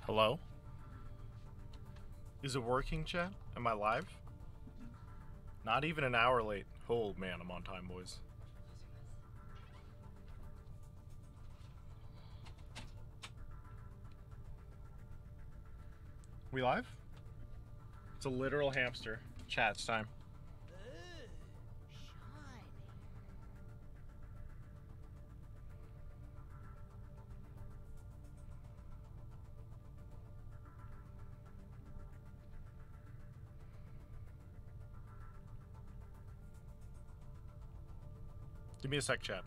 Hello? Is it working, chat? Am I live? Not even an hour late. Oh man, I'm on time, boys. We live? It's a literal hamster. Chat, it's time. Give me a sec, chat.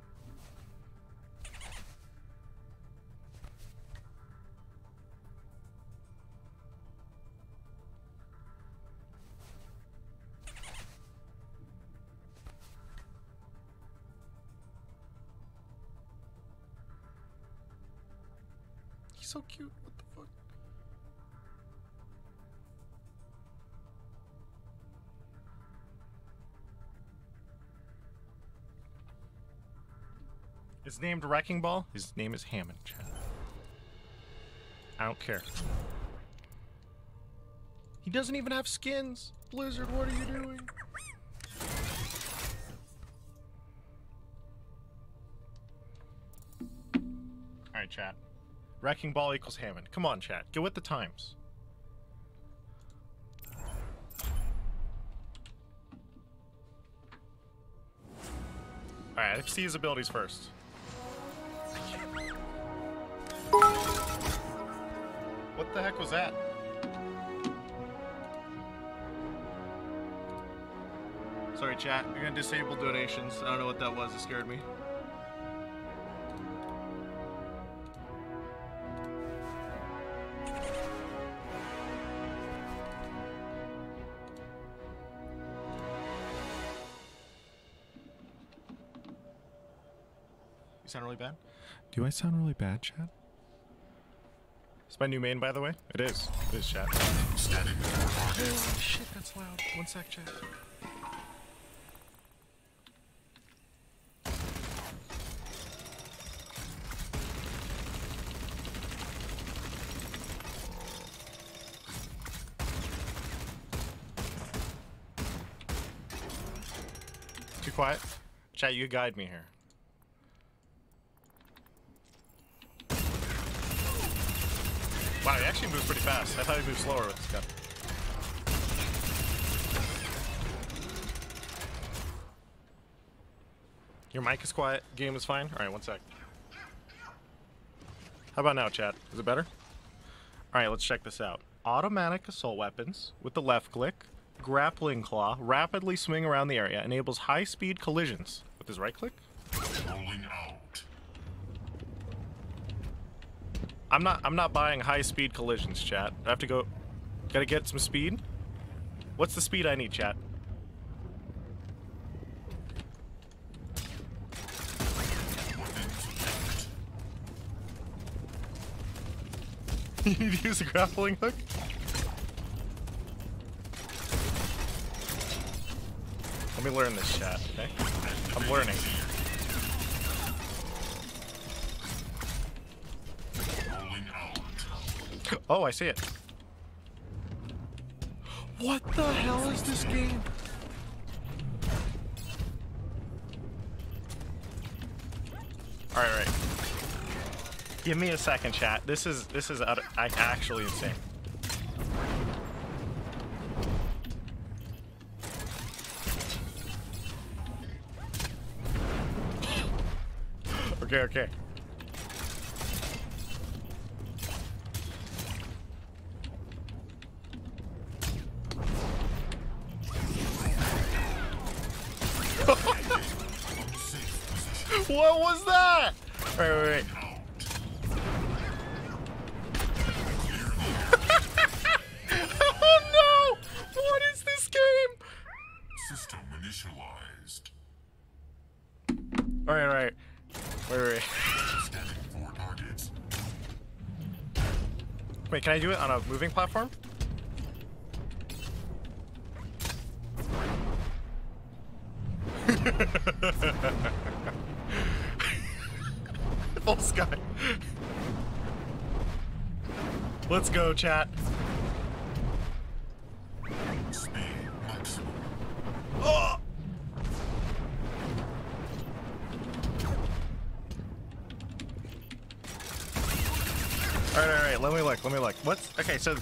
He's so cute. What the fuck? It's named Wrecking Ball. His name is Hammond, chat. I don't care. He doesn't even have skins. Blizzard, what are you doing? Alright, chat. Wrecking Ball equals Hammond. Come on, chat. Get with the times. Alright, let's see his abilities first. What the heck was that? Sorry, chat. You're gonna disable donations. I don't know what that was. It scared me. You sound really bad? Do I sound really bad, chat? It's my new main, by the way. It is. It is, chat. Oh, shit, that's loud. One sec, chat. Too quiet? Chat, you guide me here. Wow, he actually moves pretty fast. I thought he moved slower with this gun. Your mic is quiet. Game is fine. Alright, one sec. How about now, chat? Is it better? Alright, let's check this out. Automatic assault weapons with the left click. Grappling claw. Rapidly swing around the area. Enables high-speed collisions. With his right click? Rolling out. I'm not buying high-speed collisions, chat. I have to go... Gotta get some speed? What's the speed I need, chat? You need to use a grappling hook? Let me learn this, chat, okay? I'm learning. Oh, I see it. What the hell is this game? Alright, right. Give me a second, chat. This is actually insane. Okay. What was that? Wait. Oh no! What is this game? System initialized. Alright. Wait. Wait, can I do it on a moving platform? Full sky. Let's go, chat. Oh! Alright, let me look. What's okay, so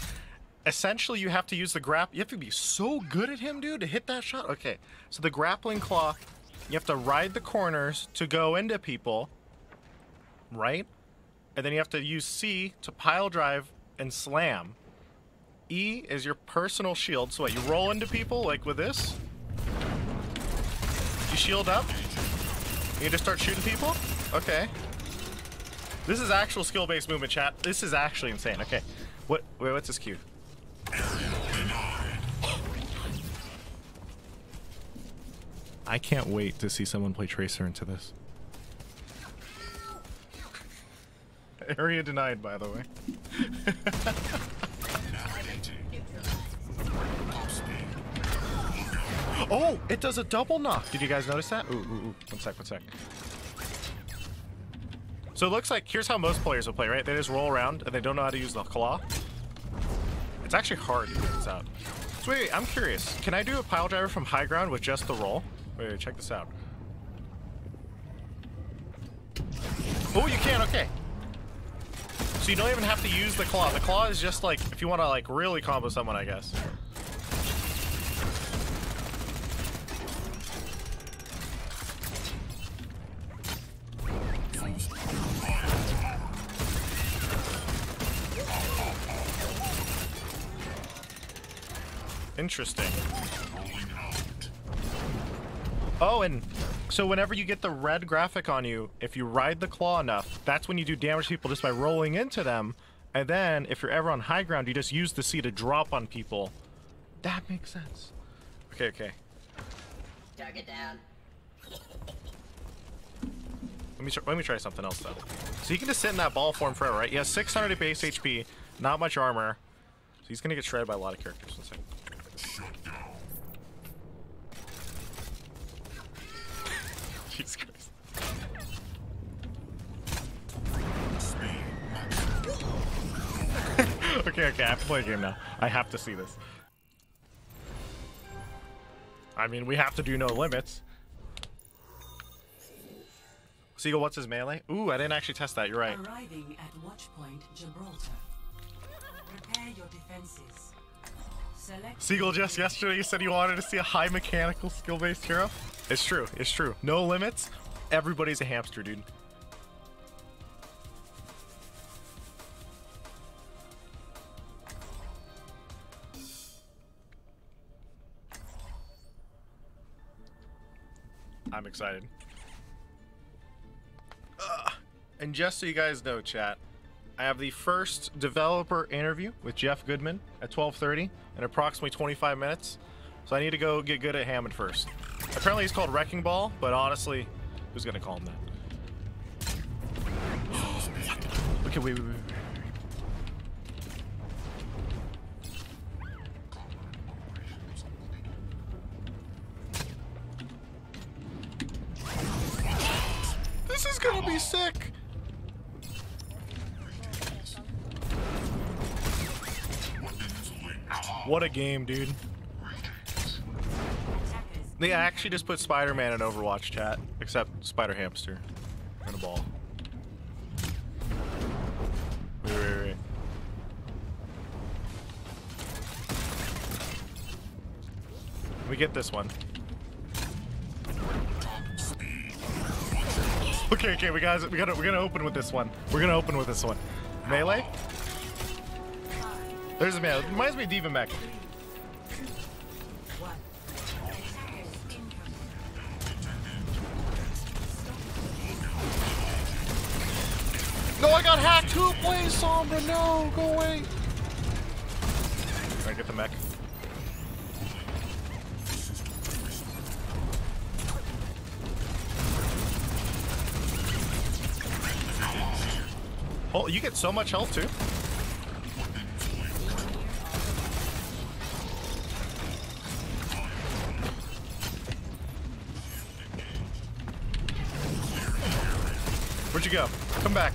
essentially you have to use the you have to be so good at him, dude, to hit that shot. Okay, so the grappling claw, you have to ride the corners to go into people, right? And then you have to use C to pile drive and slam. E is your personal shield, so what, you roll into people like with this? You shield up? You just start shooting people? Okay. This is actual skill-based movement, chat. This is actually insane. Okay. What's this Q? I can't wait to see someone play Tracer into this. Area denied, by the way. Oh, it does a double knock. Did you guys notice that? Ooh. One sec. So it looks like, here's how most players will play, right? They just roll around and they don't know how to use the claw. It's actually hard to get this out. So wait, I'm curious. Can I do a pile driver from high ground with just the roll? Wait, check this out. Oh, you can, okay. So you don't even have to use the claw. The claw is just like, if you want to like really combo someone, I guess. Interesting. Oh, and so whenever you get the red graphic on you, if you ride the claw enough, that's when you do damage to people just by rolling into them. And then if you're ever on high ground, you just use the C to drop on people. That makes sense. Okay. Target down. Let me try something else though. So you can just sit in that ball form forever, right? He has 600 base HP, not much armor. So he's gonna get shredded by a lot of characters. One second. Jesus Christ. Okay, I have to play a game now. I have to see this. I mean, we have to do no limits. Seagull, what's his melee? Ooh, I didn't actually test that. You're right. Arriving at Watchpoint Gibraltar. Prepare your defenses. Select Seagull, just yesterday you said you wanted to see a high mechanical skill-based hero. It's true. It's true. No limits. Everybody's a hamster, dude. I'm excited. And just so you guys know, chat, I have the first developer interview with Jeff Goodman at 12:30 in approximately 25 minutes. So I need to go get good at Hammond first. Apparently he's called Wrecking Ball, but honestly, who's gonna call him that? Okay, wait. This is gonna be sick. What a game, dude. They actually just put Spider-Man in Overwatch, chat, except Spider-Hamster and a ball. Wait. We get this one. Okay, we're gonna open with this one. Melee? There's a melee. It reminds me of Diva Mech. No, I got hacked. Who plays Sombra? No, go away. Alright, get the mech. Oh, you get so much health too. Where'd you go? Come back.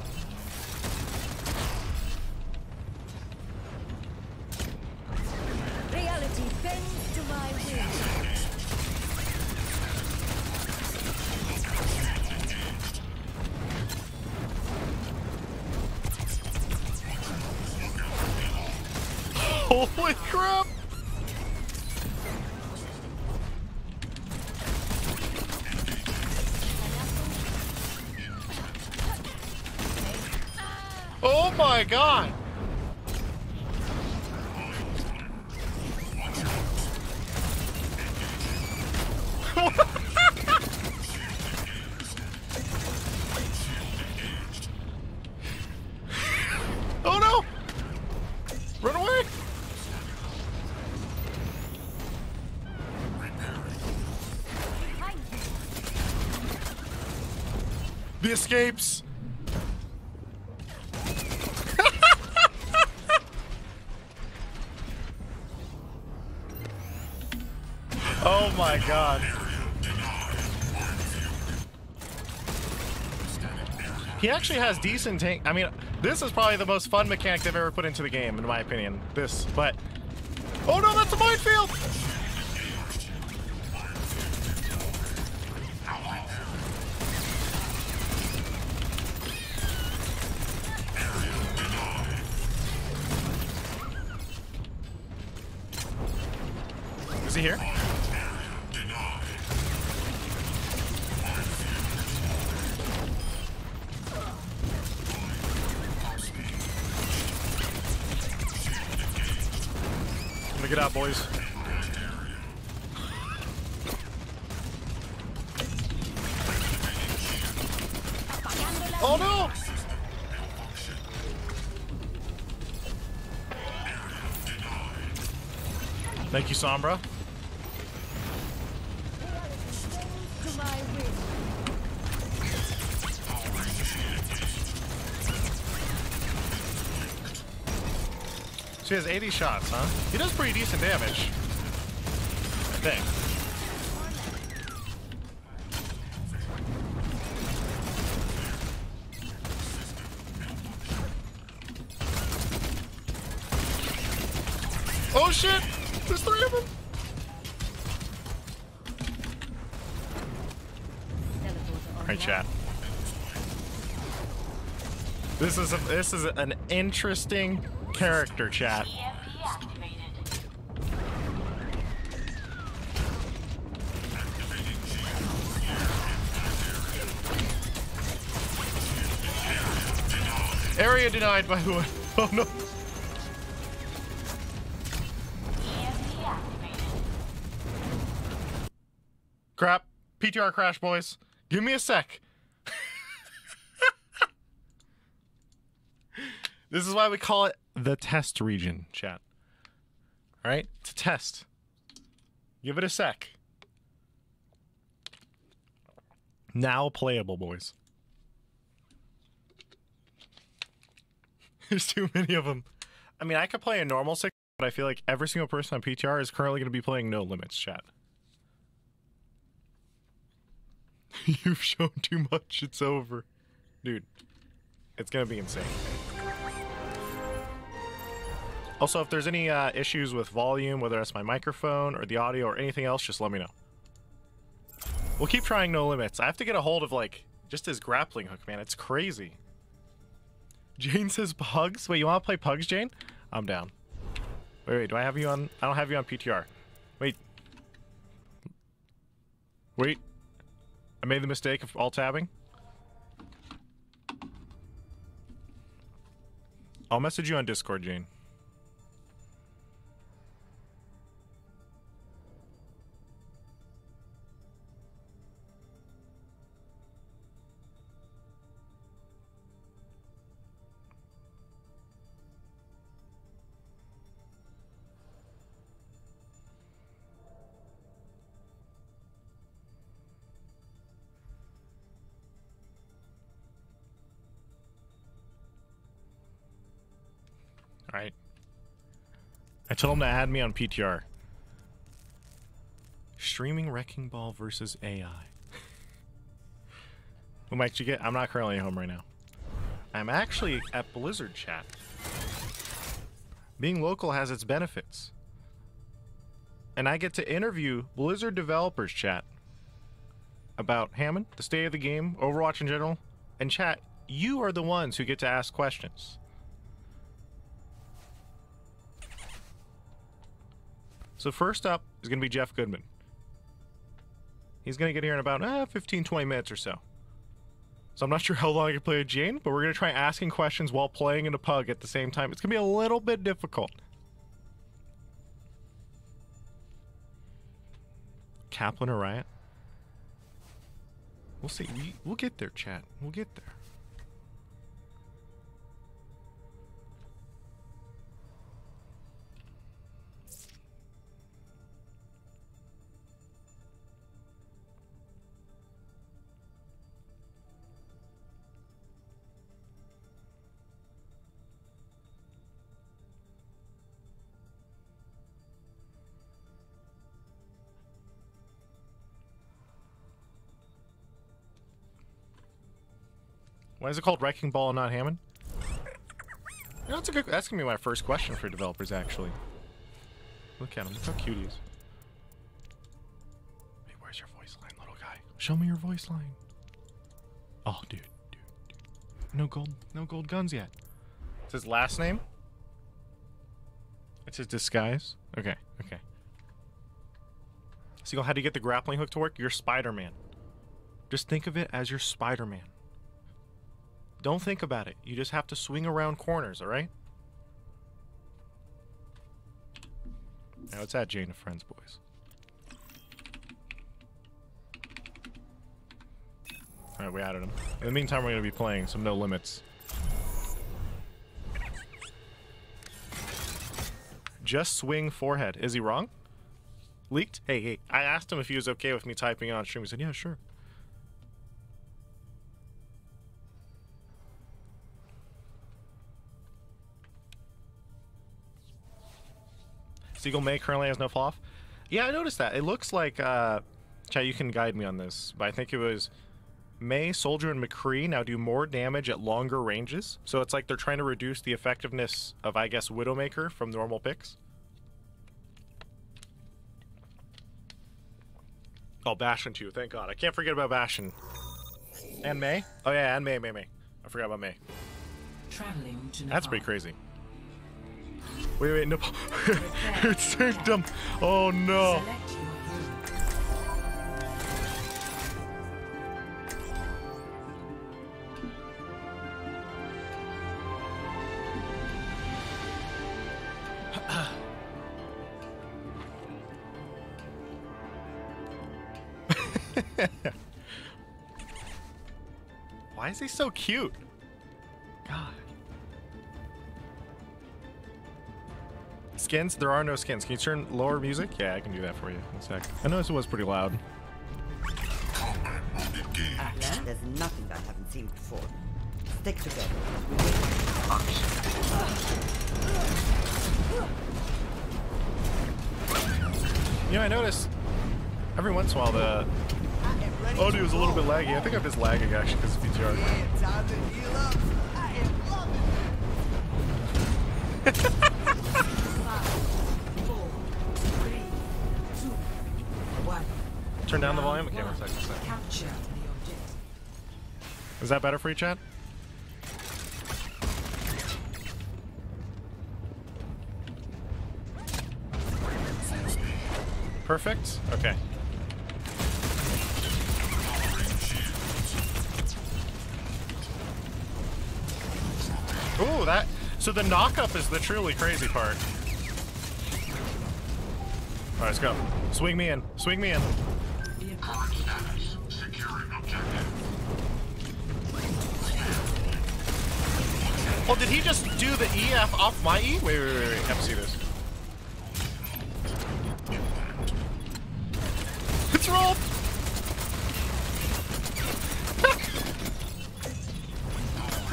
Holy crap! Oh my god! Oh no! Run away! The escapes! Oh my god. He actually has decent tank. I mean, this is probably the most fun mechanic they've ever put into the game, in my opinion. This, but... Oh no, that's a minefield! Is he here? Look it out, boys. Oh no! Thank you, Sombra. She has 80 shots, huh? He does pretty decent damage, I think. Oh shit! There's 3 of them! Alright, chat. This is an interesting character, chat. Area denied, by the way. Oh no. Crap. PTR crash, boys. Give me a sec. This is why we call it the test region, chat. Alright? It's a test. Give it a sec. Now playable, boys. There's too many of them. I mean, I could play a normal 6, but I feel like every single person on PTR is currently going to be playing No Limits, chat. You've shown too much, it's over. Dude, it's going to be insane. Also, if there's any issues with volume, whether it's my microphone or the audio or anything else, just let me know. We'll keep trying No Limits. I have to get a hold of, like, just his grappling hook, man. It's crazy. Jane says Pugs. Wait, you want to play Pugs, Jane? I'm down. Wait, do I have you on? I don't have you on PTR. Wait. Wait. I made the mistake of alt-tabbing. I'll message you on Discord, Jane. Alright. I told him to add me on PTR. Streaming Wrecking Ball versus AI. What might you get? I'm not currently at home right now. I'm actually at Blizzard, chat. Being local has its benefits. And I get to interview Blizzard developers, chat. About Hammond, the state of the game, Overwatch in general. And chat, you are the ones who get to ask questions. So first up is going to be Jeff Goodman. He's going to get here in about 15, 20 minutes or so. So I'm not sure how long I can play with Jane, but we're going to try asking questions while playing in a pug at the same time. It's going to be a little bit difficult. Kaplan or Riot? We'll see. We'll get there, chat. We'll get there. Why is it called Wrecking Ball and not Hammond? You know, that's gonna be my first question for developers, actually. Look at him. Look how cute he is. Hey, where's your voice line, little guy? Show me your voice line. Oh, dude. No gold guns yet. It's his last name? It's his disguise? Okay. Seagull, how do you get the grappling hook to work? You're Spider-Man. Just think of it as your Spider-Man. Don't think about it. You just have to swing around corners, alright? Now it's at Jane and Friends, boys. Alright, we added him. In the meantime, we're going to be playing some No Limits. Just swing forehead. Is he wrong? Leaked? Hey. I asked him if he was okay with me typing on stream. He said, yeah, sure. Seagull May currently has no fall off. Yeah, I noticed that. It looks like, chat, you can guide me on this, but I think it was May, Soldier, and McCree now do more damage at longer ranges. So it's like they're trying to reduce the effectiveness of, I guess, Widowmaker from normal picks. Oh, Bastion too, thank God. I can't forget about Bastion. And May? Oh yeah, and May. I forgot about May. Traveling to That's pretty crazy. Wait, no. It saved him. Oh no. Why is he so cute? God. Skins? There are no skins. Can you turn lower music? Yeah, I can do that for you. One sec. I noticed it was pretty loud. There's nothing I haven't seen before. Stick together. You know, I noticed every once in a while the audio is a little bit laggy. I think I'm just lagging actually because it's PTR. Time to heal up. I am loving it. 5, 4, 3, 2, 1. Turn down the volume? Okay, one second. Capture the objective. Is that better for you, chat? Perfect? Okay. Ooh, that... So the knock-up is the truly crazy part. Alright, let's go. Swing me in. Swing me in. Oh, did he just do the EF off my E? Wait. I have to see this. It's rolled!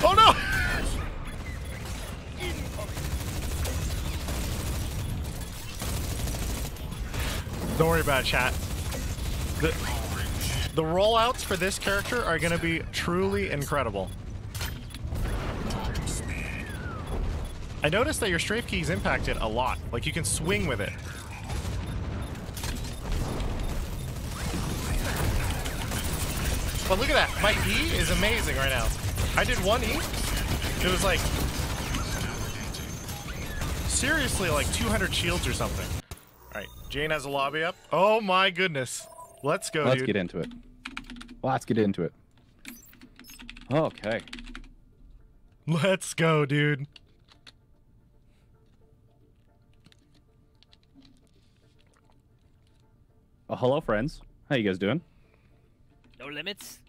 Oh no! Don't worry about it, chat. The rollouts for this character are going to be truly incredible. I noticed that your strafe key is impacted a lot. Like, you can swing with it. But look at that. My E is amazing right now. I did one E. It was like... seriously, like 200 shields or something. All right, Jane has a lobby up. Oh my goodness. Let's go, Let's dude. get into it. Let's get into it. Okay. Let's go, dude. Hello, friends. How you guys doing? No limits?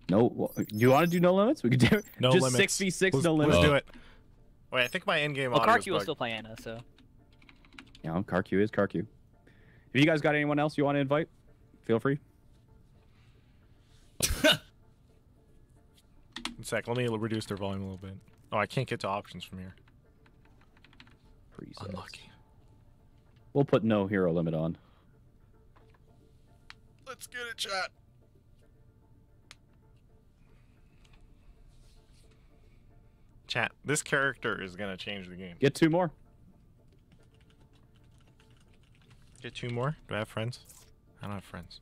No. You want to do no limits? We could do it. No just limits. 6v6, no limits. Let's do it. Wait, I think my in-game Well, audio is Karki will bugged. still play Anna, so. Yeah, Karq is Karq. If you guys got anyone else you want to invite, feel free. 1 sec, let me reduce their volume a little bit. Oh, I can't get to options from here. Presets. Unlucky. We'll put no hero limit on. Let's get it, chat. Chat, this character is gonna change the game. Get 2 more. Get 2 more? Do I have friends? I don't have friends.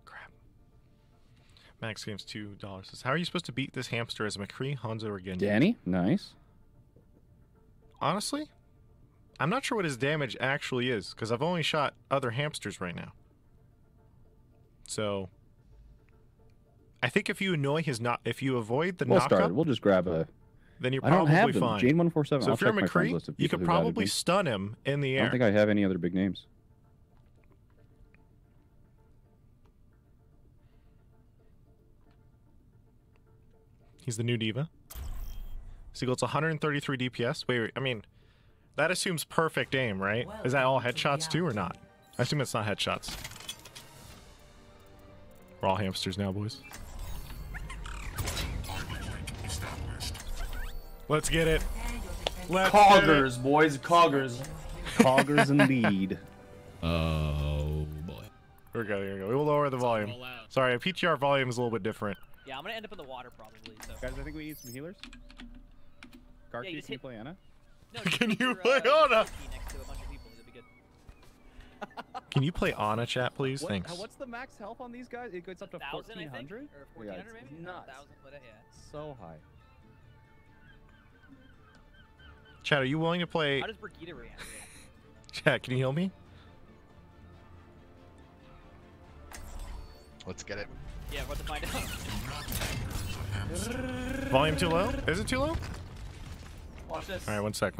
Crap. Max Games $2 says, how are you supposed to beat this hamster as McCree, Hanzo, or Genji? Danny, nice. Honestly, I'm not sure what his damage actually is, because I've only shot other hamsters right now. So, I think if you annoy his if you avoid the We'll knockup, start. We'll just grab a. then you're I don't probably have them. fine. Jane 147. So I'll if you're check my friends McCree, list of you people could who've added probably me. stun him in the I air. don't think I have any other big names. He's the new diva. Seagull, it's 133 DPS. Wait, I mean, that assumes perfect aim, right? Is that all headshots too or not? I assume it's not headshots. We're all hamsters now, boys. Let's get it. Let's get it. Coggers, boys, coggers. Coggers and lead. Oh boy. We're good, here we go. We will lower the volume. Roll out. Sorry, PTR volume is a little bit different. Yeah, I'm gonna end up in the water probably, so. Guys, I think we need some healers. Karq, Yeah, can just you hit- play Anna? No, Can just you put play your, Ana? key next to a bunch of people, it'll be good. Can you play Ana, chat, please? Thanks. What's the max health on these guys? It goes up to 1,000, I think? 1,400? Or Yeah, 1,400 it's maybe? nuts. 1,000, but yeah. So high. Chat, are you willing to play? How does Brigitte react? Chat, can you heal me? Let's get it. Yeah, what to find out. Volume too low? Is it too low? Watch this. All right, one sec.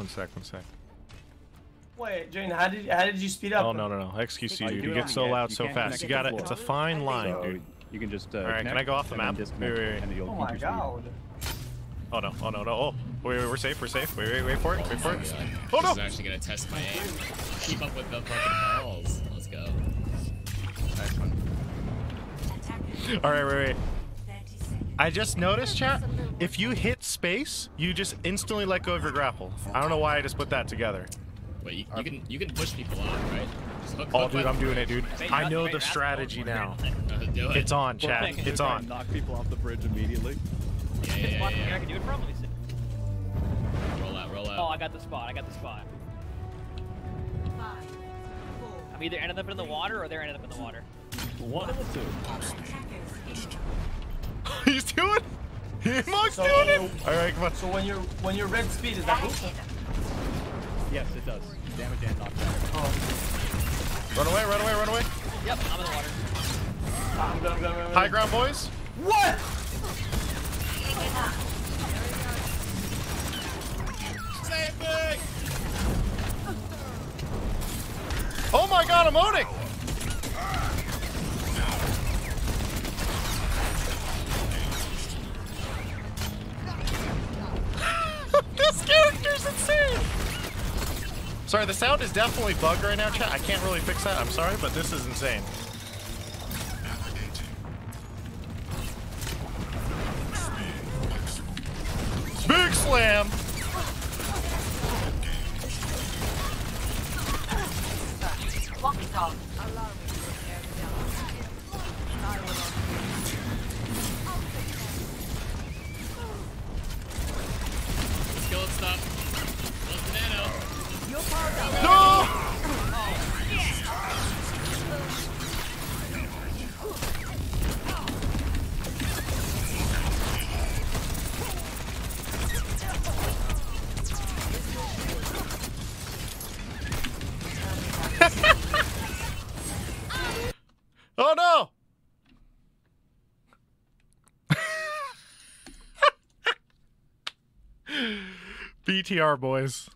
Wait, Jane, how did you speed up? Oh no. XQC, Oh, dude. do You it get on so the edge. loud You so can't fast. connect You to the got it. floor. It's a fine line, So dude. you can just. All right, can I go off the map? Wait. And you'll Oh my keep your speed. god. Oh no. Oh, wait, we're safe. Wait for it. Oh This no. is actually gonna test my aim. Keep up with the fucking balls. Let's go. Nice one. All right, wait. I just noticed, chat. If you hit space, you just instantly let go of your grapple. I don't know why I just put that together. Wait, you can push people off, right? Just hook Oh, hook dude, my- I'm doing it, dude. Wait, I not- know wait, the that's strategy both. now. Do it. It's on, chat. Well, It's on. Knock people off the bridge immediately. Yeah, This spot yeah, I can do it from? Let me see. Roll out. Oh, I got the spot. I'm either ending up in the water or they're ending up in the water. One of the two. He's doing it. Mark's So- doing it. All right, come on. So when your red speed is that boost? Yes, it does. Damage and knockback. Oh, Run away. Yep, I'm in the water. I'm going. High ground, boys. What? Same thing. Oh my god, I'm owning! This character's insane! Sorry, the sound is definitely bugged right now, chat. I can't really fix that. I'm sorry, but this is insane. Big slam! Let's kill it. Stop. Let's banana. No! BTR, boys.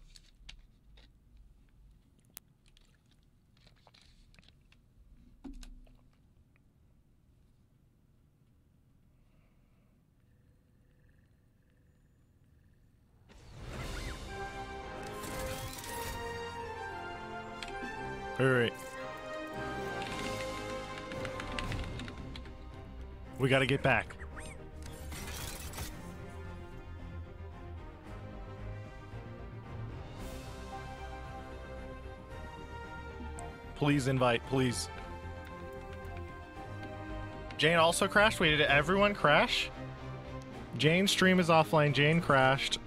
All right. We gotta get back. Please invite, please. Jane also crashed. Wait, did everyone crash? Jane's stream is offline. Jane crashed.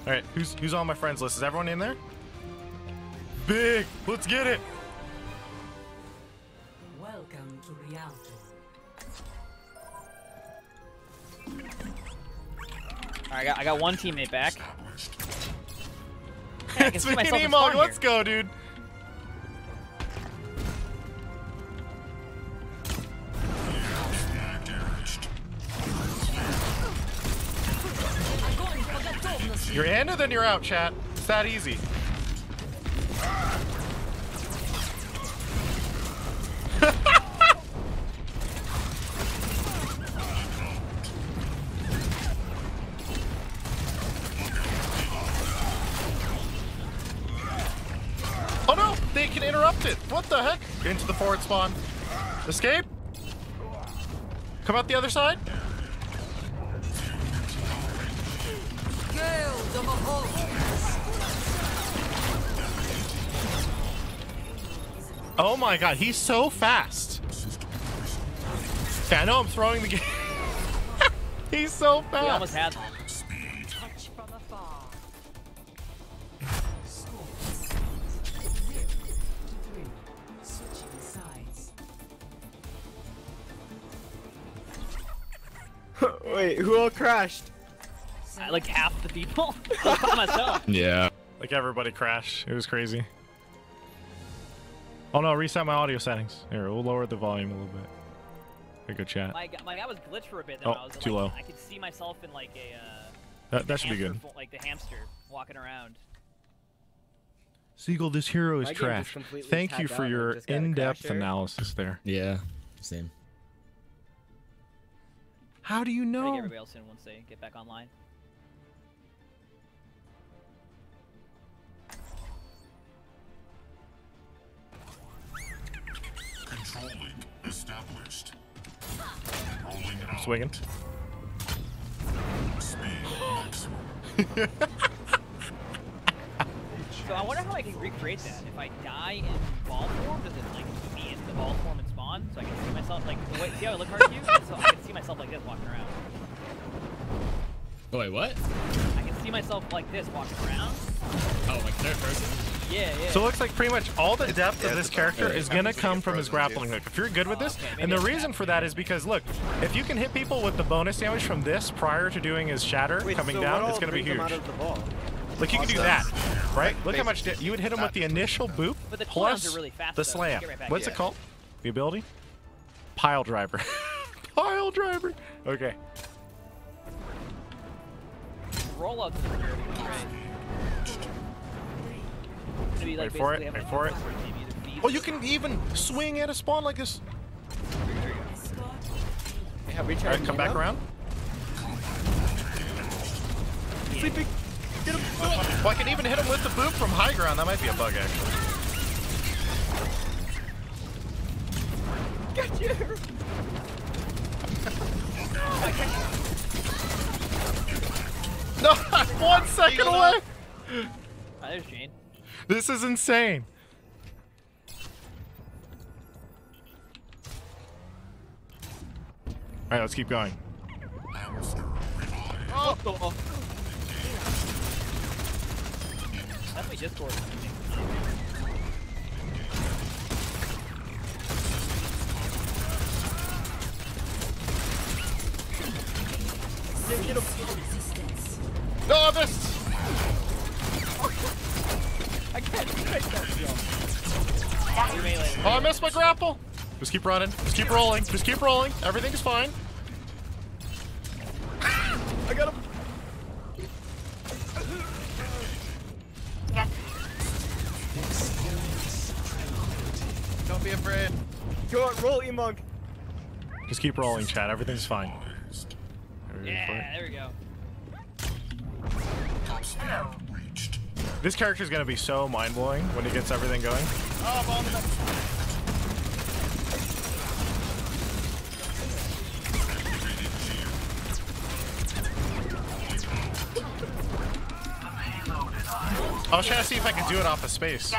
All right, who's on my friends list? Is everyone in there? Big, let's get it. Welcome to Rialto. Alright, I got one teammate back. Hey, I can It's see me, myself in Nemog. spawn Let's here. go, dude. You're in and then you're out, chat. It's that easy. Oh no! They can interrupt it! What the heck? Into the forward spawn. Escape? Come out the other side? Oh my god, he's so fast. Yeah, I know I'm throwing the game. He's so fast. We almost had them. Touch from afar. Score 0-3. Switching sides. Wait, who all crashed? Like half the people. I was by myself. Yeah. Like everybody crashed. It was crazy. Oh no, reset my audio settings. Here, we'll lower the volume a little bit. Hey, good chat. My guy was glitched for a bit. Oh, Then I was too like, low. I could see myself in like a. That should be hamster good. Like the hamster walking around. Siegel, this hero is My game just trash. completely Thank you tapped for out and your just got a in-depth crasher. analysis there. Yeah. Same. How do you Try to get know? everybody else in once they get back online. Controlling established. Rolling out. Swinging. Speed maximum. So I wonder how I can recreate that. If I die in ball form, does it like put me in the ball form and spawn? So I can see myself like wait, see how I look hard to you? So I can see myself like this walking around. Oh, wait, what? I can see myself like this walking around. Oh, like third person? Yeah, yeah. So it looks like pretty much all the depth of Yeah, this it's character about- is gonna happens to come get from his frozen, too. grappling hook. If you're good with this, Okay, and maybe the it's reason for that is because look, if you can hit people with the bonus damage from this prior to doing his shatter Wait, coming so down, what it's all gonna be brings them huge. out of the ball? Like you can do Awesome. that, right? Like, Look how much you would hit him with the initial boop But the cooldowns plus are really fast, the though. slam. Get right back What's in. it called? The ability? Pile driver. Pile driver. Okay. Rollouts is really great. Maybe, like, Wait for it, basically have, wait for it. maybe the feed Oh, you can even swing at a spawn like this. Hey, have we All tried right, come back Nemo? around. Sleeping. Get him. Well, I can even hit him with the boop from high ground. That might be a bug, actually. Get you. No, I'm 1 second away. Oh, there's Jane. This is insane. All right, let's keep going. Hamster revived. Oh. That's my Discord. Get him. No, I missed. I can't. You're melee. Oh, I missed my grapple. Just keep running. Just keep rolling. Just keep rolling. Everything's fine. I got him. Don't be afraid. Go on, roll, E-Monk. Just keep rolling, Chad. Everything's fine. Yeah, there we go. Top speed reached. This character is gonna be so mind-blowing when he gets everything going. Oh, ball in the back. I was trying to see if I could do it off of space.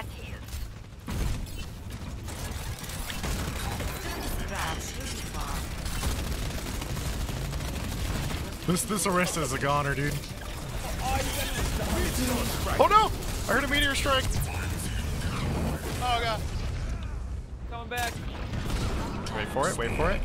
This Arista is a goner, dude. Oh no! I heard a meteor strike. Oh god. Coming back. Wait for it, wait for it.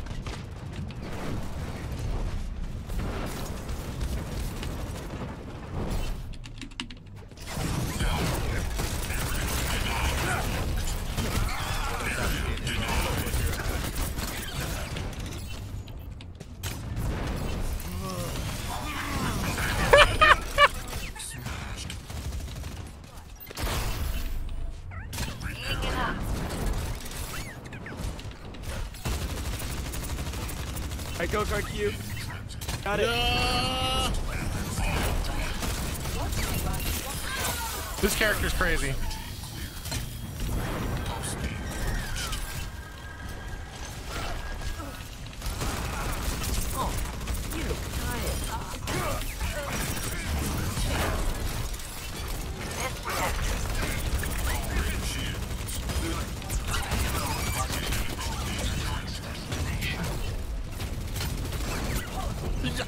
Alright, go, card Q. Got it. This character's crazy.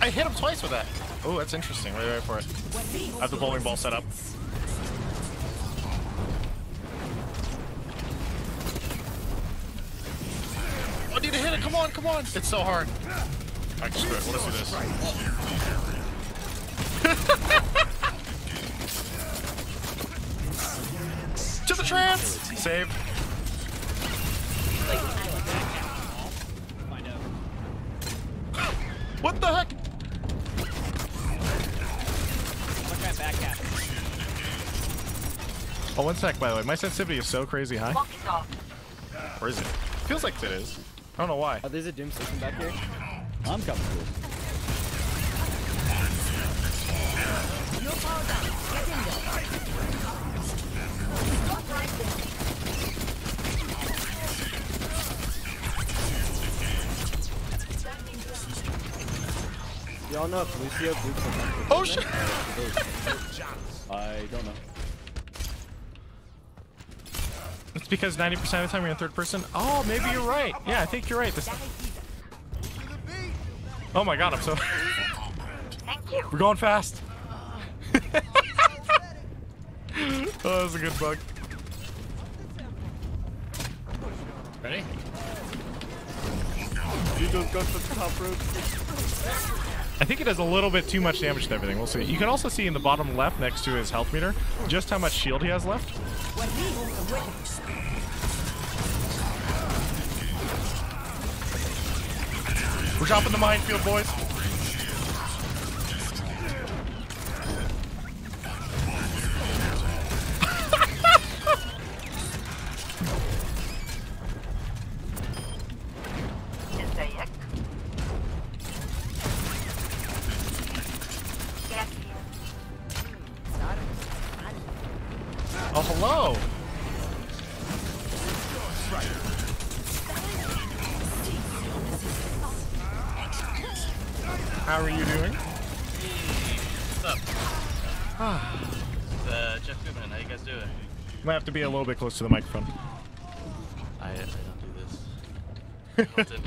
I hit him twice with that. Oh, that's interesting. Wait for it. I have the bowling ball set up. I need to hit it. Come on, come on. It's so hard. Alright, screw it. Let's do this. To the trance! Save. Find out. What the heck? I'm gonna try and back at. Oh, one sec, by the way. My sensitivity is so crazy high. Or is it? Feels like it is. I don't know why. Oh, there's a Doom station back here. I'm coming through. Y'all know if Lucio boots the back. Oh shit! I don't know. It's because 90% of the time you're in third person. Oh, maybe you're right. Yeah, I think you're right. This. Oh my god, I'm so. We're going fast. Oh, that was a good bug. Ready? You just go for the top rope. I think it does a little bit too much damage to everything. We'll see. You can also see in the bottom left next to his health meter just how much shield he has left. We're dropping the minefield, boys. Oh, hello. How are you doing? What's up? Jeff Goodman, how you guys doing? Might have to be a little bit close to the microphone. I don't do this.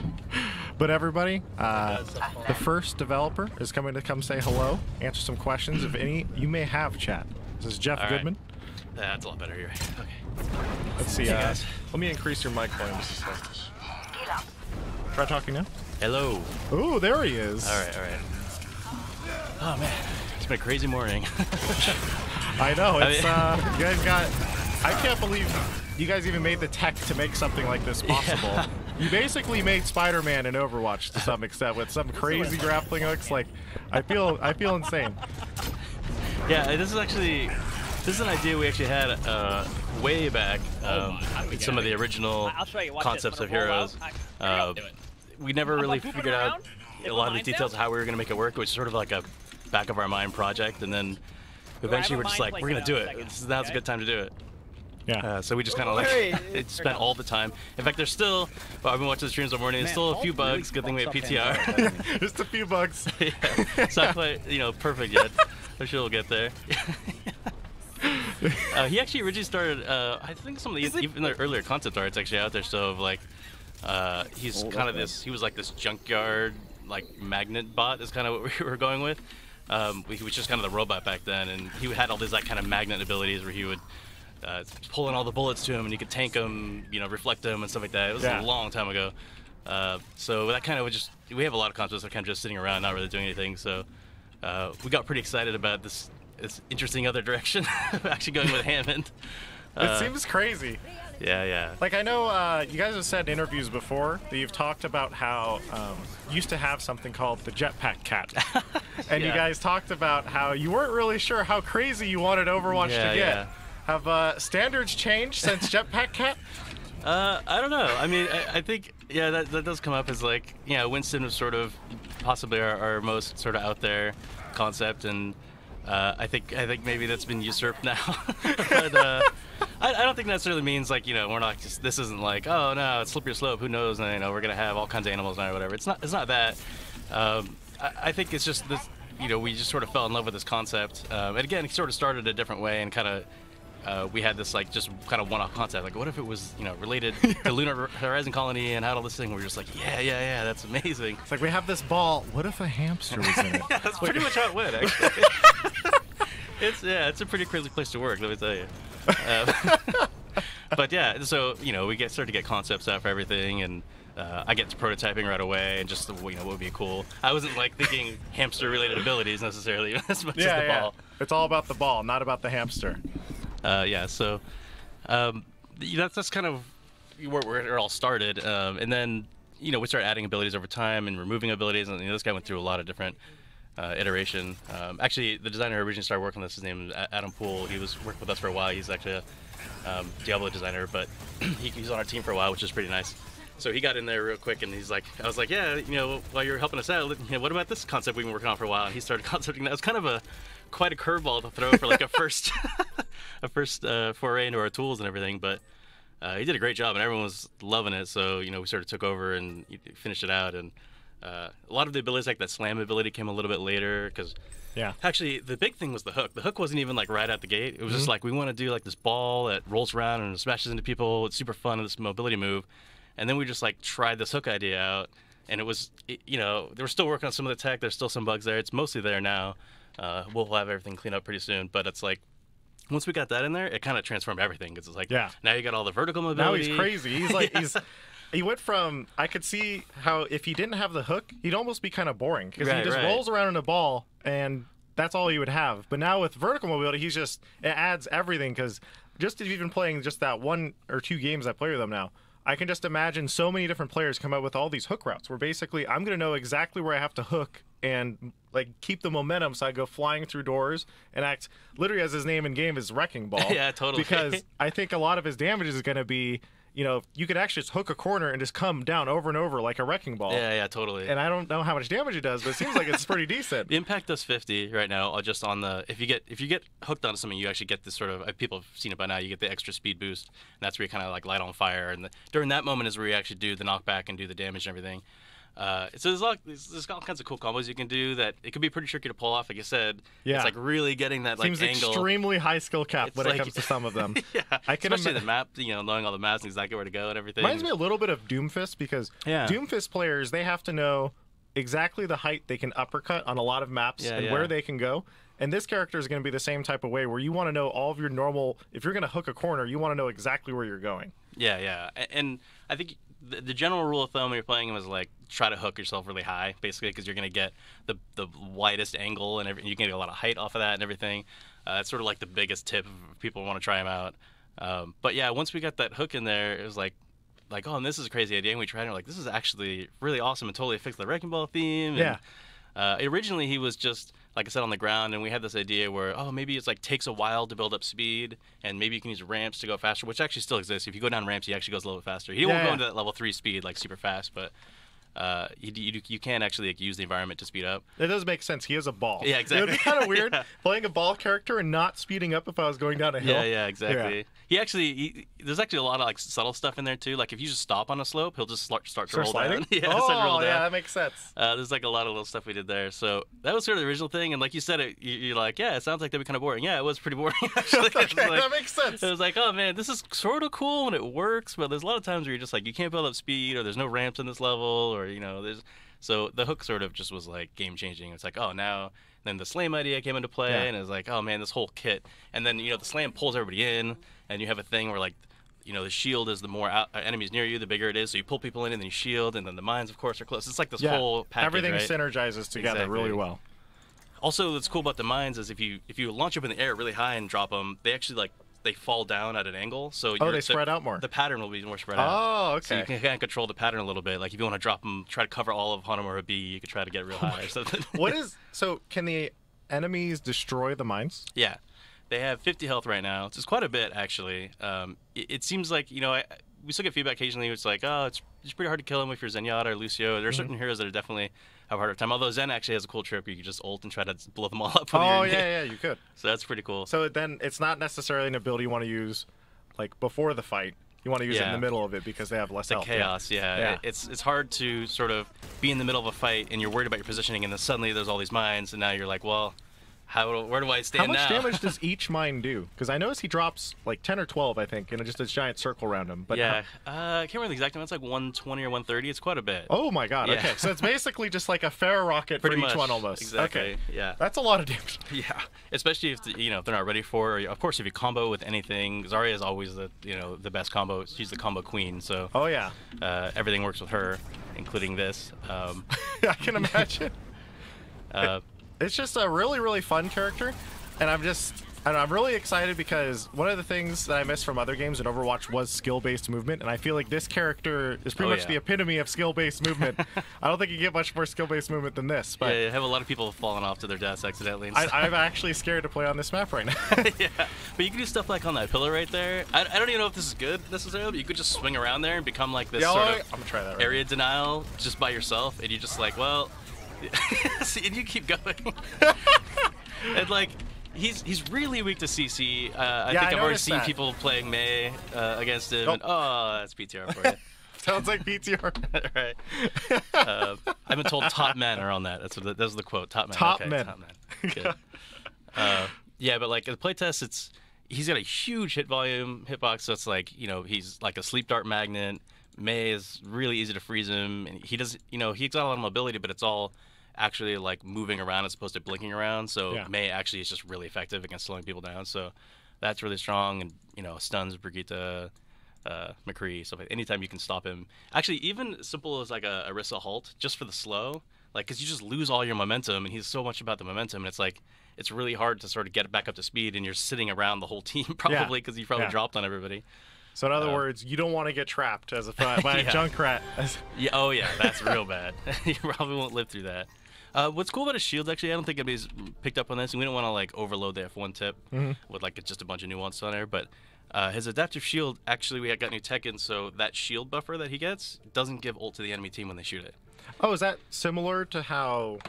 But everybody, the first developer is coming to come say hello, answer some questions, if any you may have, chat. This is Jeff All right. Goodman. That's a lot better. You're right. Okay. Let's see, Hey, guys. let me increase your mic volume just a second. Try talking now. Hello. Oh, there he is. All right. Oh man, it's been a crazy morning. I know, it's, you guys got I can't believe you guys even made the tech to make something like this possible. Yeah. You basically made Spider-Man in Overwatch to some extent with some crazy grappling hooks. Like, I feel insane. Yeah, this is an idea we actually had way back with some of the original I'll show you. Watch concepts this. of I'm gonna roll Heroes. out. We never really moving figured out around. a lot of the details of how we were going to make it work. It was sort of like a back of our mind project, and then eventually we're just like, we're going to do it. Now's a good time to do it. Yeah. So we just kind of like spent all the time. In fact, there's still, I've been watching the streams all morning. There's still a few bugs. Good thing we have PTR. Just a few bugs. Yeah. It's not quite, perfect yet. I'm sure we'll get there. He actually originally started, I think some of the even the earlier concept art's actually out there still of like, he's kind of this, he was like this junkyard, like magnet bot is kind of what we were going with. He was just kind of the robot back then, and he had all these like kind of magnet abilities where he would pull in all the bullets to him and he could tank them, reflect them and stuff like that. It was a long time ago. So that kind of would just, we have a lot of concepts that are kind of just sitting around, not really doing anything. So we got pretty excited about this interesting other direction, actually going with Hammond. It seems crazy. Yeah. Like, I know you guys have said in interviews before that you've talked about how you used to have something called the Jetpack Cat. And you guys talked about how you weren't really sure how crazy you wanted Overwatch to get. Yeah. Have standards changed since Jetpack Cat? I don't know. I mean, I think, that does come up as like, Winston was sort of possibly our most sort of out there concept, and I think maybe that's been usurped now. But I don't think necessarily means like, we're not just, this isn't like, oh no, it's slippery slope, who knows, and, we're gonna have all kinds of animals or whatever. It's not that. I think it's just this, we just sort of fell in love with this concept, and again, it sort of started a different way, and kind of we had this like just kind of one-off concept, like what if it was related to Lunar Horizon Colony and had all this thing. We were just like, yeah, that's amazing. It's like, we have this ball. What if a hamster was in it? Yeah, that's pretty much how it went, actually. It's a pretty crazy place to work, let me tell you. But yeah, so we start to get concepts out for everything, and I get to prototyping right away, and just what would be cool. I wasn't like thinking hamster-related abilities necessarily as much as the ball. It's all about the ball, not about the hamster. So that's kind of where it all started, and then we started adding abilities over time and removing abilities, and this guy went through a lot of different iteration. Actually, the designer who originally started working on this, his name is Adam Poole. He was working with us for a while. He's actually a Diablo designer, but he's on our team for a while, which is pretty nice. So he got in there real quick, and he's like, I was like, yeah, while you're helping us out, what about this concept we've been working on for a while? And he started concepting that. It was kind of quite a curveball to throw for like a first foray into our tools and everything, but he did a great job, and everyone was loving it. So we sort of took over and finished it out, and a lot of the abilities, like that slam ability, came a little bit later, because actually the big thing was the hook. The hook wasn't even like right out the gate. It was just like, we want to do like this ball that rolls around and smashes into people. It's super fun, and this mobility move. And then we just like tried this hook idea out, and it was, they were still working on some of the tech. There's still some bugs there. It's mostly there now. We'll have everything cleaned up pretty soon, but it's like, once we got that in there, it kind of transformed everything, because it's like, now you got all the vertical mobility. Now he's crazy. He's like, he went from, I could see how if he didn't have the hook, he'd almost be kind of boring, because he just rolls around in a ball, and that's all he would have. But now with vertical mobility, it adds everything, because just even playing just that 1 or 2 games I play with him now, I can just imagine so many different players come up with all these hook routes where basically I'm going to know exactly where I have to hook and like keep the momentum, so I go flying through doors and act literally, as his name in game is Wrecking Ball. Yeah, totally. Because I think a lot of his damage is going to be, you could actually just hook a corner and just come down over and over like a Wrecking Ball. Yeah, totally. And I don't know how much damage it does, but it seems like it's pretty decent. The impact does 50 right now, just on the, if you get hooked onto something, you actually get this sort of, people have seen it by now, you get the extra speed boost, and that's where you kind of like light on fire, and during that moment is where you actually do the knockback and do the damage and everything. So there's all kinds of cool combos you can do that it can be pretty tricky to pull off. Like you said, it's like really getting that like seems angle. Extremely high skill cap when it comes to some of them. I can especially the map, knowing all the maps and exactly where to go and everything. Reminds me a little bit of Doomfist, because Doomfist players, they have to know exactly the height they can uppercut on a lot of maps and where they can go. And this character is going to be the same type of way, where you want to know all of your normal, if you're going to hook a corner, you want to know exactly where you're going. Yeah. And I think the general rule of thumb when you're playing him is like, try to hook yourself really high, basically, because you're going to get the widest angle, and you can get a lot of height off of that and everything. It's sort of like the biggest tip if people want to try him out. But yeah, once we got that hook in there, it was like, oh, and this is a crazy idea. And we tried, and we're like, this is actually really awesome and totally fixed the Wrecking Ball theme. Yeah. And, originally, he was just, like I said, on the ground, and we had this idea where, oh, maybe it's like takes a while to build up speed, and maybe you can use ramps to go faster, which actually still exists. If you go down ramps, he actually goes a little bit faster. He won't go into that level 3 speed like super fast, but you can actually like, use the environment to speed up. It does make sense. He is a ball. Yeah, exactly. It would be kind of weird Yeah. playing a ball character and not speeding up if I was going down a hill. Yeah, exactly. Yeah. There's actually a lot of like subtle stuff in there too. Like if you just stop on a slope, he'll just start to roll sliding? down. Yeah, oh, start to roll down. yeah, that makes sense. There's like a lot of little stuff we did there. So that was sort of the original thing. And like you said, you're like, yeah, it sounds like that'd be kind of boring. Yeah, it was pretty boring actually. Okay, that makes sense. It was like, oh man, this is sort of cool when it works, but there's a lot of times where you're just like, you can't build up speed, or there's no ramps in this level, or there's. So the hook sort of just was like game changing. It's like, oh, now then the slam idea came into play, and it was like, oh man, this whole kit. And then the slam pulls everybody in, and you have a thing where like, the shield is the more enemies near you, the bigger it is. So you pull people in, and then you shield, and then the mines, of course, are close. It's like this whole package. Everything right? synergizes together really well. Also, what's cool about the mines is if you launch up in the air really high and drop them, they actually they fall down at an angle. So they spread out more. The pattern will be more spread out. Oh, okay. So you can kind of control the pattern a little bit. Like if you want to drop them, try to cover all of Hanamura B, you could try to get real high or something. So can the enemies destroy the mines? Yeah. They have 50 health right now. It's quite a bit, actually. It seems like, we still get feedback occasionally. It's like, oh, it's pretty hard to kill him if you're Zenyatta or Lucio. There are certain heroes that are definitely have a harder time. Although Zen actually has a cool trick where you can just ult and try to blow them all up. Yeah, you could. So that's pretty cool. So then it's not necessarily an ability you want to use like before the fight. You want to use it in the middle of it because they have less health. Chaos, yeah. It's hard to sort of be in the middle of a fight and you're worried about your positioning, and then suddenly there's all these mines, and now you're like, well, where do I stand now? How much damage does each mine do? Because I notice he drops like 10 or 12, I think, and just a giant circle around him. But yeah, I can't remember the exact amount. It's like 120 or 130. It's quite a bit. Oh my god. Yeah. Okay, so it's basically just like a fair rocket for each one almost. Exactly. Okay. Yeah. That's a lot of damage. Yeah, especially if if they're not ready for it. Or, of course, if you combo with anything, Zarya is always the the best combo. She's the combo queen. So everything works with her, including this. I can imagine. It's just a really, really fun character. And I'm really excited because one of the things that I missed from other games in Overwatch was skill-based movement, and I feel like this character is pretty much the epitome of skill-based movement. I don't think you get much more skill-based movement than this. But yeah, you have a lot of people falling off to their deaths accidentally. I'm actually scared to play on this map right now. Yeah, but you can do stuff like on that pillar right there. I don't even know if this is good necessarily, but you could just swing around there and become like this sort of I'm gonna try that area denial just by yourself, and you just like, well, see, and you keep going. And like, he's really weak to CC. I think I've already seen people playing Mei against him. And, that's PTR for you. Sounds like PTR. Right. I've been told top men are on that. That's the quote. Top men. Top men. Top men. Good. Yeah, but like the playtest, he's got a huge hit volume, hitbox. So it's like he's like a sleep dart magnet. Mei is really easy to freeze him, and he does. He's got a lot of mobility, but it's all actually like moving around as opposed to blinking around. So Mei actually is just really effective against slowing people down. So that's really strong, and stuns Brigitte, McCree, stuff like that. Anytime you can stop him. Actually, even simple as like a Orisa halt, just for the slow, like because you just lose all your momentum, and he's so much about the momentum, and it's like it's really hard to sort of get it back up to speed, and you're sitting around the whole team probably because you probably dropped on everybody. So in other words, you don't want to get trapped as by a Junkrat. Yeah, oh yeah, that's real bad. You probably won't live through that. What's cool about his shields, actually, I don't think anybody's picked up on this, and we don't want to like overload the F1 tip with like just a bunch of nuance on there. But his adaptive shield, actually, we got new tech in, so that shield buffer that he gets doesn't give ult to the enemy team when they shoot it. Oh, is that similar to how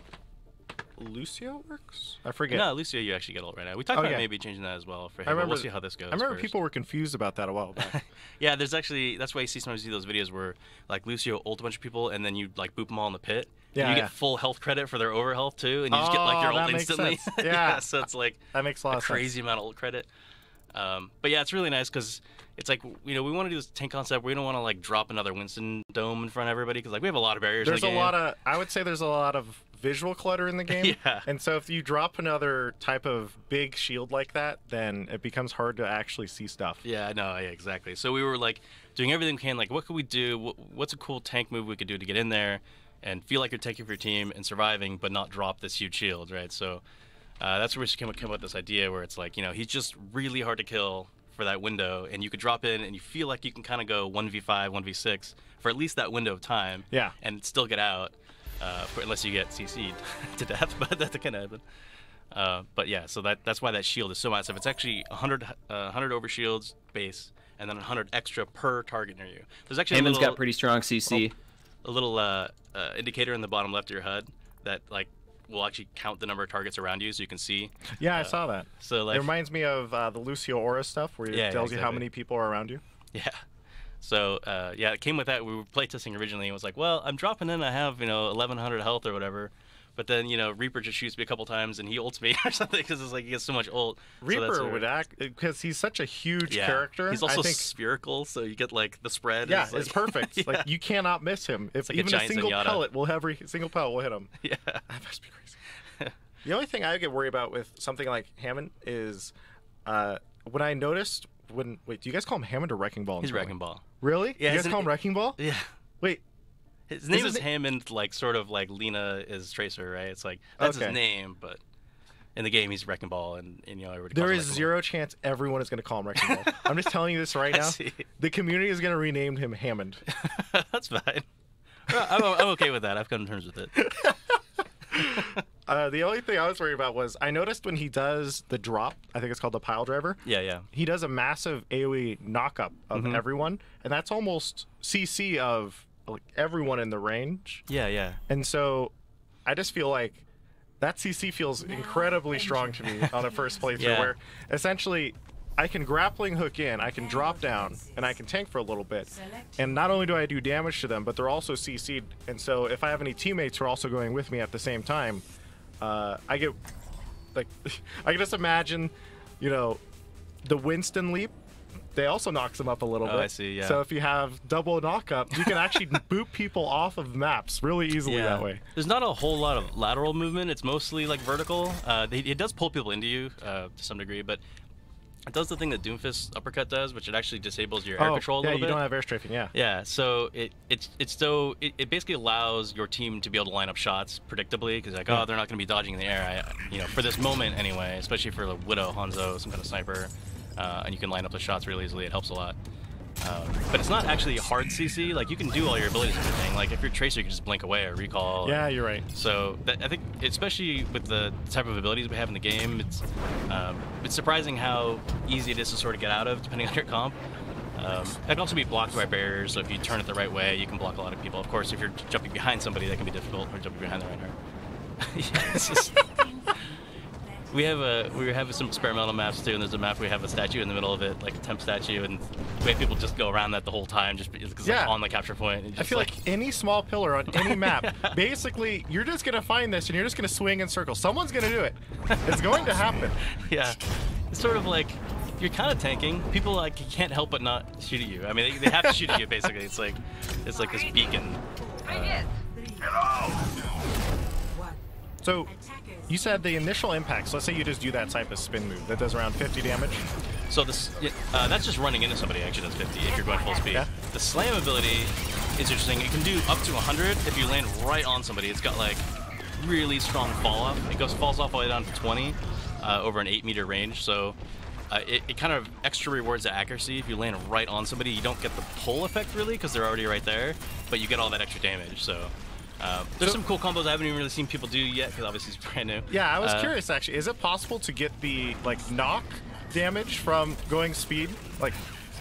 Lucio works? I forget. No, Lucio, you actually get ult right now. We talked about maybe changing that as well for him. We'll see how this goes. I remember people were confused about that a while back. Yeah, there's actually, that's why you sometimes see those videos where like Lucio ult a bunch of people and then you like boop them all in the pit. Yeah, and you get full health credit for their over health too, and you just get like your ult instantly. Yeah, so it's like that makes a lot of crazy amount of ult credit. But yeah, it's really nice because it's like we want to do this tank concept. We don't want to like drop another Winston dome in front of everybody because like we have a lot of barriers. There's in the game. A lot of, I would say there's a lot of visual clutter in the game. Yeah. And so if you drop another type of big shield like that, then it becomes hard to actually see stuff. Yeah, no, yeah, exactly. So we were like doing everything we can. Like, what could we do? What's a cool tank move we could do to get in there and feel like you're taking for your team and surviving, but not drop this huge shield, right? So that's where we came up with this idea where it's like, he's just really hard to kill for that window, and you could drop in and you feel like you can kind of go 1v5, 1v6 for at least that window of time. Yeah. And still get out, unless you get CC'd to death, but that can happen. But yeah, so that's why that shield is so massive. It's actually 100 overshields base, and then 100 extra per target near you. There's actually Hammond's got pretty strong CC. a little indicator in the bottom left of your HUD that like will actually count the number of targets around you, so you can see. Yeah, I saw that. So like, it reminds me of the Lucio Aura stuff, where it tells you how many people are around you. Yeah. So yeah, it came with that. We were playtesting originally, and was like, well, I'm dropping in. I have 1100 health or whatever. But then, Reaper just shoots me a couple times and he ults me or something because it's like he gets so much ult. Reaper would act because he's such a huge character. He's also spherical, so you get like the spread. Yeah, is, like, it's perfect. Yeah. Like you cannot miss him. If like even a single pellet will every single pellet will hit him. Yeah, that must be crazy. The only thing I get worried about with something like Hammond is when I noticed wait, do you guys call him Hammond or Wrecking Ball? He's Wrecking Ball. Really? Yeah, you guys call him Wrecking Ball? Yeah. Wait. His name is Hammond, like sort of like Lena is Tracer, right? It's like that's his name, but in the game he's Wrecking Ball, and everybody. There is zero chance everyone is going to call him Wrecking Ball. I'm just telling you this right now. The community is going to rename him Hammond. That's fine. I'm okay with that. I've come to terms with it. The only thing I was worried about was I noticed when he does the drop, I think it's called the pile driver. Yeah. He does a massive AoE knockup of everyone, and that's almost CC of like everyone in the range. Yeah. And so I just feel like that CC feels incredibly strong to me on a first playthrough, where essentially I can grappling hook in, I can drop down, and I can tank for a little bit. And not only do I do damage to them, but they're also CC'd. And so if I have any teammates who are also going with me at the same time, I get like I can just imagine, the Winston leap. They also knocks them up a little bit. I see, yeah. So if you have double knockup, you can actually boot people off of maps really easily that way. There's not a whole lot of lateral movement. It's mostly like vertical. It does pull people into you to some degree, but it does the thing that Doomfist uppercut does, which it actually disables your air control a little bit. Yeah, you don't have air strafing, yeah. Yeah, so it basically allows your team to be able to line up shots predictably, because like, oh, they're not going to be dodging in the air. For this moment anyway, especially for the Widow, Hanzo, some kind of sniper. And you can line up the shots really easily. It helps a lot. But it's not actually a hard CC. Like, you can do all your abilities and everything. Like, if you're Tracer, you can just blink away or recall. Yeah, you're right. So I think, especially with the type of abilities we have in the game, it's surprising how easy it is to sort of get out of, depending on your comp. It can also be blocked by barriers, so if you turn it the right way, you can block a lot of people. Of course, if you're jumping behind somebody, that can be difficult, or jumping behind the runner. We have some experimental maps too, and there's a map we have a statue in the middle of it, like a temp statue, and we have people just go around that the whole time, just because it's like on the capture point. And just I feel like any small pillar on any map, basically, you're just gonna find this and you're just gonna swing in circles. Someone's gonna do it. It's going to happen. Yeah, it's sort of like you're kind of tanking. People like can't help but not shoot at you. I mean, they have to shoot at you basically. It's like this beacon. So, you said the initial impacts. Let's say you just do that type of spin move that does around 50 damage. So that's just running into somebody. Actually, does 50 if you're going full speed. Yeah. The slam ability is interesting. It can do up to 100 if you land right on somebody. It's got like really strong fall off. It falls off all the way down to 20 over an 8-meter range. So it kind of extra rewards the accuracy. If you land right on somebody, you don't get the pull effect really because they're already right there, but you get all that extra damage. So. There's some cool combos I haven't even really seen people do yet, because obviously it's brand new. Yeah, I was curious actually. Is it possible to get the knock damage from going speed? Like,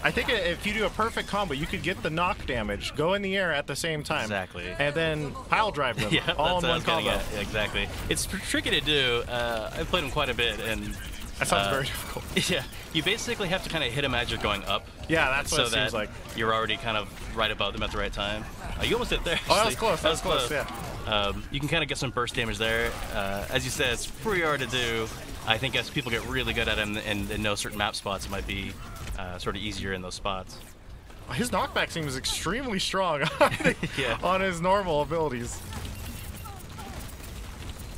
I think if you do a perfect combo, you could get the knock damage, go in the air at the same time, and then pile drive them all in one combo. Yeah, exactly. It's tricky to do. I've played them quite a bit, and that sounds very difficult. Yeah, you basically have to kind of hit them as you're going up. Yeah, that's what it seems like. You're already kind of right above them at the right time. You almost hit there. Oh, that was close. That was close. Yeah. You can kind of get some burst damage there. As you said, it's pretty hard to do. I think as people get really good at it and know certain map spots, it might be sort of easier in those spots. His knockback seems extremely strong on his normal abilities.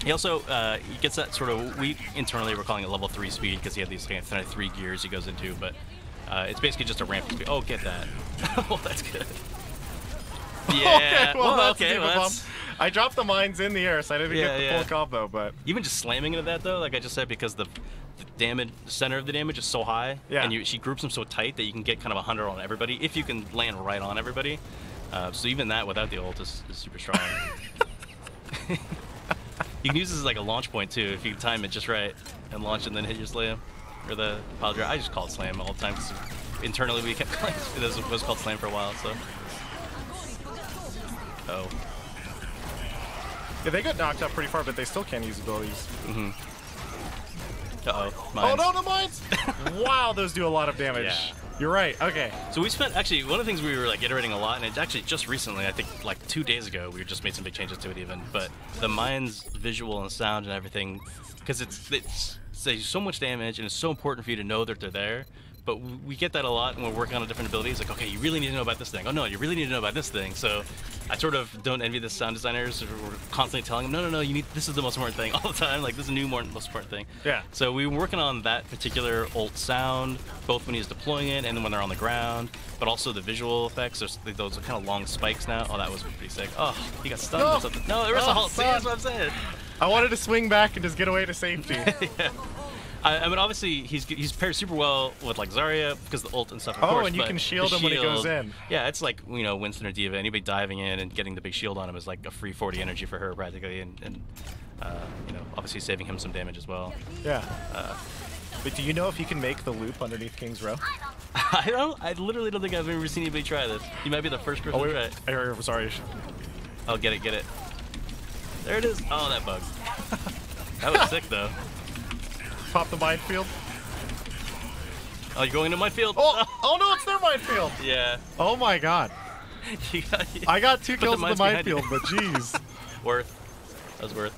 He also he gets that sort of, we internally we're calling it level 3 speed because he had these kind of 3 gears he goes into, but it's basically just a ramp speed. Oh, get that. Oh, that's good. Yeah. Okay, well, I dropped the mines in the air, so I didn't get the full combo, but... Even just slamming into that, though, like I just said, because the damage, the center of the damage is so high, and she groups them so tight that you can get kind of 100 on everybody, if you can land right on everybody. So even that, without the ult, is super strong. You can use this as like a launch point, too, if you can time it just right, and launch and then hit your slam. Or the pile driver. I just call it slam all the time, because internally we kept calling it was called slam for a while, so... Oh. Yeah, they got knocked up pretty far, but they still can't use abilities. Mm-hmm. Uh-oh. Oh, no, the mines! Wow, those do a lot of damage. Yeah. You're right, okay. So we spent, actually, one of the things we were like iterating a lot, and it's actually just recently, I think like 2 days ago, we just made some big changes to it even, but the mines visual and sound and everything, because it's so much damage, and it's so important for you to know that they're there. But we get that a lot when we're working on different abilities. Like, okay, you really need to know about this thing. Oh no, you really need to know about this thing. So I sort of don't envy the sound designers. We're constantly telling them, no, you need. This is the most important thing all the time. Like, this is the most important thing. Yeah. So we were working on that particular ult sound, both when he's deploying it and when they're on the ground, but also the visual effects. Those kind of long spikes now. Oh, that was pretty sick. Oh, he got stunned or something. No, there was a halt. See, that's what I'm saying. I wanted to swing back and just get away to safety. Yeah. I mean, obviously, he's paired super well with, like, Zarya, because the ult and stuff, of course. And you can shield him when he goes in. Yeah, it's like, you know, Winston or D.Va. Anybody diving in and getting the big shield on him is like a free 40 energy for her, practically, and you know, obviously saving him some damage as well. Yeah. But do you know if you can make the loop underneath King's Row? I literally don't think I've ever seen anybody try this. You might be the first person to try it. I'm sorry. Oh, get it. There it is. Oh, that bug. That was sick, though. Pop the minefield. Oh, you're going into minefield? Oh no, it's their minefield. Yeah. Oh my god. I got 2 kills with the minefield, but jeez. Worth. That was worth.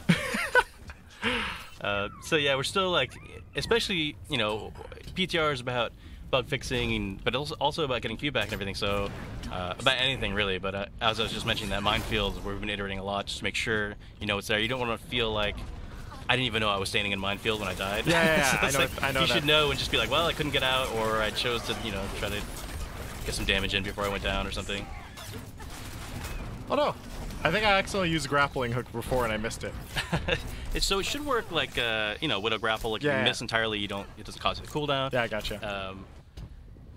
So yeah, we're still like, especially, you know, PTR is about bug fixing, but also about getting feedback and everything. So about anything really. But as I was just mentioning, that minefield, we've been iterating a lot just to make sure you know it's there. You don't want to feel like I didn't even know I was standing in minefield when I died. Yeah, so I know you that. should know and just be like, well, I couldn't get out, or I chose to, you know, try to get some damage in before I went down or something. Oh no, I think I accidentally used a grappling hook before and I missed it. So it should work like, you know, Widow grapple. Like, you miss entirely, it doesn't cause it a cooldown. Yeah, I gotcha.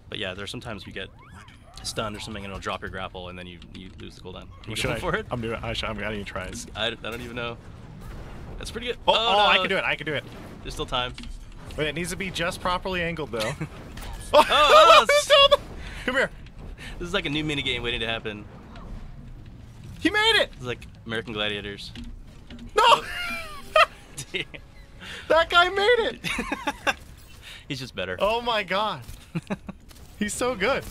But yeah, there's sometimes you get stunned or something and it'll drop your grapple and then you lose the cooldown. You should for it? I'm doing. I'm gonna try it. I don't even know. That's pretty good. Oh, no. I can do it. I can do it. There's still time. Wait, it needs to be just properly angled though. Come here. This is like a new minigame waiting to happen. He made it. It's like American Gladiators. No. That guy made it. He's just better. Oh my god. He's so good.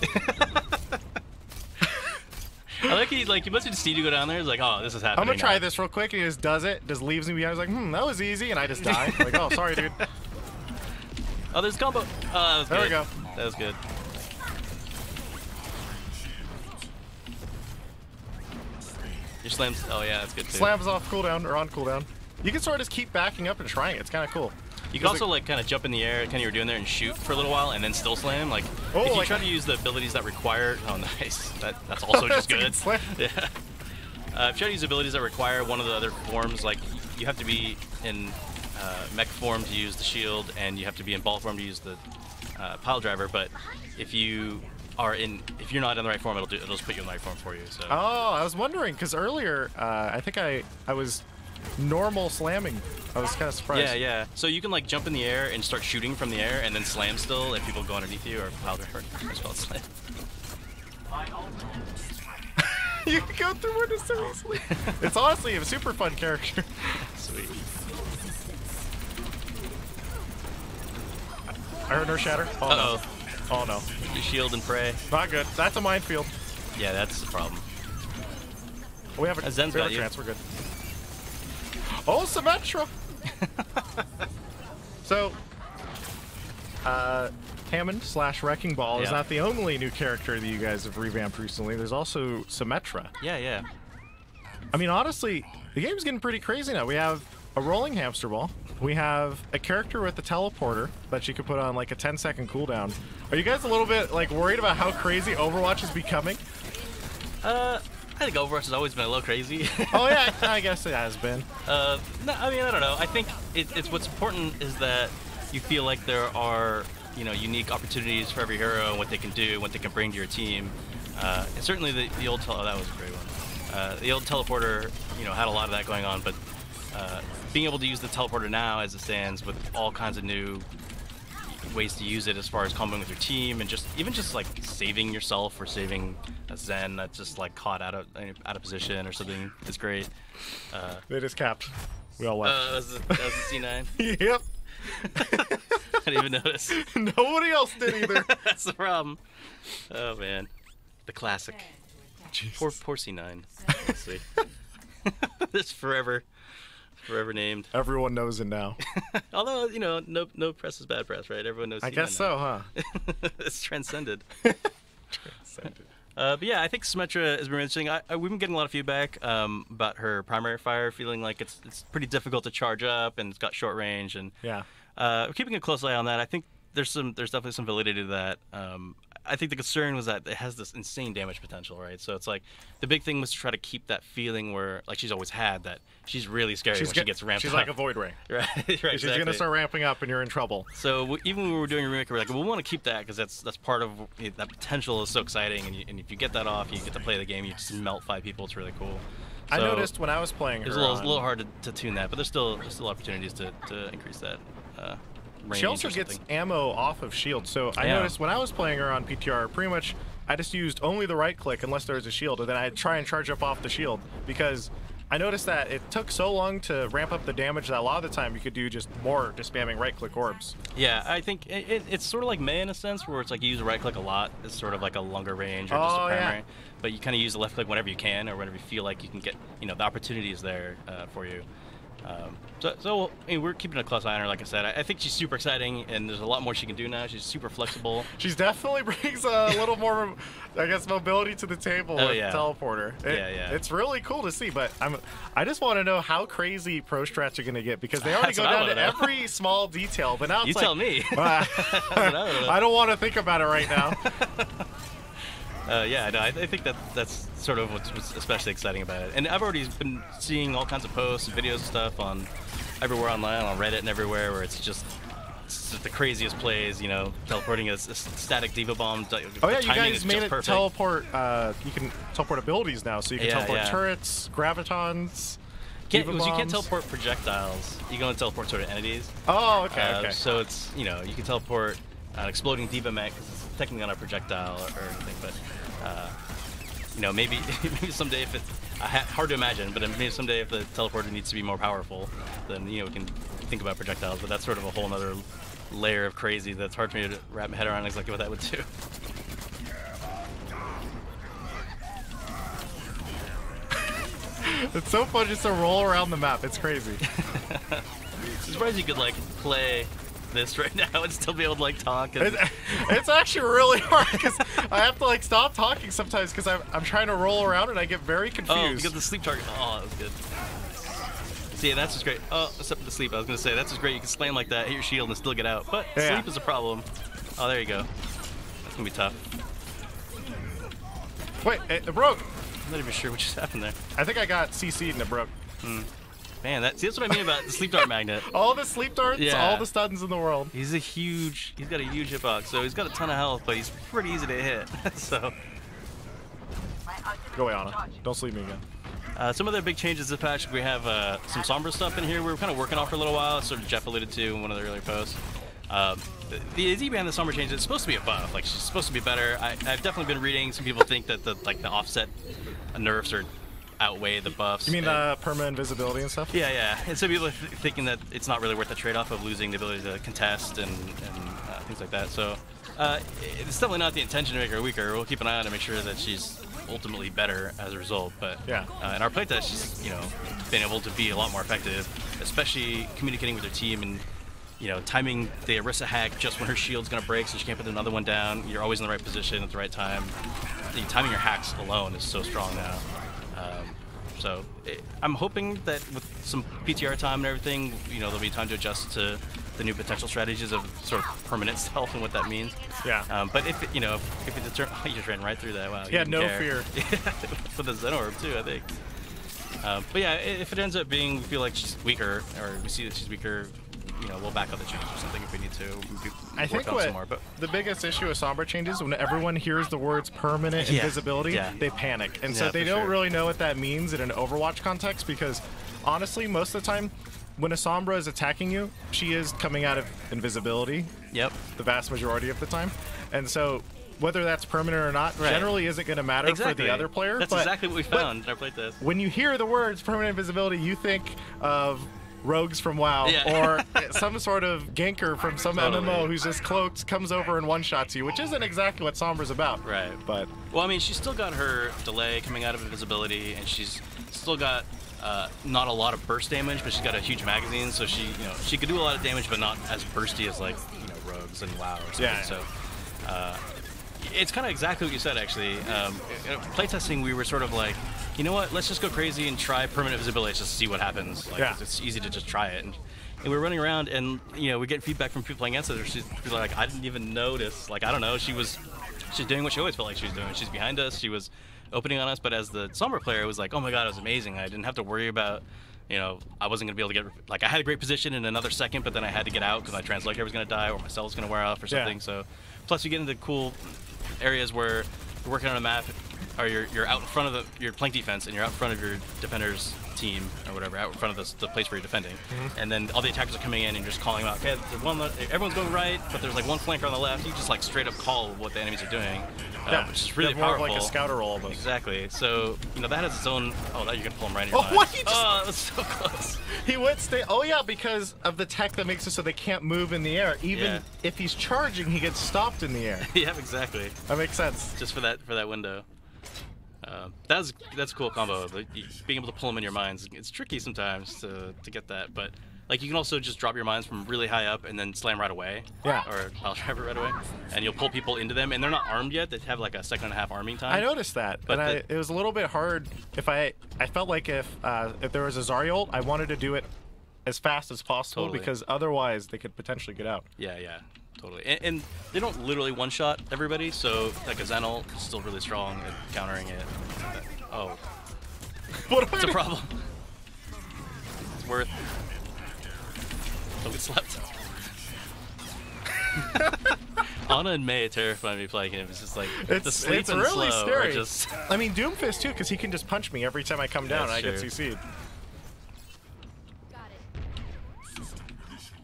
I like he must have seen you go down there. He's like, oh, this is happening. I'm gonna try this real quick. And he just does it, just leaves me behind. I was like, that was easy, and I just die. Like, oh, sorry, dude. Oh, there's a combo. Oh, that was good. There we go. That was good. Your slams. Oh yeah, that's good too. Slams off cooldown or on cooldown. You can sort of just keep backing up and trying it. It's kind of cool. You can also like kind of jump in the air, kind of you were doing there, and shoot for a little while, and then still slam. Like if you try to use the abilities that require. Oh, nice. That's also just good. Yeah. If you try to use abilities that require one of the other forms, like you have to be in mech form to use the shield, and you have to be in ball form to use the pile driver. But if you're not in the right form, it'll just put you in the right form for you. So. Oh, I was wondering because earlier I think I was normal slamming. I was kind of surprised. Yeah. So you can like jump in the air and start shooting from the air, and then slam still if people go underneath you or pile driver. I spelled slam. You can go through it seriously. It's honestly a super fun character. Sweet. I heard her shatter. Oh no. Oh no. Your shield and pray. Not good. That's a minefield. Yeah, that's the problem. We have a Zen's got you. We're good. Oh, Symmetra! So, Hammond / Wrecking Ball is not the only new character that you guys have revamped recently. There's also Symmetra. Yeah. I mean, honestly, the game's getting pretty crazy now. We have a rolling hamster ball. We have a character with a teleporter that you could put on like a 10-second cooldown. Are you guys a little bit like worried about how crazy Overwatch is becoming? I think Overwatch has always been a little crazy. Oh yeah, I guess it has been. No, I mean, I don't know. I think it's what's important is that you feel like there are, you know, unique opportunities for every hero and what they can do, what they can bring to your team. And certainly the old that was a great one. The old teleporter, you know, had a lot of that going on, but being able to use the teleporter now as it stands with all kinds of new ways to use it as far as comboing with your team and even just like saving yourself or saving a Zen that's just like caught out of position or something is great. They just capped. We all left. That was the C9. Yep. I didn't even notice. Nobody else did either. That's the problem. Oh man, the classic. Poor C9. Let's see. This forever named. Everyone knows it now. Although, you know, no press is bad press, right? Everyone knows. I C9 guess now. so, huh? It's transcended. Transcended. But yeah, I think Symmetra has been interesting. We've been getting a lot of feedback about her primary fire, feeling like it's pretty difficult to charge up and it's got short range. And yeah, we're keeping a close eye on that. I think there's definitely some validity to that. I think the concern was that it has this insane damage potential, right? So it's like the big thing was to try to keep that feeling where, like she's always had, that she's really scary when she gets ramped up. She's like a Void Ray. Right, She's going to start ramping up and you're in trouble. So even when we were doing a remake, we were like, well, we want to keep that because that's part of that potential is so exciting. And if you get that off, you get to play the game. You just melt 5 people. It's really cool. So I noticed when I was playing her. It was a little hard to tune that, but there's still opportunities to increase that. She also gets ammo off of shield, so I noticed when I was playing her on PTR, pretty much I just used only the right click unless there was a shield, and then I'd try and charge up off the shield, because I noticed that it took so long to ramp up the damage that a lot of the time you could do just spamming right click orbs. Yeah, I think it's sort of like Mei in a sense, where it's like you use the right click a lot. It's sort of like a longer range or just a primary. Yeah. But you kind of use the left click whenever you can or whenever you feel like you can get, you know, the opportunity is there for you. So I mean, we're keeping a close eye on her, like I said. I think she's super exciting, and there's a lot more she can do now. She's super flexible. She's definitely brings a little more, I guess, mobility to the table with teleporter. It's really cool to see, but I just want to know how crazy pro strats are going to get, because they already go down to every small detail, but now it's you tell me. I don't want to think about it right now. Yeah, no, I think that's sort of what's especially exciting about it. And I've already been seeing all kinds of posts and videos and stuff on everywhere online, on Reddit and everywhere, where it's just the craziest plays, you know, teleporting a static diva bomb. Oh yeah, you guys made it teleport. You can teleport abilities now, so you can teleport turrets, gravitons. You can't teleport projectiles. You can only teleport sort of entities. Oh, okay. So it's, you know, you can teleport an exploding diva mech, because it's technically not a projectile or anything, but you know, maybe someday, if it's hard to imagine, but maybe someday if the teleporter needs to be more powerful, then, you know, we can think about projectiles. But that's sort of a whole other layer of crazy that's hard for me to wrap my head around exactly what that would do. It's so fun just to roll around the map. It's crazy. I'm surprised you could like play this right now and still be able to like talk. And it's actually really hard, because I have to like stop talking sometimes because I'm trying to roll around and I get very confused. Oh, because the sleep target. Oh, that was good. See, that's just great. Oh, except for the sleep, I was gonna say that's just great. You can slam like that, hit your shield, and still get out. But sleep is a problem. Oh, there you go. That's gonna be tough. Wait, it broke. I'm not even sure what just happened there. I think I got CC'd and it broke. Man, that's what I mean about the sleep dart magnet. All the sleep darts, all the stuns in the world. He's got a huge hitbox, so he's got a ton of health, but he's pretty easy to hit. So go away, Ana. Don't sleep me again. Some other big changes this patch. We have some Sombra stuff in here we were kind of working on for a little while, sort of Jeff alluded to in one of the earlier posts. The idea behind the Sombra change, it's supposed to be a buff. Like, she's supposed to be better. I've definitely been reading. Some people think that the offset nerfs are outweigh the buffs. You mean the perma invisibility and stuff? Yeah. And some people are thinking that it's not really worth the trade-off of losing the ability to contest and things like that. So it's definitely not the intention to make her weaker. We'll keep an eye on her to make sure that she's ultimately better as a result. But in our playtest, she's, you know, been able to be a lot more effective, especially communicating with her team and, you know, timing the Orisa hack just when her shield's gonna break, so she can't put another one down. You're always in the right position at the right time. Timing your hacks alone is so strong now. I'm hoping that with some PTR time and everything, you know, there'll be time to adjust to the new potential strategies of sort of permanent stealth and what that means. Yeah. But if it, if it determines, you just ran right through that. Wow. Yeah, you no didn't fear. care. With the Zen Orb too, I think. But yeah, if it ends up being, we feel like she's weaker, or we see that she's weaker, we'll back up the change or something if we need to. I think some more, but the biggest issue with Sombra changes is when everyone hears the words permanent invisibility, they panic. And so they don't really know what that means in an Overwatch context, because honestly, most of the time, when a Sombra is attacking you, she is coming out of invisibility. Yep. The vast majority of the time. And so whether that's permanent or not generally isn't going to matter for the other player. That's exactly what we found in our playtest. When you hear the words permanent invisibility, you think of rogues from WoW or some sort of ganker from some MMO who's just cloaked, comes over and one-shots you, which isn't exactly what Sombra's about. Right. But well, I mean, she's still got her delay coming out of invisibility, and she's still got not a lot of burst damage, but she's got a huge magazine, so she could do a lot of damage, but not as bursty as like rogues and WoW or something. Yeah. So it's kind of exactly what you said, actually. Playtesting, we were sort of like, you know what? Let's just go crazy and try permanent visibility just to see what happens. Like, it's easy to just try it. And we were running around, and we get feedback from people playing against us. People are like, I didn't even notice. Like, I don't know. She's doing what she always felt like she was doing. She's behind us. She was opening on us. But as the Sombra player, it was like, oh my god, it was amazing. I didn't have to worry about, I wasn't gonna be able to get, like, I had a great position in another second, but then I had to get out because my translator was gonna die or my cell was gonna wear off or something. So, plus you get into cool areas where you're working on a map, or you're out in front of your flank defense, and you're out in front of your defender's team or whatever, out in front of the place where you're defending, and then all the attackers are coming in, and you're just calling them out. Okay, there's one, everyone's going right, but there's like one flanker on the left. You just like straight up call what the enemies are doing, which is really powerful. More of like a scouter role almost. Exactly. So that has its own. Oh, now you're gonna pull him right in your mind. What? Oh, that's so close. He went stay. Oh yeah, because of the tech that makes it so they can't move in the air. Even if he's charging, he gets stopped in the air. Yeah, exactly. That makes sense. Just for that window. That's a cool combo. Like, being able to pull them in your mines, it's tricky sometimes to get that, but like you can also just drop your mines from really high up and then slam right away. Yeah. Or I'll drive it right away, and you'll pull people into them, and they're not armed yet. They have like a 1.5 second arming time. I noticed that, but it was a little bit hard. I felt like if there was a Zarya ult, I wanted to do it as fast as possible because otherwise they could potentially get out. Yeah. Totally. And they don't literally one-shot everybody, so like a Zen ult is still really strong at countering it. Oh. What's a problem? It's worth. Don't get slept. Ana and Mei terrify me playing him. It's just like the sleep it's and really slow scary. are just... I mean, Doomfist too, because he can just punch me every time I come down and I get CC'd.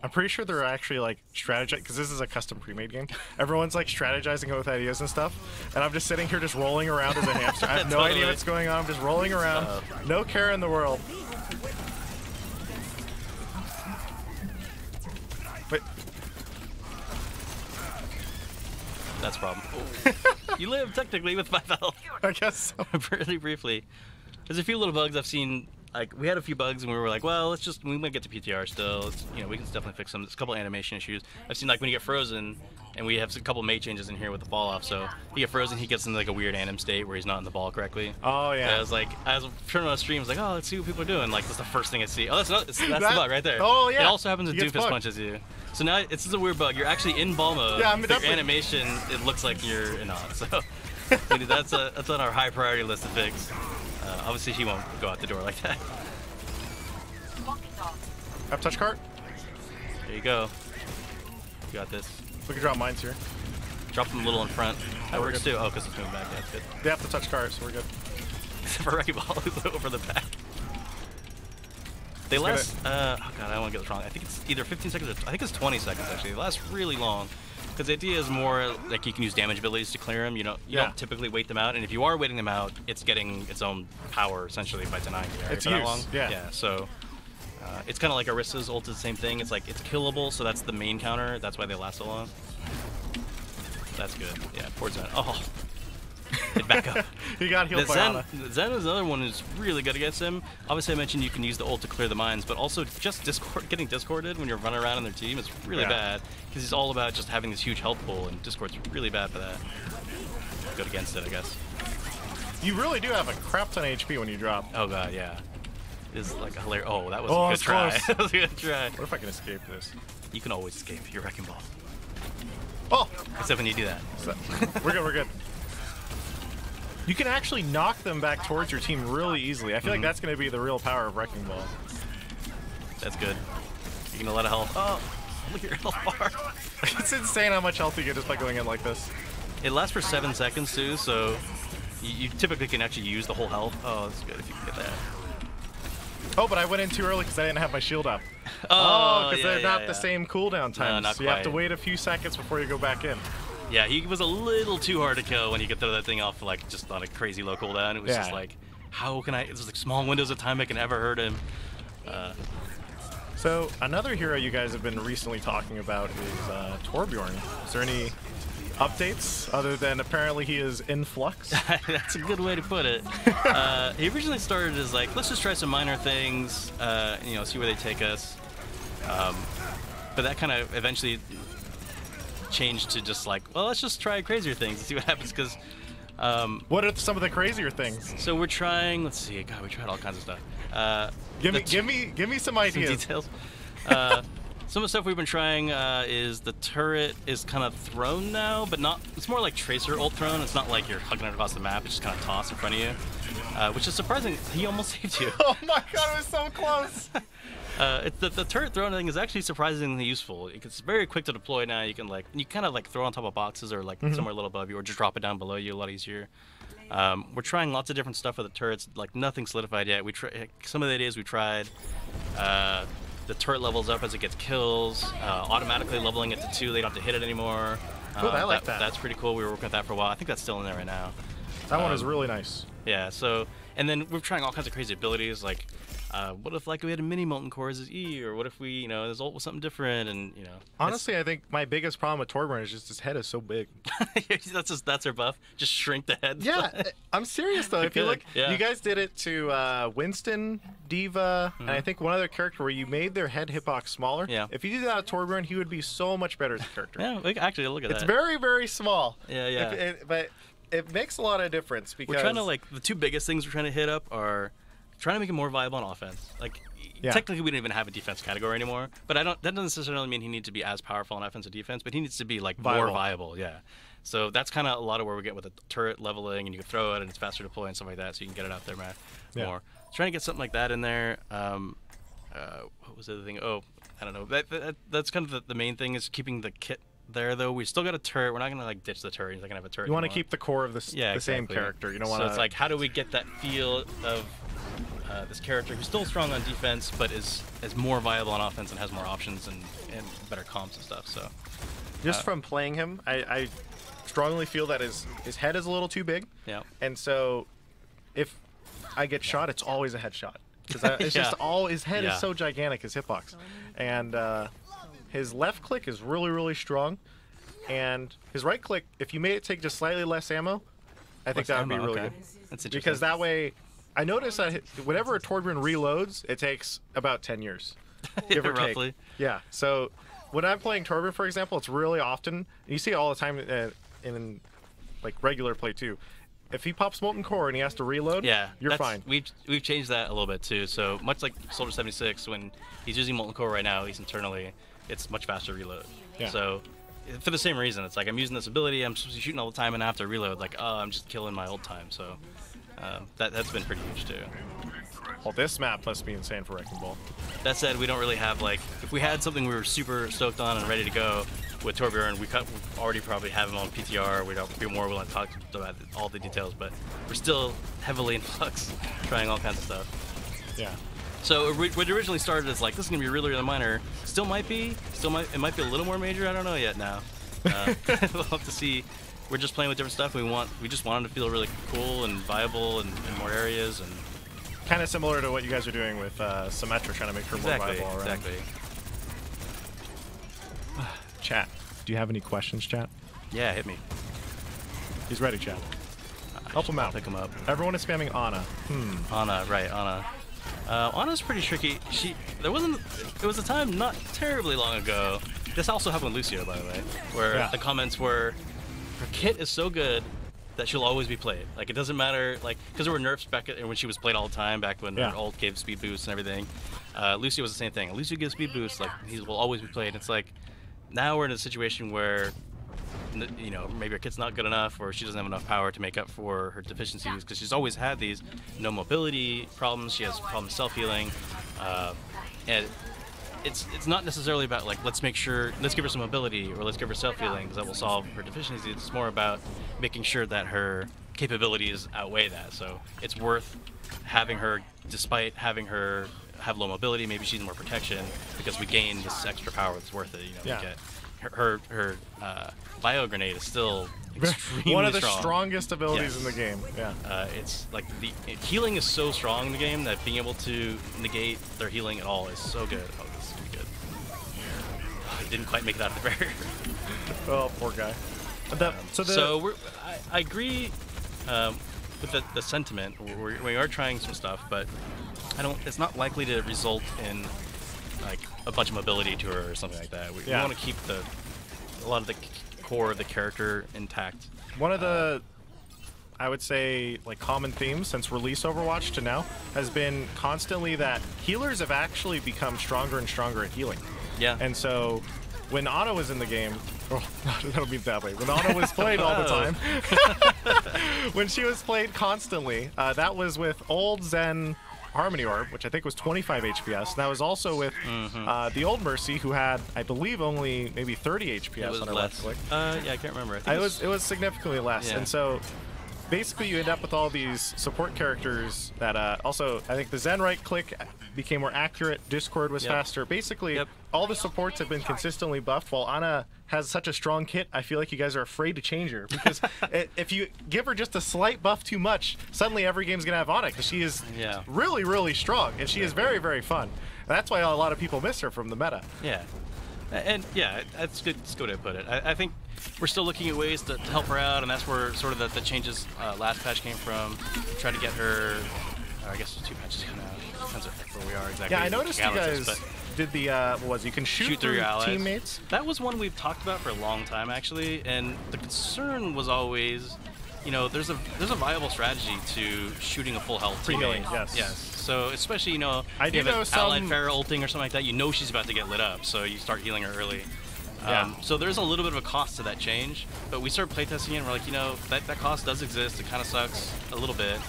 I'm pretty sure they're actually like strategizing, because this is a custom pre-made game. Everyone's like strategizing with ideas and stuff, and I'm just sitting here just rolling around as a hamster. I have no idea what's going on. I'm just rolling around, no care in the world. But that's a problem. You live technically with 5 health. I guess so. Really briefly. There's a few little bugs I've seen. Like, we had a few bugs and we were like, well, we might get to PTR still. We can definitely fix them. There's a couple animation issues. I've seen, like, when you get frozen, and we have a couple mate changes in here with the ball off, so you get frozen, he gets into like a weird anim state where he's not in the ball correctly. Oh yeah. And I was turning on stream, I was like, oh, let's see what people are doing. Like, that's the first thing I see. Oh, that's the bug right there. Oh yeah. It also happens when Doofus punches you. So now it's just a weird bug. You're actually in ball mode. Yeah, I'm your animation, it looks like you're not. So that's on our high priority list to fix. Obviously, he won't go out the door like that. Have touch cart? There you go. You got this. We can drop mines here. Drop them a little in front. That works too. Oh, because it's moving back. Yeah, that's good. They have to touch cart, so we're good. Except for Wrecking Ball, who's over the back. They last. Oh god, I don't want to get this wrong. I think it's either 15 seconds or I think it's 20 seconds actually. They last really long. Because the idea is more like you can use damage abilities to clear them. You don't typically wait them out, and if you are waiting them out, it's getting its own power essentially by denying the area for that long. Yeah. So it's kind of like Orisa's ult is the same thing. It's like it's killable, so that's the main counter. That's why they last so long. That's good. Yeah, poor Zen. Oh, get back up. He got healed by Ana. Zen is another one who's really good against him. Obviously, I mentioned you can use the ult to clear the mines, but also just getting discorded when you're running around in their team is really bad because he's all about just having this huge health pool, and discord's really bad for that. Good against it, I guess. You really do have a crap ton of HP when you drop. Oh god, yeah. is like a hilarious. Oh, that was Oh, a good that's try. close. That was a good try. What if I can escape this? You can always escape your wrecking ball, Oh, except when you do that. we're good. We're good. You can actually knock them back towards your team really easily. I feel like that's going to be the real power of Wrecking Ball. That's good. You're gonna let a health. Oh, look at your health bar. It's insane how much health you get just by going in like this. It lasts for 7 seconds too, so you typically can actually use the whole health. Oh, that's good if you can get that. Oh, but I went in too early because I didn't have my shield up. Oh, because they're not the same cooldown times. not so you have to quite. wait a few seconds before you go back in. Yeah, he was a little too hard to kill when he could throw that thing off like just on a crazy low cooldown. It was just like, how can I? There's like small windows of time I can ever hurt him. So another hero you guys have been recently talking about is Torbjorn. Is there any updates other than apparently he is in flux? That's a good way to put it. He originally started as like, let's just try some minor things, you know, see where they take us. But that kind of eventually changed to just like, well, let's just try crazier things and see what happens. Because what are some of the crazier things? so we're trying. Let's see. God, we tried all kinds of stuff. Give me some ideas. Some details. Some of the stuff we've been trying is the turret is kind of thrown now, but not. It's more like Tracer ult thrown. It's not like you're hugging it across the map. It's just kind of tossed in front of you, which is surprising. He almost saved you. Oh my god, it was so close. The turret throwing thing is actually surprisingly useful. It's very quick to deploy now. You can like kind of like throw on top of boxes or like somewhere a little above you, or just drop it down below you a lot easier. We're trying lots of different stuff with the turrets. Like nothing solidified yet. Some of the ideas we tried. The turret levels up as it gets kills. Automatically leveling it to 2. They don't have to hit it anymore. Cool, I like that. That's pretty cool. We were working with that for a while. I think that's still in there right now. That one is really nice. Yeah. So and then we're trying all kinds of crazy abilities like. What if like we had a mini molten core as his E, or what if we, you know, his ult was something different, and you know. Honestly, I think my biggest problem with Torbjorn is just his head is so big. that's her buff. Just shrink the head. Yeah, I'm serious though. If you look, yeah. you guys did it to Winston, Diva, and I think one other character where you made their head hitbox smaller. Yeah. If you did that to Torbjorn, he would be so much better as a character. Yeah, actually look at that. It's very, very small. Yeah, yeah. But it makes a lot of difference because we're trying to like the two biggest things we're trying to hit up are trying to make him more viable on offense. Like technically we don't even have a defense category anymore, but that doesn't necessarily mean he needs to be as powerful on offense or defense, but he needs to be like more viable. Yeah. So that's kind of a lot of where we get with the turret leveling, and you can throw it and it's faster to deploy and stuff like that, so you can get it out there more. Trying to get something like that in there. What was the other thing? Oh, I don't know. That's kind of the main thing is keeping the kit there though. We still got a turret. We're not gonna like ditch the turret. You're not gonna have a turret. You want to keep the core of the same character. You don't want to. So it's like, how do we get that feel of this character who's still strong on defense, but is more viable on offense and has more options and better comps and stuff. So just from playing him, I strongly feel that his head is a little too big. Yeah. And so if I get shot, it's always a headshot because it's just all his head is so gigantic, his hitbox, and his left click is really, really strong, and his right click, if you made it take just slightly less ammo, I think that would be really good. That's interesting. Because that way, I noticed that whenever a Torbjorn reloads, it takes about 10 years, give or roughly. take. Yeah. So when I'm playing Torbjorn, for example, it's really often, you see it all the time in like regular play too. If he pops Molten Core and he has to reload, you're fine. We've changed that a little bit too. So much like Soldier 76, when he's using Molten Core right now, at least internally, it's much faster reload. Yeah. So for the same reason, it's like I'm using this ability, I'm shooting all the time, and I have to reload. Like, oh, I'm just killing my old time. So that's been pretty huge too. Well, this map must be insane for Wrecking Ball. That said, we don't really have like, if we had something we were super stoked on and ready to go with Torbjorn, we already probably have him on PTR. We'd be more willing to talk about all the details, but we're still heavily in flux, trying all kinds of stuff. Yeah. So what originally started as like, this is gonna be really, really minor. Still might be. It might be a little more major. I don't know yet now. We'll have to see. We're just playing with different stuff. We just want him to feel really cool and viable in more areas, and kind of similar to what you guys are doing with Symmetra, trying to make her more viable around. Exactly. Chat, do you have any questions, chat? Yeah, hit me. He's ready, chat. Help him out. Pick him up. Everyone is spamming Ana. Ana, right? Ana. Ana's pretty tricky. It was a time not terribly long ago. This also happened with Lucio, by the way, where the comments were, her kit is so good, that she'll always be played. Like, it doesn't matter, like, because there were nerfs back when she was played all the time, back when her ult gave speed boosts and everything. Lucio was the same thing. Lucio gives speed boosts, like, he will always be played. It's like, now we're in a situation where, you know, maybe her kit's not good enough, or she doesn't have enough power to make up for her deficiencies, because she's always had these no mobility problems. She has problems self-healing, and it's not necessarily about like let's give her some mobility or let's give her self-healing because that will solve her deficiencies. It's more about making sure that her capabilities outweigh that. So it's worth having her, despite having her have low mobility, maybe she's more protection because we gain this extra power that's worth it. You know, we get her bio grenade is still extremely one of the strong. strongest abilities in the game. It's like the healing is so strong in the game that being able to negate their healing at all is so good. Oh, this is gonna be good. I didn't quite make it out of the barrier. Oh, poor guy. I agree with the sentiment. We are trying some stuff, but it's not likely to result in like a bunch of mobility to her or something like that. We want to keep a lot of the core of the character intact. One of the, I would say, like common themes since release Overwatch to now has been constantly that healers have actually become stronger and stronger at healing. Yeah. And so when Ana was in the game, I don't mean that way. When Ana was played all the time, when she was played constantly, that was with old Zen Harmony Orb, which I think was 25 HPS. And that was also with the old Mercy, who had, I believe, only maybe 30 HPS on her left click. Yeah, I can't remember. I think it was significantly less. Yeah. And so basically you end up with all these support characters that also, I think the Zen right click became more accurate, Discord was faster. Basically, all the supports have been consistently buffed, while Ana has such a strong kit, I feel like you guys are afraid to change her. Because if you give her just a slight buff too much, suddenly every game's going to have Ana, because she is really, really strong, and she is very, very fun. And that's why a lot of people miss her from the meta. Yeah. And yeah, that's good. That's good way to put it. I think we're still looking at ways to help her out, and that's where sort of the changes last patch came from. Try to get her. I guess there's 2 patches coming out. Depends where we are exactly. Yeah, I noticed you guys did the what was it? You can shoot through your allies. Teammates. That was one we've talked about for a long time actually, and the concern was always, you know, there's a viable strategy to shooting a full health pre-healing. Yes. So especially, you know, I do know some allied Pharah ulting or something like that, you know she's about to get lit up, so you start healing her early. So there's a little bit of a cost to that change, but we started playtesting it and we're like, you know, that cost does exist. It kind of sucks a little bit,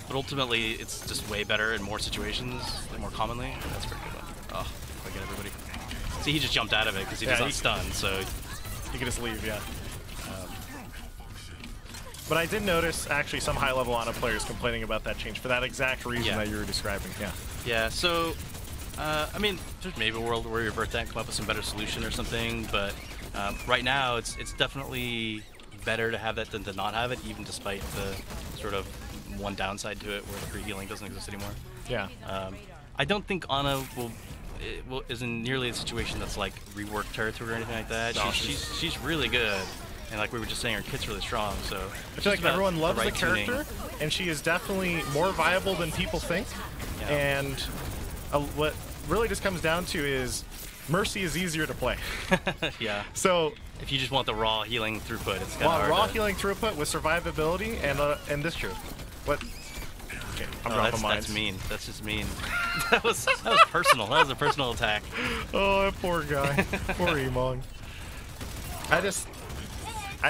but ultimately it's just way better in more situations, like more commonly. That's pretty good one. Oh, if I get everybody. See, he just jumped out of it because he does not stun, so you can just leave, But I did notice actually some high-level Ana players complaining about that change for that exact reason that you were describing. Yeah. So, I mean, there's maybe a world where you revert that and come up with some better solution or something. But right now, it's definitely better to have that than to not have it, even despite the sort of one downside to it, where the free healing doesn't exist anymore. Yeah. I don't think Ana is in nearly a situation that's like reworked territory or anything like that. No, she's really good. And like we were just saying, her kit's really strong, so... I feel like everyone loves the character, and she is definitely more viable than people think. Yeah. And what really just comes down to is Mercy is easier to play. Yeah. So... if you just want the raw healing throughput, it's kind of hard raw healing throughput with survivability and this true. What? Okay, I'm dropping mines. That's mean. That's just mean. that was personal. That was a personal attack. Oh, that poor guy. Poor Emong. I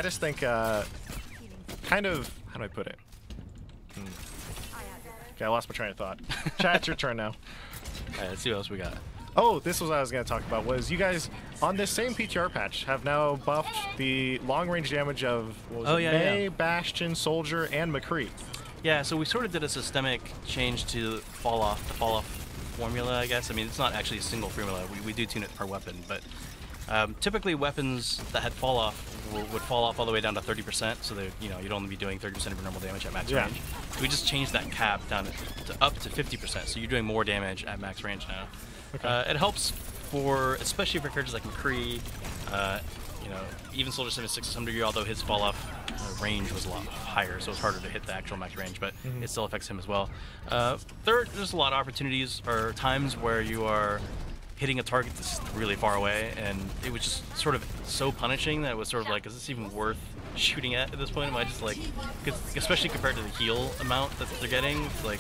just think, kind of, how do I put it? Okay, I lost my train of thought. Chat, it's your turn now. Alright, let's see what else we got. Oh, this was what I was going to talk about, was you guys, on this same PTR patch, have now buffed the long-range damage of, May, Bastion, Soldier, and McCree. Yeah, so we sort of did a systemic change to the fall-off formula, I guess. I mean, it's not actually a single formula. We do tune it per weapon, but typically weapons that had fall-off would fall off all the way down to 30%, so that you'd only be doing 30% of your normal damage at max range. We just changed that cap down to up to 50%, so you're doing more damage at max range now. Okay. It helps especially for characters like McCree, even Soldier 76 under, although his fall-off range was a lot higher, so it's harder to hit the actual max range, but it still affects him as well. There's a lot of opportunities or times where you are hitting a target that's really far away, and it was just sort of so punishing that it was sort of like, is this even worth shooting at this point? Am I just like, 'cause especially compared to the heal amount that they're getting, it's like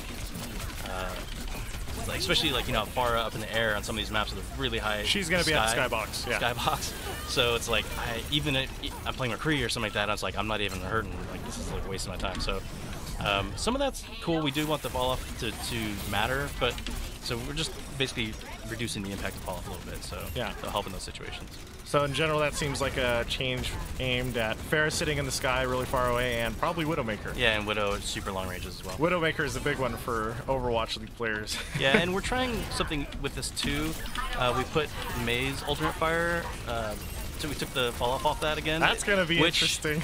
especially like, you know, far up in the air on some of these maps with a really high. She's gonna be at the skybox. Yeah. Skybox. So it's like even if I'm playing McCree or something like that, I was like, I'm not even hurting. Like this is like wasting my time. So some of that's cool. We do want the fall off to matter, but so we're just basically reducing the impact of fall off a little bit. So yeah, to help in those situations. So in general, that seems like a change aimed at Pharah sitting in the sky really far away, and probably Widowmaker. Yeah, and Widow at super long ranges as well. Widowmaker is a big one for Overwatch League players. Yeah, and we're trying something with this too. We put May's alternate fire, so we took the fall off that again. That's gonna be which interesting.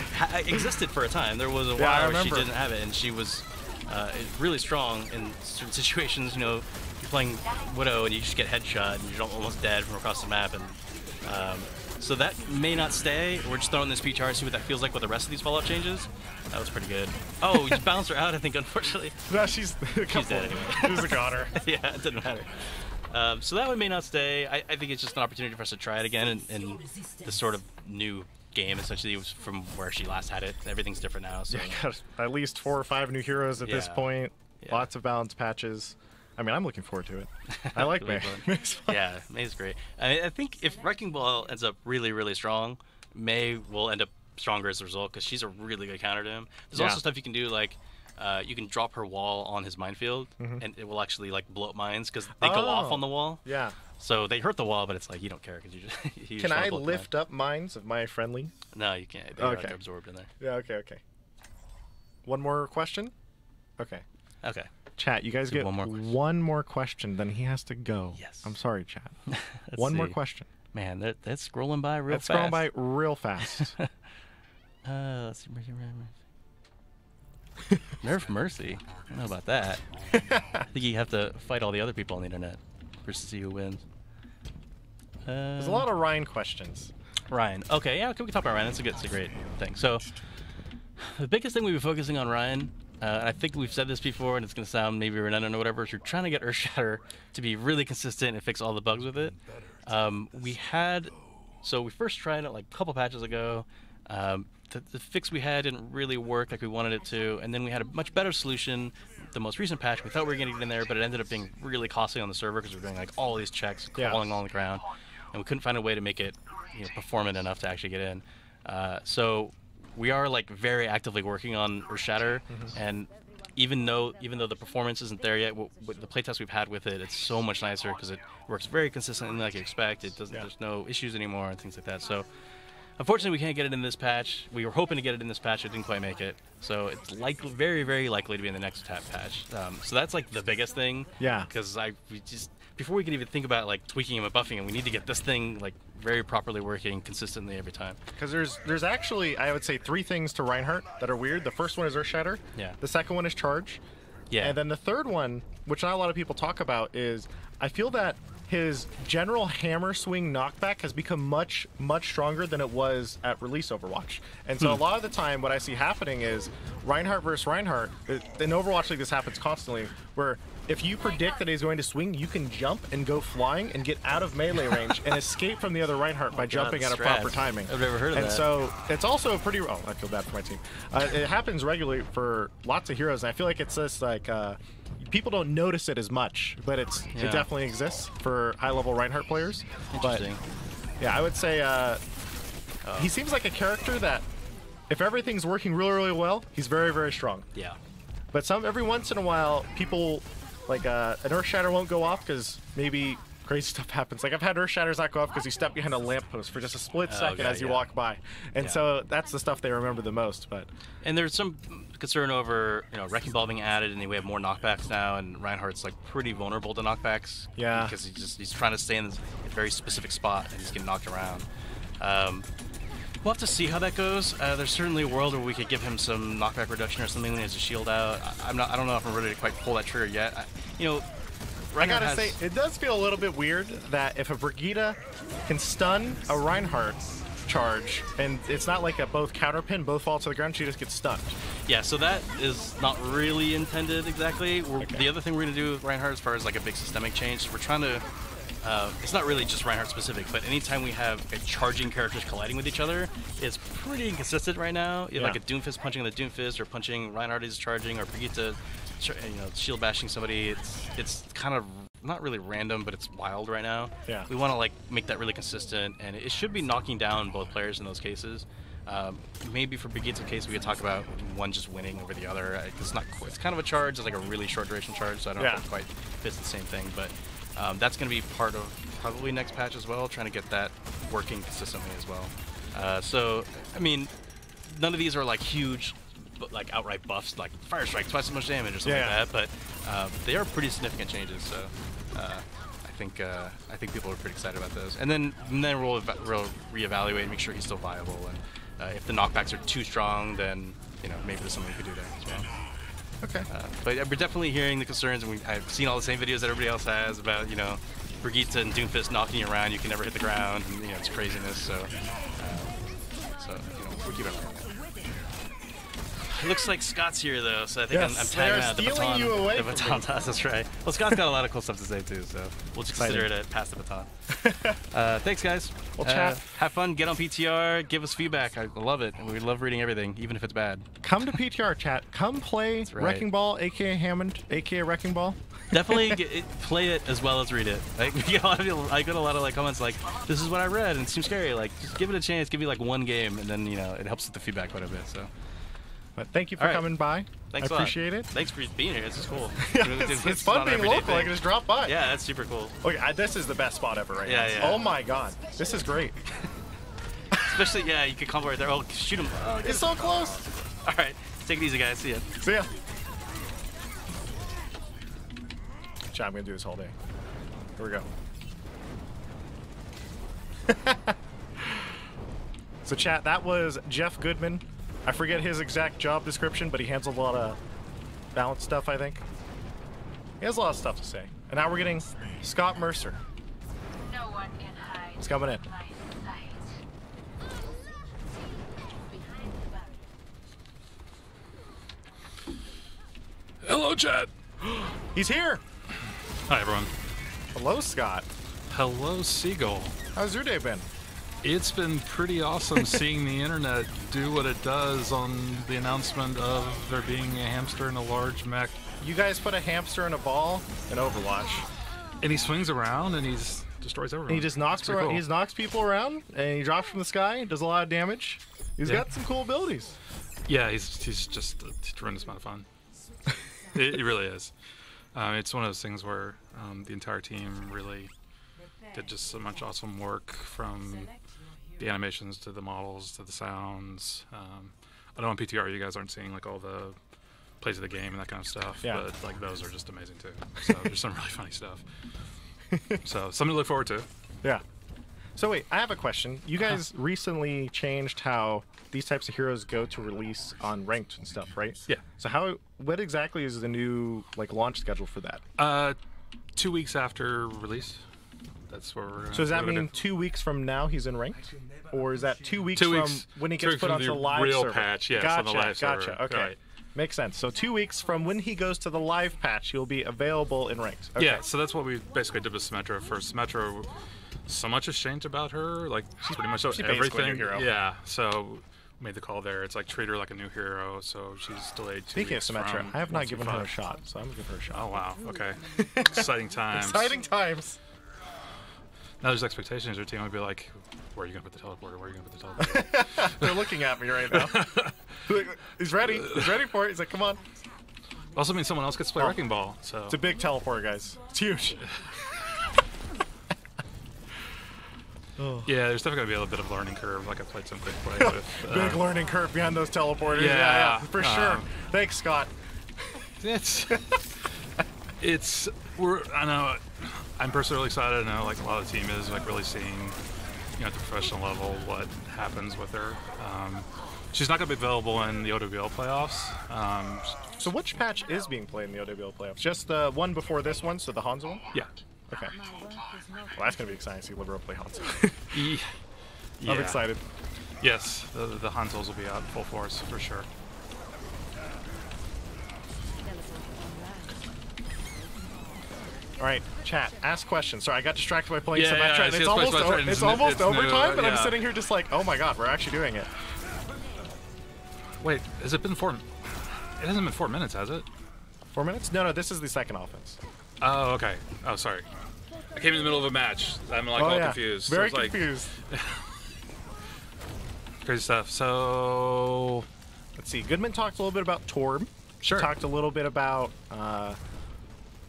Existed for a time. There was a while where she didn't have it, and she was really strong in certain situations. You know, you're playing Widow and you just get headshot and you're almost dead from across the map, and so that may not stay. We're just throwing this PTR to see what that feels like with the rest of these Fallout changes. That was pretty good. Oh, we just bounced her out, I think, unfortunately. No, she's dead anyway. She was a goner. Yeah, it didn't matter. So that one may not stay. I think it's just an opportunity for us to try it again in this sort of new game. Essentially, it was from where she last had it. Everything's different now. So. Yeah, got at least 4 or 5 new heroes at this point. Yeah. Lots of balance patches. I mean, I'm looking forward to it. I like May. Yeah, May's great. I think if Wrecking Ball ends up really, really strong, May will end up stronger as a result because she's a really good counter to him. There's also stuff you can do, like you can drop her wall on his minefield, and it will actually like blow up mines because they go off on the wall. Yeah. So they hurt the wall, but it's like you don't care because you just. You can I lift up mines of my friendly? No, you can't. They're absorbed in there. Yeah. Okay. One more question. Okay. Okay. Chat, you guys get one more question, then he has to go. Yes. I'm sorry, chat. One more question. Man, that's scrolling by real fast. That's scrolling by real fast. Let's see. Nerf Mercy. I don't know about that. I think you have to fight all the other people on the internet to see who wins. There's a lot of Ryan questions. Ryan. Okay, yeah, we can talk about Ryan. That's a great thing. So, the biggest thing we've been focusing on Ryan, I think we've said this before, and it's going to sound maybe redundant or whatever, is we're trying to get Earthshatter to be really consistent and fix all the bugs with it. So we first tried it like a couple patches ago. The fix we had didn't really work like we wanted it to, and then we had a much better solution. The most recent patch, we thought we were going to get in there, but it ended up being really costly on the server because we were doing like all these checks crawling along the ground, and we couldn't find a way to make it performant enough to actually get in. So we are like very actively working on Earthshatter, and even though the performance isn't there yet, with the playtest we've had with it, it's so much nicer because it works very consistently like you expect. It doesn't. There's no issues anymore and things like that. So. Unfortunately, we can't get it in this patch. We were hoping to get it in this patch. It didn't quite make it. So it's likely, very, very likely to be in the next patch. So that's like the biggest thing. Yeah. Because before we can even think about like tweaking him and buffing him, we need to get this thing like very properly working consistently every time. Because there's actually, I would say, 3 things to Reinhardt that are weird. The first one is Earthshatter. Yeah. The second one is Charge. Yeah. And then the third one, which not a lot of people talk about, is I feel that his general hammer swing knockback has become much, much stronger than it was at release Overwatch. And so a lot of the time what I see happening is Reinhardt versus Reinhardt, in Overwatch League this happens constantly, where if you predict that he's going to swing, you can jump and go flying and get out of melee range and escape from the other Reinhardt by jumping at a proper timing. I've never heard of that. And so it's also pretty, oh, I feel bad for my team. It happens regularly for lots of heroes, and I feel like it's just like, people don't notice it as much, but it definitely exists for high-level Reinhardt players. Interesting. But, yeah, I would say he seems like a character that, if everything's working really, really well, he's very, very strong. Yeah. But every once in a while, people, like, an Earthshatter won't go off because maybe crazy stuff happens. Like, I've had Earthshatters not go off because you step behind a lamppost for just a split second as you walk by. And so that's the stuff they remember the most. And there's some concern over, Wrecking Ball being added, and we have more knockbacks now, and Reinhardt's like pretty vulnerable to knockbacks. Yeah. Because he's trying to stay in this very specific spot, and he's getting knocked around. We'll have to see how that goes. There's certainly a world where we could give him some knockback reduction or something when he has a shield out. I don't know if I'm ready to quite pull that trigger yet. I gotta say, it does feel a little bit weird that if a Brigitte can stun a Reinhardt charge, and it's not like a both counter pin, both fall to the ground, she just gets stunned. Yeah, so that is not really intended exactly. The other thing we're gonna do with Reinhardt as far as like a big systemic change, we're trying to it's not really just Reinhardt specific, but anytime we have charging characters colliding with each other, it's pretty inconsistent right now. You have like a Doomfist punching the Doomfist, or punching Reinhardt is charging, or Brigitte, shield bashing somebody. It's kind of not really random, but it's wild right now. Yeah. We want to like make that really consistent, and it should be knocking down both players in those cases. Maybe for Brigitte's case, we could talk about one just winning over the other. It's not quite, it's kind of a charge. It's like a really short duration charge, so I don't know if it quite fits the same thing. But that's going to be part of probably next patch as well, trying to get that working consistently as well. So, I mean, none of these are like huge, like outright buffs, like Fire Strike, twice as much damage or something like that. But they are pretty significant changes. So I think people are pretty excited about those. And then we'll reevaluate and make sure he's still viable. And if the knockbacks are too strong, then maybe there's something we could do there as well. Okay. But we're definitely hearing the concerns, and I've seen all the same videos that everybody else has about Brigitte and Doomfist knocking you around. You can never hit the ground, and it's craziness. So we're keeping an eye on that. It looks like Scott's here though, so I think I'm tagging out the baton. You away the baton toss, that's right. Well, Scott's got a lot of cool stuff to say too, so we'll just consider it a pass the baton. Thanks, guys. We'll chat. Have fun. Get on PTR. Give us feedback. I love it. We love reading everything, even if it's bad. Come to PTR chat. Come play Wrecking Ball, aka Hammond, aka Wrecking Ball. Definitely play it as well as read it. Like, I got a lot of comments like, "This is what I read and it seems scary." Like, just give it a chance. Give me like one game, and then it helps with the feedback quite a bit. So. But thank you for coming by. Thanks I appreciate it. Thanks for being here. This is cool. It's fun being local. I can just drop by. Yeah, that's super cool. Okay, this is the best spot ever right now. Yeah. Oh my god, this is great. Especially, you could come right there. Oh, shoot him. Oh, it's so close. All right, take it easy, guys. See ya. See ya. Chat, I'm gonna do this all day. Here we go. So chat, that was Jeff Goodman. I forget his exact job description, but he handles a lot of balance stuff, I think. He has a lot of stuff to say. And now we're getting Scott Mercer. No one can hide. He's coming in. Hello, chat. He's here. Hi, everyone. Hello, Scott. Hello, Seagull. How's your day been? It's been pretty awesome seeing the internet do what it does on the announcement of there being a hamster in a large mech. You guys put a hamster in a ball in Overwatch. And he swings around and he destroys everyone. And he just knocks around, cool. he just knocks people around, and he drops from the sky, does a lot of damage. He's got some cool abilities. Yeah, he's just a tremendous amount of fun. It really is. It's one of those things where the entire team really did just so much awesome work, from the animations to the models to the sounds. I know on PTR you guys aren't seeing like all the plays of the game and that kind of stuff, but like those are just amazing too. So there's some really funny stuff. So something to look forward to. Yeah. So wait, I have a question. You guys recently changed how these types of heroes go to release on ranked and stuff, right? Yeah. So what exactly is the new launch schedule for that? 2 weeks after release. That's where we're. So does that mean 2 weeks from now he's in ranked, or is that 2 weeks from when he gets put onto the live real server? patch? Yes, gotcha, on the live server. Gotcha. Okay, right. Makes sense. So 2 weeks from when he goes to the live patch, he'll be available in ranked. Okay. Yeah. So that's what we basically did with Symmetra. For Symmetra, so much has changed about her. Like pretty much everything. Hero. Yeah. So made the call there. It's like treat her like a new hero. So she's delayed 2 Speaking weeks of Symmetra, from I have not given her a shot, so I'm gonna give her a shot. Oh wow. Okay. Exciting times. Exciting times. Now there's expectations. Your team would be like, "Where are you gonna put the teleporter? Where are you gonna put the teleporter?" They're looking at me right now. He's ready. He's ready for it. He's like, "Come on." Also means someone else gets to play Wrecking Ball. So it's a big teleporter, guys. It's huge. Yeah, there's definitely gonna be a little bit of a learning curve. Like I played some quick play with. Big learning curve behind those teleporters. Yeah, for sure. Thanks, Scott. I know. I'm personally really excited. I know like a lot of the team is like really seeing, at the professional level what happens with her. She's not going to be available in the OWL playoffs. So which patch is being played in the OWL playoffs? Just the one before this one, so the Hanzo one? Yeah. Okay. Well, that's going to be exciting to see Libero play Hanzo. Yeah. I'm excited. Yes, the Hanzos will be out full force for sure. All right, chat, ask questions. Sorry, I got distracted by playing Yeah, some yeah, match. I And see it's it's almost, Quest Trend. it's It's almost new, overtime, but I'm yeah. sitting here just like, oh my god, we're actually doing it. Wait, has it been 4? It hasn't been 4 minutes, has it? 4 minutes? No, this is the second offense. Oh, okay. Oh, sorry. I came in the middle of a match. I'm like all confused. Very so it's confused. Like, crazy stuff. So let's see. Goodman talked a little bit about Torb. Sure. Talked a little bit about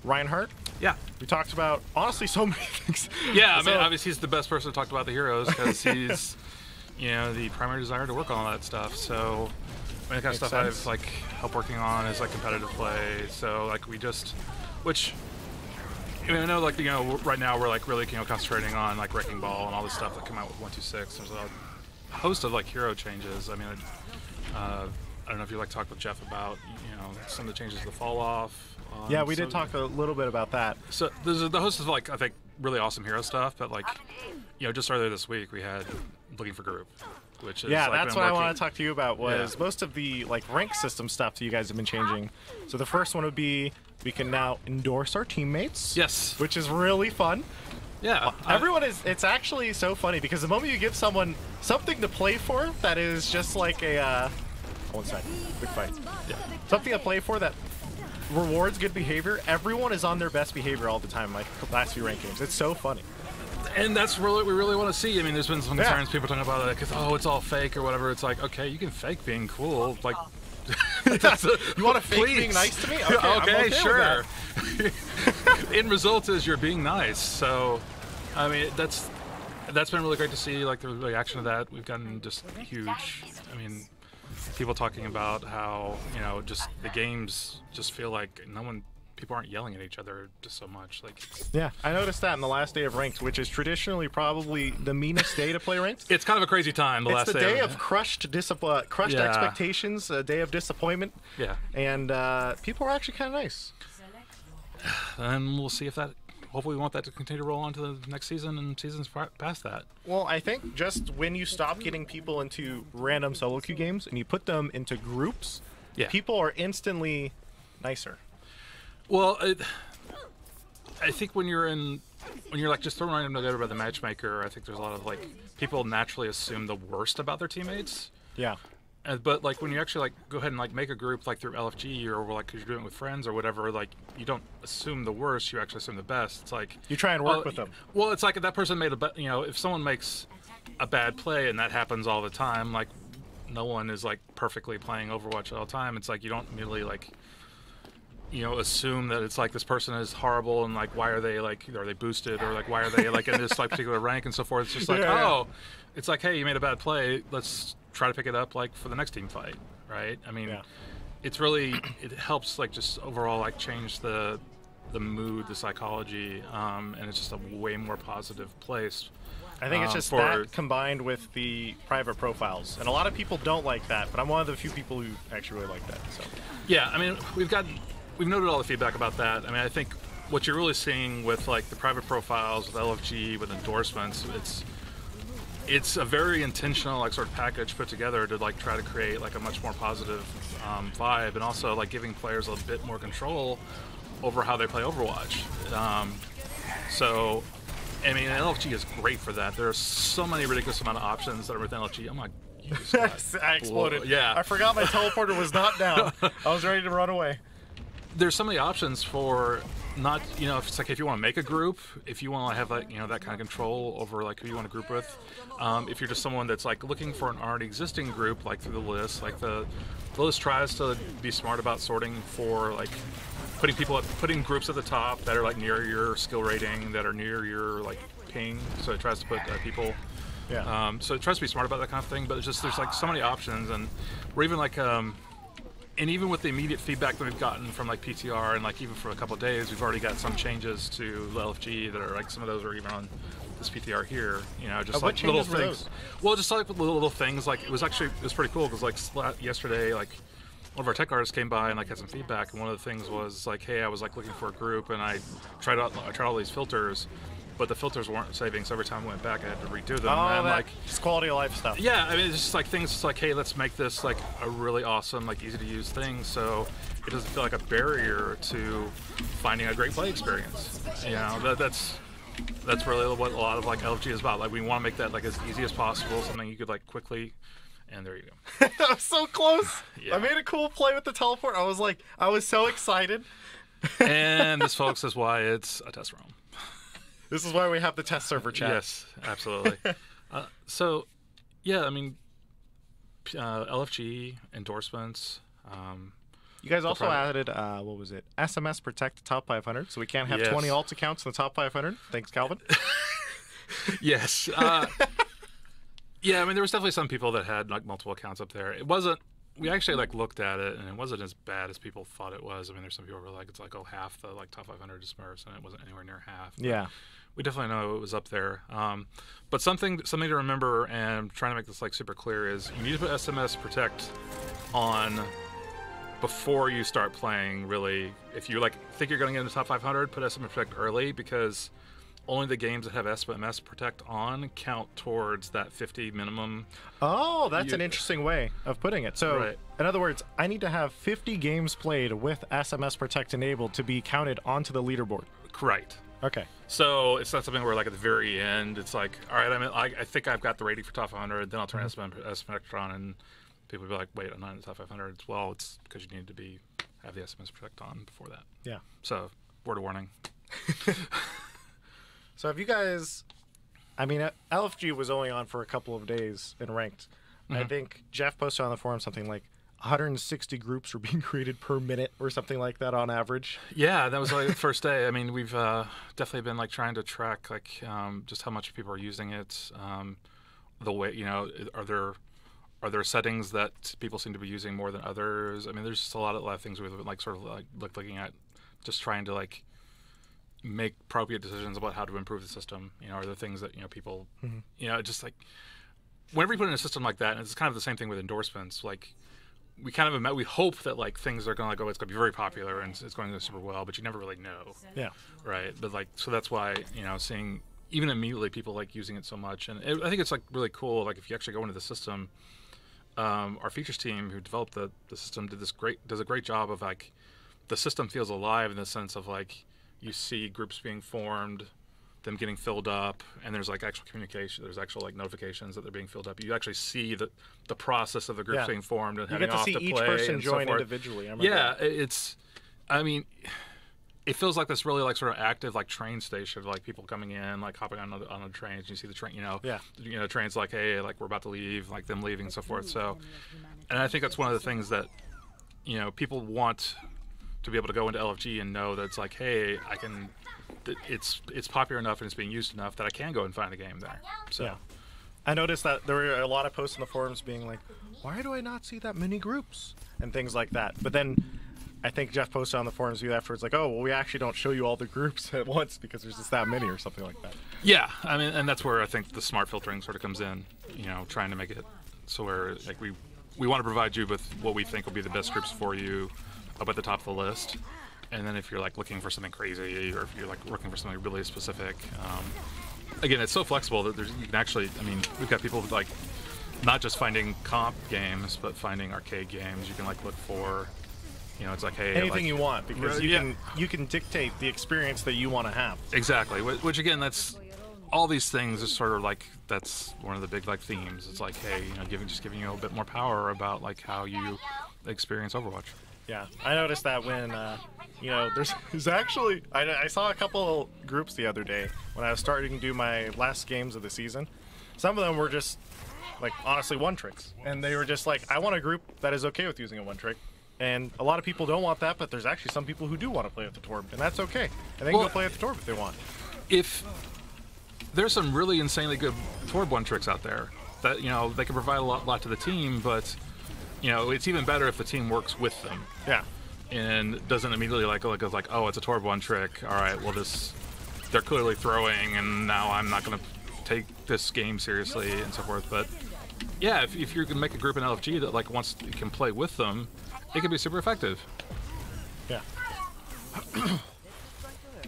Reinhardt. Yeah. We talked about, honestly, so many things. Yeah, I mean, obviously he's the best person to talk about the heroes because he's, you know, the primary desire to work on all that stuff. So, I mean, the kind of stuff I've like helped working on is like competitive play. So, like, we just, which, I mean, I know, like, you know, right now we're like really, you know, concentrating on like Wrecking Ball and all this stuff that come out with 126. There's a host of like hero changes. I mean, I don't know if you like talk with Jeff about, you know, some of the changes to the fall off. Yeah, we did talk a little bit about that. So there's the host of like I think really awesome hero stuff, but like, you know, just earlier this week we had Looking for Group, which is yeah, like, that's what I want to talk to you about. Was most of the like rank system stuff that you guys have been changing. So the first one would be we can now endorse our teammates. Yes, which is really fun. Yeah, everyone is. It's actually so funny because the moment you give someone something to play for, that is just like a. One sec, quick fight. Yeah, something to play for that rewards good behavior. Everyone is on their best behavior all the time. Like last few rank games, it's so funny. And that's really what we really want to see. I mean, there's been some concerns, people talking about like, oh, it's all fake or whatever. It's like, okay, you can fake being cool, like. You want to fake being nice to me? Okay, I'm okay sure. End result is you're being nice. So, I mean, that's been really great to see. Like the reaction to that, we've gotten just huge. I mean, people talking about how, you know, just the games just feel like people aren't yelling at each other just so much. Like, yeah, I noticed that in the last day of ranked, which is traditionally probably the meanest day to play ranked. It's kind of a crazy time. It's the day of crushed expectations, a day of disappointment. Yeah, and people are actually kind of nice. And we'll see if that. Hopefully, we want that to continue to roll on to the next season and seasons past that. Well, I think just when you stop getting people into random solo queue games and you put them into groups, people are instantly nicer. Well, I think when you're like just throwing random together by the matchmaker, I think there's a lot of like people naturally assume the worst about their teammates. Yeah. But like when you actually like go ahead and like make a group like through LFG or like because you're doing it with friends or whatever, like you don't assume the worst, you actually assume the best. It's like you try and work with them. Well, it's like if that person made you know, if someone makes a bad play and that happens all the time, like no one is like perfectly playing Overwatch all the time. It's like you don't immediately like, you know, assume that it's like this person is horrible and like why are they like, are they boosted or like why are they like in this like particular rank and so forth. It's just like it's like, hey, you made a bad play, let's try to pick it up like for the next team fight, right? I mean, it's really, it helps like just overall like change the mood, the psychology, and it's just a way more positive place. I think it's just that combined with the private profiles, and a lot of people don't like that, but I'm one of the few people who actually really like that. So yeah, I mean, we've noted all the feedback about that. I mean, I think what you're really seeing with like the private profiles, with LFG, with endorsements, it's a very intentional like sort of package put together to like try to create like a much more positive vibe, and also like giving players a bit more control over how they play Overwatch. So, I mean, LFG is great for that. There are so many ridiculous amount of options that are within LFG. I'm like, I exploded. Yeah, I forgot my teleporter was not down. I was ready to run away. There's so many options for not, you know, if it's like if you want to make a group, if you want to have like, you know, that kind of control over like who you want to group with, if you're just someone that's like looking for an already existing group, like through the list, like the list tries to be smart about sorting for like putting groups at the top that are like near your skill rating, that are near your like ping, so it tries to put people. Yeah. So it tries to be smart about that kind of thing, but it's just there's like so many options, and we're even like and even with the immediate feedback that we've gotten from like PTR and like even for a couple of days, we've already got some changes to the LFG that are like, some of those are even on this PTR here, you know, just like little things. Well, just like little things, like it was pretty cool because like yesterday, like one of our tech artists came by and like had some feedback, and one of the things was like, hey, I was like looking for a group and I tried all these filters, but the filters weren't saving, so every time I went back I had to redo them. Oh, and like it's quality of life stuff. Yeah, I mean, it's just like things just like, hey, let's make this like a really awesome, like easy to use thing. So it doesn't feel like a barrier to finding a great play experience. You know, that's really what a lot of like LFG is about. Like we want to make that like as easy as possible, something you could like quickly. And there you go. I was so close. Yeah. I made a cool play with the teleport. I was so excited. And this, folks, is why it's a test realm. This is why we have the test server chat. Yes, absolutely. So, yeah, I mean, LFG endorsements. You guys also added, what was it? SMS Protect the top 500, so we can't have 20 alt accounts in the top 500. Thanks, Calvin. Yes. Yeah, I mean, there was definitely some people that had like multiple accounts up there. It wasn't. We actually like looked at it, and it wasn't as bad as people thought it was. I mean, there's some people who were like, it's like half the like top 500 is Smurfs, and it wasn't anywhere near half. Yeah. We definitely know it was up there. But something to remember, and I'm trying to make this like super clear, is you need to put SMS Protect on before you start playing. Really, if you like think you're going to get into the top 500, put SMS Protect early, because only the games that have SMS Protect on count towards that 50 minimum. Oh, that's an interesting way of putting it. So, in other words, I need to have 50 games played with SMS Protect enabled to be counted onto the leaderboard. Correct. Okay. So it's not something where like at the very end, it's like, all right, I think I've got the rating for top 500, then I'll turn SMS Protect on, and people will be like, wait, I'm not in the top 500. Well, it's because you need to have the SMS Protect on before that. Yeah. So, word of warning. So have you guys, I mean, LFG was only on for a couple of days in ranked. I think Jeff posted on the forum something like 160 groups were being created per minute or something like that on average. Yeah, that was like the first day. I mean, we've definitely been like trying to track like just how much people are using it. The way, you know, are there settings that people seem to be using more than others? I mean, there's just a lot of things we've been like sort of like looking at, just trying to like make appropriate decisions about how to improve the system. You know, are there things that, you know, people, you know, just like whenever you put in a system like that, and it's kind of the same thing with endorsements, like we kind of we hope that like things are going to go, it's going to be very popular and it's going to go super well, but you never really know. Yeah. Right. But like, so that's why, you know, seeing even immediately people like using it so much. And I think it's like really cool. Like if you actually go into the system, our features team who developed the system does a great job of like, the system feels alive in the sense of like, you see groups being formed, them getting filled up, and there's like actual communication. There's actual like notifications that they're being filled up. You actually see the process of the groups being formed and heading off to play. You get to see each person join individually. Yeah, I mean, it feels like this really like sort of active like train station, like people coming in, like hopping on the trains. And you see the train, you know, trains like, hey, like we're about to leave, like them leaving and so forth. So, and I think that's one of the things that, you know, people want to be able to go into LFG and know that it's like, hey, it's popular enough and it's being used enough that I can go and find a game there. So yeah. I noticed that there were a lot of posts in the forums being like, why do I not see that many groups and things like that? But then I think Jeff posted on the forums afterwards like, oh, well, we actually don't show you all the groups at once because there's just that many or something like that. Yeah, I mean, and that's where I think the smart filtering sort of comes in, you know, trying to make it so where like we want to provide you with what we think will be the best groups for you up at the top of the list. And then if you're like looking for something crazy, or if you're like looking for something really specific, again, it's so flexible that you can actually, I mean, we've got people like not just finding comp games, but finding arcade games. You can like look for, you know, it's like, hey, anything like, you want, because you can dictate the experience that you want to have. Exactly. Which again, that's all these things is sort of like, that's one of the big like themes. It's like, hey, you know, giving you a bit more power about like how you experience Overwatch. Yeah, I noticed that when, you know, there's actually, I saw a couple groups the other day when I was starting to do my last games of the season. Some of them were just, like, honestly one-tricks. And they were just like, I want a group that is okay with using a one-trick. And a lot of people don't want that, but there's actually some people who do want to play with the Torb, and that's okay. And they can go play with the Torb if they want. If there's some really insanely good Torb one-tricks out there that, you know, they can provide a lot to the team, but you know, it's even better if the team works with them. Yeah. And doesn't immediately like, oh, it's a Torb one trick. All right, well, they're clearly throwing, and now I'm not going to take this game seriously and so forth. But yeah, if you can make a group in LFG that like wants you can play with them, it can be super effective. Yeah. I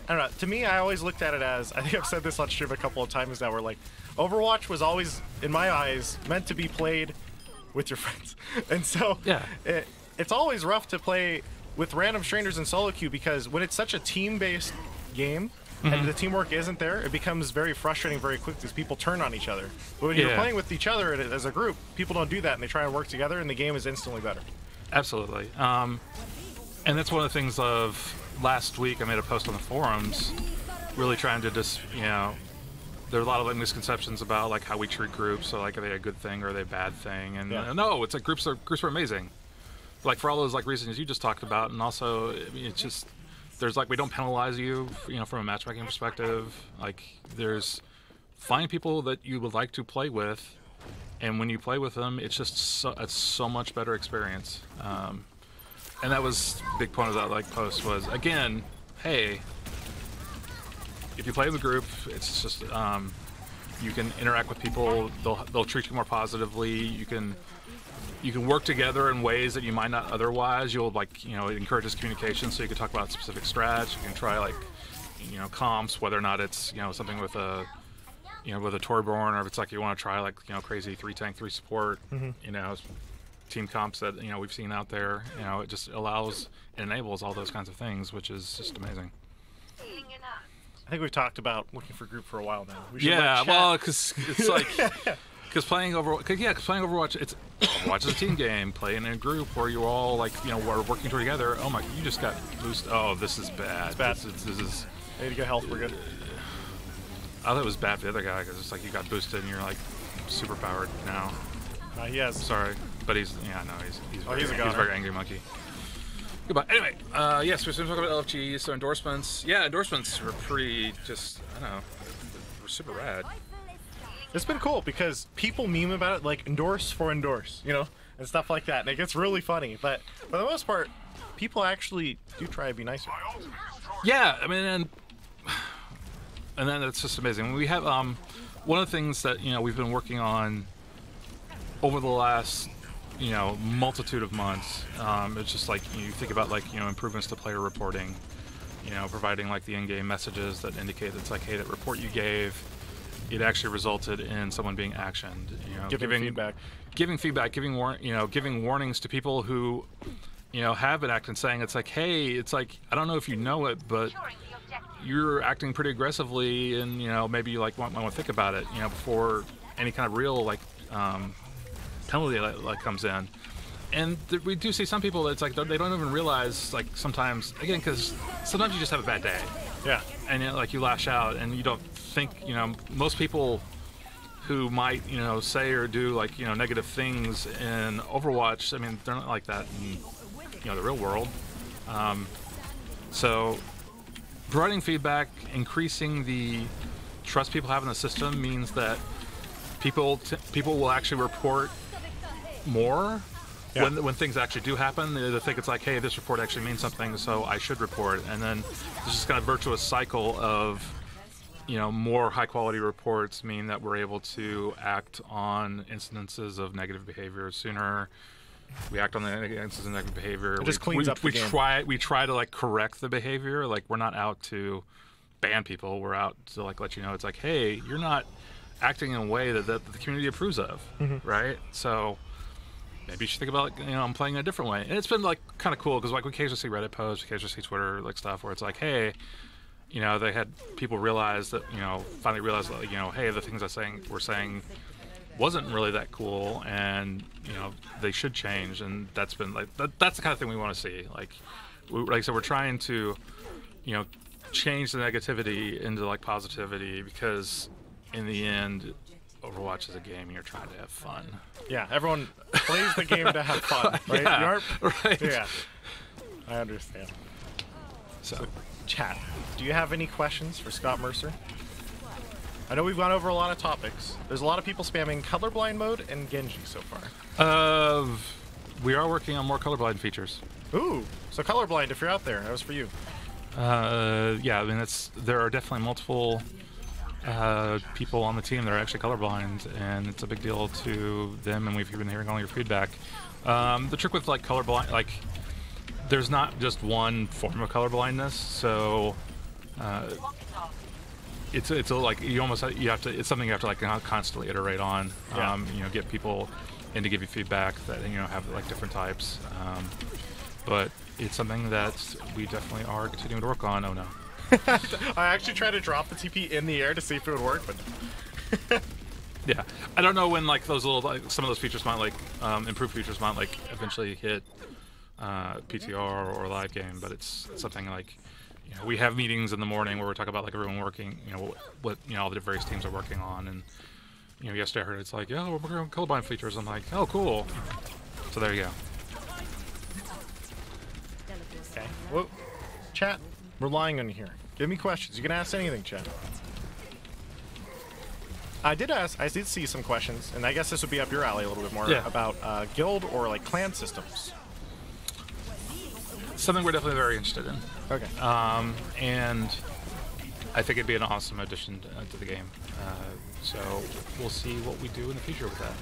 don't know. To me, I always looked at it as, I think I've said this on stream a couple of times now, where like Overwatch was always, in my eyes, meant to be played with your friends. And so yeah, it's always rough to play with random strangers in solo queue, because when it's such a team-based game and the teamwork isn't there, it becomes very frustrating very quick because people turn on each other. But when you're playing with each other as a group, people don't do that and they try and work together, and the game is instantly better. Absolutely. And that's one of the things of last week I made a post on the forums really trying to just, you know, there are a lot of like misconceptions about like how we treat groups. So like, are they a good thing or are they a bad thing? And no, it's like groups are amazing. Like for all those like reasons you just talked about, and also I mean, it's just there's like we don't penalize you, you know, from a matchmaking perspective. Like there's find people that you would like to play with, and when you play with them, it's just so much better experience. And that was the big point of that like post was again, hey, if you play with a group, it's just you can interact with people. They'll treat you more positively. You can work together in ways that you might not otherwise. You'll like, you know, it encourages communication, so you can talk about specific strats. You can try like, you know, comps, whether or not it's, you know, something with a, you know, with a Torbjorn, or if it's like you want to try like, you know, crazy 3 tank 3 support, you know, team comps that, you know, we've seen out there. You know, it just allows and enables all those kinds of things, which is just amazing. I think we've talked about looking for group for a while now. Yeah, well, because it's like. Because playing Overwatch, it's Overwatch is a team game. Playing in a group where you all like, you know, are working together. Oh my, you just got boosted. Oh, this is bad. It's bad. This is. I need to get health. We're good. I thought it was bad for the other guy because it's like you got boosted and you're like super powered now. Yes. Sorry, but he's a goner. He's a very angry monkey. Goodbye. Anyway, yes, we're talking about LFG. So endorsements. Yeah, endorsements were pretty just. I don't know. Were super rad. It's been cool because people meme about it like endorse for endorse, you know, and stuff like that. And it gets really funny. But for the most part, people actually do try to be nicer. Yeah, I mean, and then it's just amazing. We have one of the things that, you know, we've been working on over the last, you know, multitude of months. It's just like you think about like, you know, improvements to player reporting, you know, providing like the in-game messages that indicate it's like, hey, that report you gave, it actually resulted in someone being actioned. You know, giving feedback, giving warnings to people who, you know, have been acting, saying it's like, hey, it's like, I don't know if you know it, but you're acting pretty aggressively, and you know, maybe you like might want to think about it, you know, before any kind of real like penalty like comes in. And we do see some people that's like they don't even realize, like sometimes, again, because sometimes you just have a bad day. Yeah. And you know, like you lash out and you don't think, you know, most people who might, you know, say or do like, you know, negative things in Overwatch, I mean, they're not like that in, you know, the real world. So providing feedback, increasing the trust people have in the system means that people will actually report more. Yeah. When things actually do happen, they think it's like, hey, this report actually means something, so I should report. And then there's this kind of virtuous cycle of, you know, more high quality reports mean that we're able to act on instances of negative behavior sooner. We act on the instances of negative behavior. It just cleans up the game. We try to like correct the behavior. Like we're not out to ban people. We're out to like let you know it's like, hey, you're not acting in a way that the community approves of, right? So maybe you should think about, you know, I'm playing in a different way. And it's been like kind of cool because like we occasionally see Reddit posts, occasionally see Twitter like stuff where it's like, hey, you know, they had people realize that, you know, finally realize that, you know, hey, the things we're saying wasn't really that cool, and you know, they should change. And that's been like that's the kind of thing we want to see. Like I said, we're trying to, you know, change the negativity into like positivity, because in the end, Overwatch is a game and you're trying to have fun. Yeah, everyone plays the game to have fun, right? Yeah, right. Yeah, I understand. So, chat, do you have any questions for Scott Mercer? I know we've gone over a lot of topics. There's a lot of people spamming colorblind mode and Genji so far. We are working on more colorblind features. Ooh, so colorblind, if you're out there, that was for you. Yeah, I mean, there are definitely multiple people on the team that are actually colorblind, and it's a big deal to them, and we've been hearing all your feedback. The trick with like colorblind, like there's not just one form of colorblindness, so it's like you have to, it's something you have to like constantly iterate on. You know, get people in to give you feedback that, you know, have like different types. but it's something that we definitely are continuing to work on. Oh no. I actually tried to drop the TP in the air to see if it would work, but Yeah, I don't know when like those little some of those features might like improved features might like eventually hit PTR or live game, but it's something like, you know, we have meetings in the morning where we talk about like everyone working, you know, what you know all the various teams are working on, and you know yesterday I heard it's like, yeah, we're working on colorblind features. I'm like, oh cool. So there you go. okay. Well, chat, relying on you here. Give me questions. You can ask anything, chat. I did see some questions, and I guess this would be up your alley a little bit more, about guild or like clan systems. Something we're definitely very interested in. Okay. And I think it'd be an awesome addition to the game. So we'll see what we do in the future with that.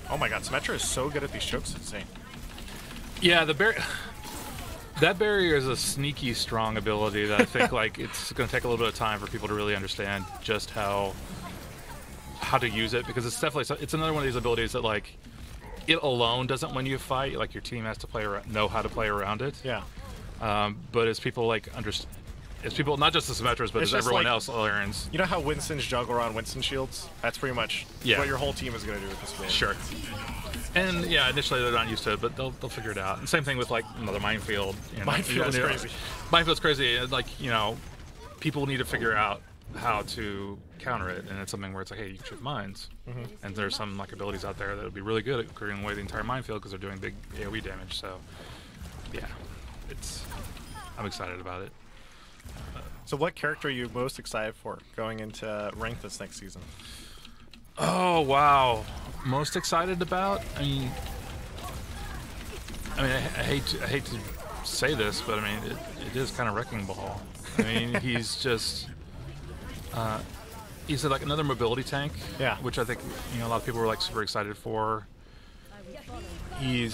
Oh my god, Symmetra is so good at these chokes, it's insane. Yeah, that barrier is a sneaky strong ability that I think like it's going to take a little bit of time for people to really understand just how to use it, because it's definitely it's another one of these abilities that like it alone doesn't win you a fight. Like your team has to know how to play around it. Yeah. But as people like as people, not just the Symmetras, but as everyone else learns. You know how Winston's juggle around Winston shields? That's pretty much what your whole team is going to do with this build. Sure. And yeah, initially they're not used to it, but they'll figure it out. And same thing with like another minefield. You know, Minefield's crazy. Minefield's crazy. Like, you know, people need to figure out how to counter it, and it's something where it's like, hey, you can shoot mines, and there's some like abilities out there that would be really good at clearing away the entire minefield because they're doing big AOE damage. So yeah, I'm excited about it. So what character are you most excited for going into ranked this next season? Oh wow, most excited about? I mean, I hate to say this, but I mean it is kind of Wrecking Ball. I mean he's just he's like another mobility tank, which I think, you know, a lot of people were like super excited for. He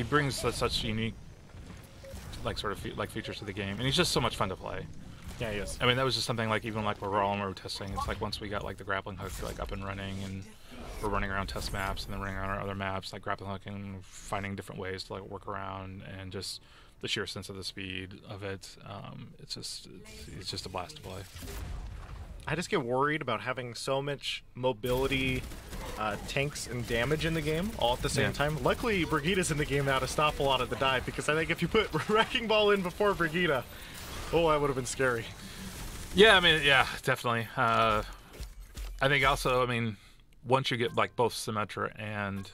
brings such unique like sort of like features to the game, and he's just so much fun to play. Yeah, he is. I mean, that was just something like even like we're all testing. It's like once we got like the grappling hook like up and running, and we're running around test maps and then running around other maps like grappling hook and finding different ways to like work around, and just the sheer sense of the speed of it. It's just a blast to play. I just get worried about having so much mobility, tanks, and damage in the game all at the same time. Luckily, Brigida's in the game now to stop a lot of the dive, because I think if you put Wrecking Ball in before Brigida, oh, that would have been scary. Yeah, I mean, yeah, definitely. I think also, I mean, once you get like both Symmetra and,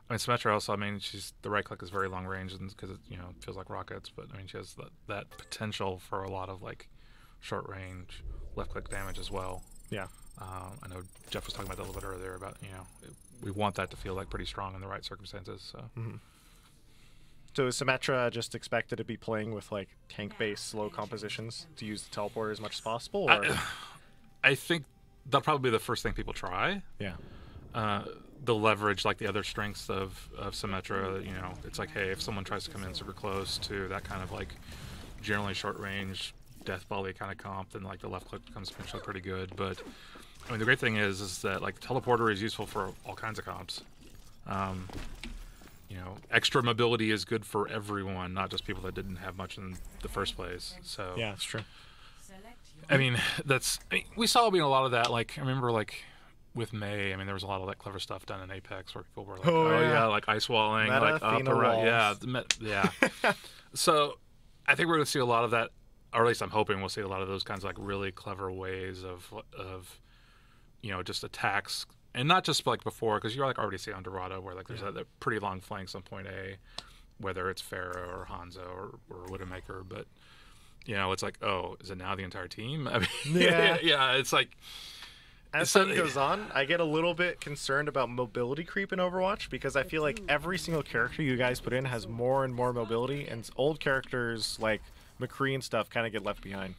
I mean, Symmetra also, I mean, the right click is very long range, and because it, you know, feels like rockets, but I mean, she has that potential for a lot of like short range left click damage as well. Yeah. I know Jeff was talking about that a little bit earlier about, you know, we want that to feel like pretty strong in the right circumstances. So. So is Symmetra just expected to be playing with like tank-based slow compositions to use the teleporter as much as possible? Or? I think that'll probably be the first thing people try. Yeah. They'll leverage like the other strengths of Symmetra. You know, it's like, hey, if someone tries to come in super close to that kind of like generally short range death volley kind of comp, then like the left click becomes potentially pretty good. But I mean, the great thing is that like teleporter is useful for all kinds of comps. You know, extra mobility is good for everyone, not just people that didn't have much in the first place. So yeah, it's true. I mean, we saw a lot of that. Like I remember, like with May, I mean, there was a lot of that clever stuff done in Apex where people were like, "Oh yeah, like ice walling, Meta, like up around, yeah." So I think we're going to see a lot of that, or at least I'm hoping we'll see a lot of those kinds of like really clever ways of you know, just attacks. And not just like before, because you're like already see on Dorado where like there's that pretty long flanks on point A, whether it's Pharah or Hanzo or Widowmaker. But you know, it's like, oh, is it now the entire team? I mean, yeah, it's like as time goes on, I get a little bit concerned about mobility creep in Overwatch, because I feel like every single character you guys put in has more and more mobility, and old characters like McCree and stuff kind of get left behind.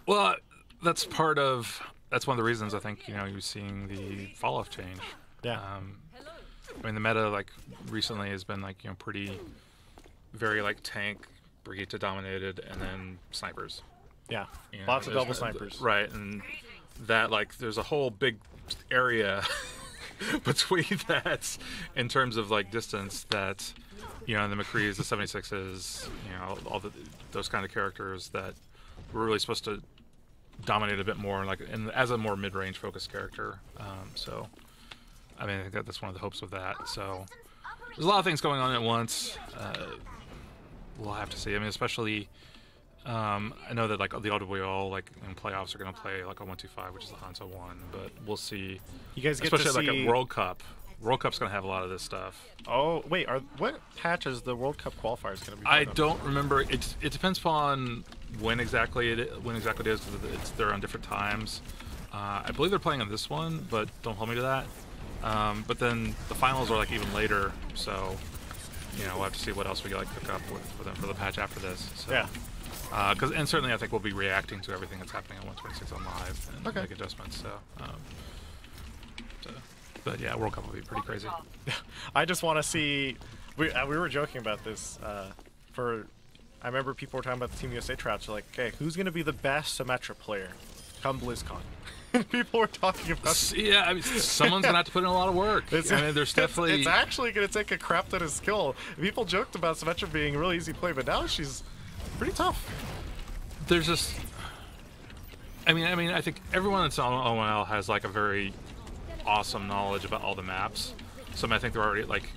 Well, that's one of the reasons I think, you know, you're seeing the fall-off change. Yeah. I mean, the meta, like, recently has been, like, you know, very, like, tank, Brigitte dominated, and then snipers. Yeah. You know, lots of double snipers. Right, and that, like, there's a whole big area between that in terms of like distance that, you know, the McCrees, the 76s, you know, all those kind of characters that were really supposed to dominate a bit more, like as a more mid-range focused character. So, I mean, I think that's one of the hopes of that. So, there's a lot of things going on at once. We'll have to see. I mean, especially, I know that like the OWL like in playoffs are going to play like a 1-2-5, which is the Hansa one, but we'll see. You guys get especially to like see... a World Cup. World Cup's going to have a lot of this stuff. Oh wait, what patch is the World Cup qualifiers going to be? I don't remember. It depends upon when exactly it is, because they're on different times. I believe they're playing on this one, but don't hold me to that. But then the finals are like even later, so you know we'll have to see what else we like pick up for the patch after this. So, yeah. And certainly I think we'll be reacting to everything that's happening on 126 on live and make adjustments. So. But yeah, World Cup will be pretty crazy. I just want to see. We were joking about this. I remember people were talking about the Team USA tryouts. They're like, okay, who's going to be the best Symmetra player come BlizzCon? People were talking about. Yeah, I mean, someone's gonna have to put in a lot of work. I mean, there's definitely. It's actually going to take a crap ton of skill. People joked about Symmetra being a really easy play, but now she's pretty tough. There's just. I mean, I think everyone that's on ONL has like a very awesome knowledge about all the maps. So I mean, I think they're already like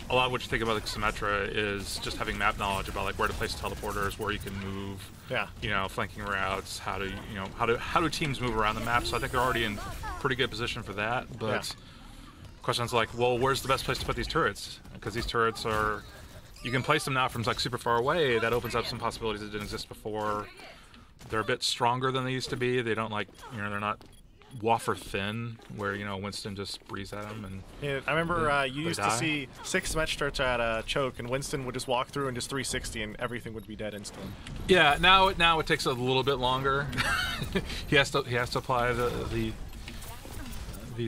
a lot of what you think about like Symmetra is just having map knowledge about like where to place teleporters, where you can move, you know, flanking routes, how do teams move around the map. So I think they're already in pretty good position for that. But questions like, well, where's the best place to put these turrets? Because these turrets are, you can place them now from like super far away. That opens up some possibilities that didn't exist before. They're a bit stronger than they used to be. They don't like, you know, they're not wafer thin, where you know Winston just breathes at them. And yeah, I remember you used to see 6 Symmetra at a choke, and Winston would just walk through and just 360, and everything would be dead instantly. Yeah, now it takes a little bit longer. he has to apply the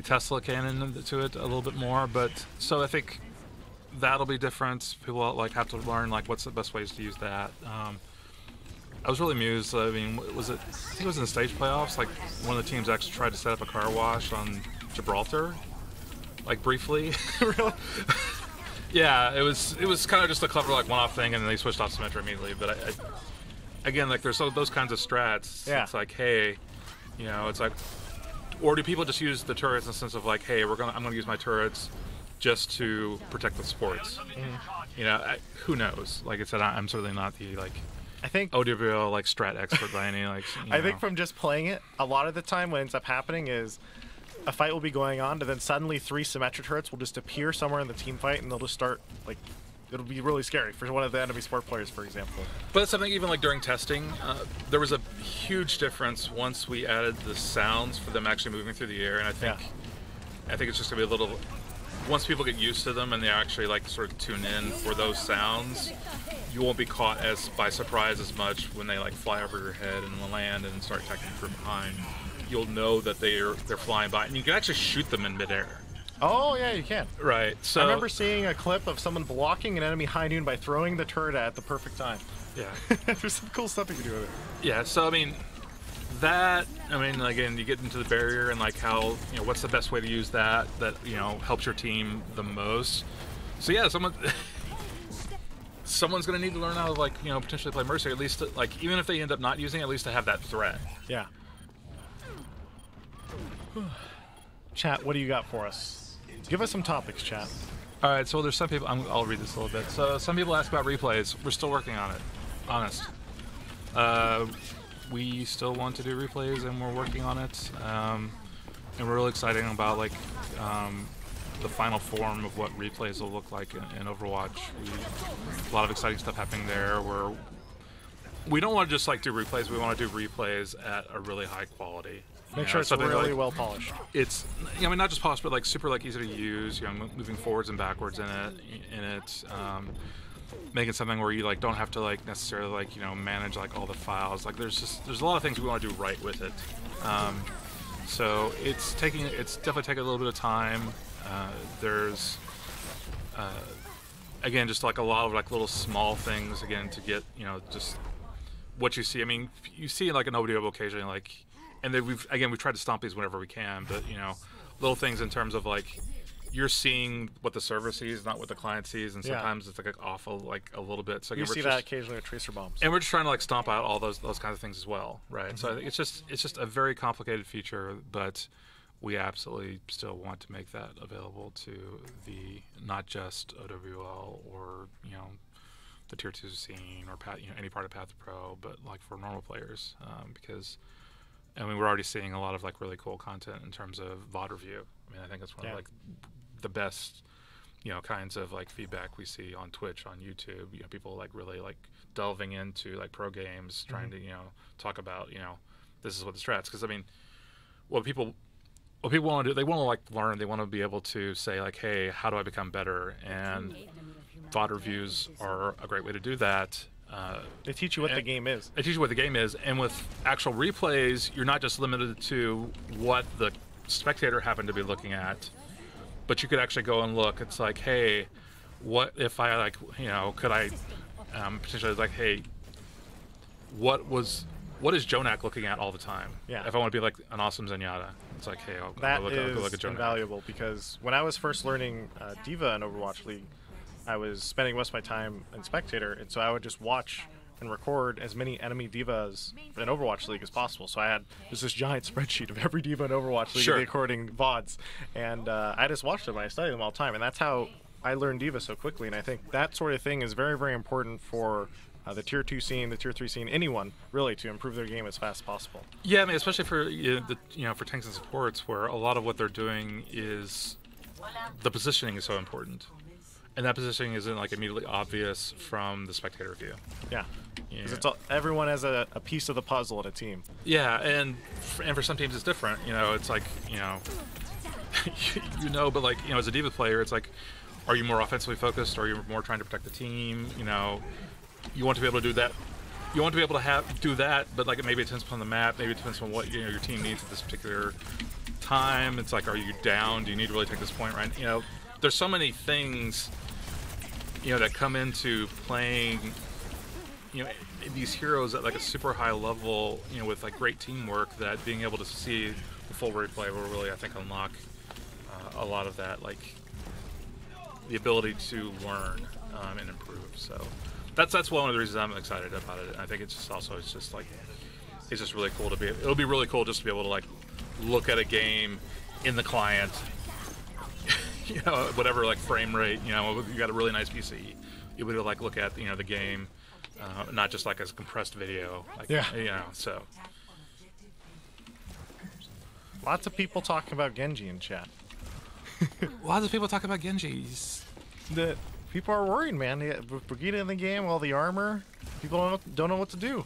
Tesla cannon to it a little bit more, but so I think that'll be different. People like have to learn like what's the best ways to use that. I was really amused. I mean, I think it was in the stage playoffs. Like one of the teams actually tried to set up a car wash on Gibraltar, like briefly. Really? Yeah, it was kind of just a clever like one-off thing, and then they switched off Symmetra immediately. But again, like there's those kinds of strats. Yeah. It's like, hey, you know, it's like, or do people just use the turrets in the sense of like, hey, I'm gonna use my turrets just to protect the sports. You know, who knows? Like I said, I'm certainly not the like. I think OWL like strat expert by any like. I think from just playing it, a lot of the time what ends up happening is a fight will be going on, and then suddenly 3 Symmetra turrets will just appear somewhere in the team fight, and they'll just start like. It'll be really scary for one of the enemy sport players, for example. But it's something even like during testing, there was a huge difference once we added the sounds for them actually moving through the air, and I think it's just gonna be a little. Once people get used to them and they actually like sort of tune in for those sounds, you won't be caught by surprise as much when they like fly over your head and land and start attacking from behind. You'll know that they're flying by, and you can actually shoot them in midair. Oh yeah, you can. Right. So I remember seeing a clip of someone blocking an enemy high noon by throwing the turret at the perfect time. Yeah. There's some cool stuff you can do with it. Yeah. So I mean, again, you get into the barrier and like how, you know, what's the best way to use that you know helps your team the most. So yeah, someone's gonna need to learn how to like, you know, potentially play Mercy, at least like even if they end up not using it, at least to have that threat. Yeah. Chat, what do you got for us? Give us some topics, chat. All right, so there's some people. I'll read this a little bit. So some people ask about replays. We're still working on it. Honest. We still want to do replays, and we're working on it. And we're really excited about like the final form of what replays will look like in Overwatch. A lot of exciting stuff happening there. We don't want to just like do replays. We want to do replays at a really high quality. Make sure it's really well polished. It's, I mean, not just polished, but like super like easy to use. You know, moving forwards and backwards in it. Making something where you like don't have to like necessarily like, you know, manage like all the files. Like there's a lot of things we want to do right with it. So it's definitely taking a little bit of time. There's again just like a lot of like little small things again to get, you know, just what you see. I mean, you see like an OWO occasionally, like, and then we've tried to stomp these whenever we can, but you know, little things in terms of like you're seeing what the server sees, not what the client sees, and sometimes it's like off like a little bit. So you see that occasionally with tracer bombs. And we're just trying to like stomp out all those kinds of things as well, right? So I think it's just a very complicated feature, but we absolutely still want to make that available to the not just OWL or the tier 2 scene or any part of Path to Pro, but like for normal players, because I mean we're already seeing a lot of like really cool content in terms of VOD review. I mean I think it's one of like the best kinds of like feedback we see on Twitch, on YouTube. People like really like delving into like pro games, trying to talk about this is what the strats, because I mean what people want to do, they want to like learn, they want to be able to say like, hey, how do I become better? And VOD reviews are a great way to do that. They teach you what the game is. They teach you what the game is, and with actual replays, you're not just limited to what the spectator happened to be looking at, but you could actually go and look. It's like, hey, what if I like, could I potentially like, hey, what is Jonak looking at all the time? Yeah. If I want to be like an awesome Zenyatta, it's like, hey, I'll look at Jonak. Invaluable, because when I was first learning Diva in Overwatch League, I was spending most of my time in spectator, and so I would just watch and record as many enemy divas in Overwatch League as possible. So I had this giant spreadsheet of every diva in Overwatch League recording VODs, and I just watched them and I studied them all the time, and that's how I learned diva so quickly. And I think that sort of thing is very, very important for the tier 2 scene, the tier 3 scene, anyone really, to improve their game as fast as possible. Yeah, I mean, especially for for tanks and supports, where a lot of what they're doing is the positioning is so important. And that positioning isn't like immediately obvious from the spectator view. Yeah, because everyone has a piece of the puzzle in a team. Yeah, and for some teams it's different. It's like but like as a diva player, it's like, are you more offensively focused, or are you more trying to protect the team? You want to be able to do that. You want to be able to do that, but like maybe it depends upon the map. Maybe it depends on what your team needs at this particular time. It's like, are you down? Do you need to really take this point right? There's so many things that come into playing these heroes at like a super high level, with like great teamwork, that being able to see the full replay will really, I think, unlock a lot of that, like the ability to learn and improve. So that's one of the reasons I'm excited about it. I think it's just really cool to be. It'll be really cool just to be able to like look at a game in the client. Whatever like frame rate, you got a really nice PC, you would like look at the game, not just like as a compressed video. Like, so. Lots of people talking about Genji in chat. Lots of people talking about Genji. The people are worried, man. With Brigitte in the game, all the armor, people don't know what to do.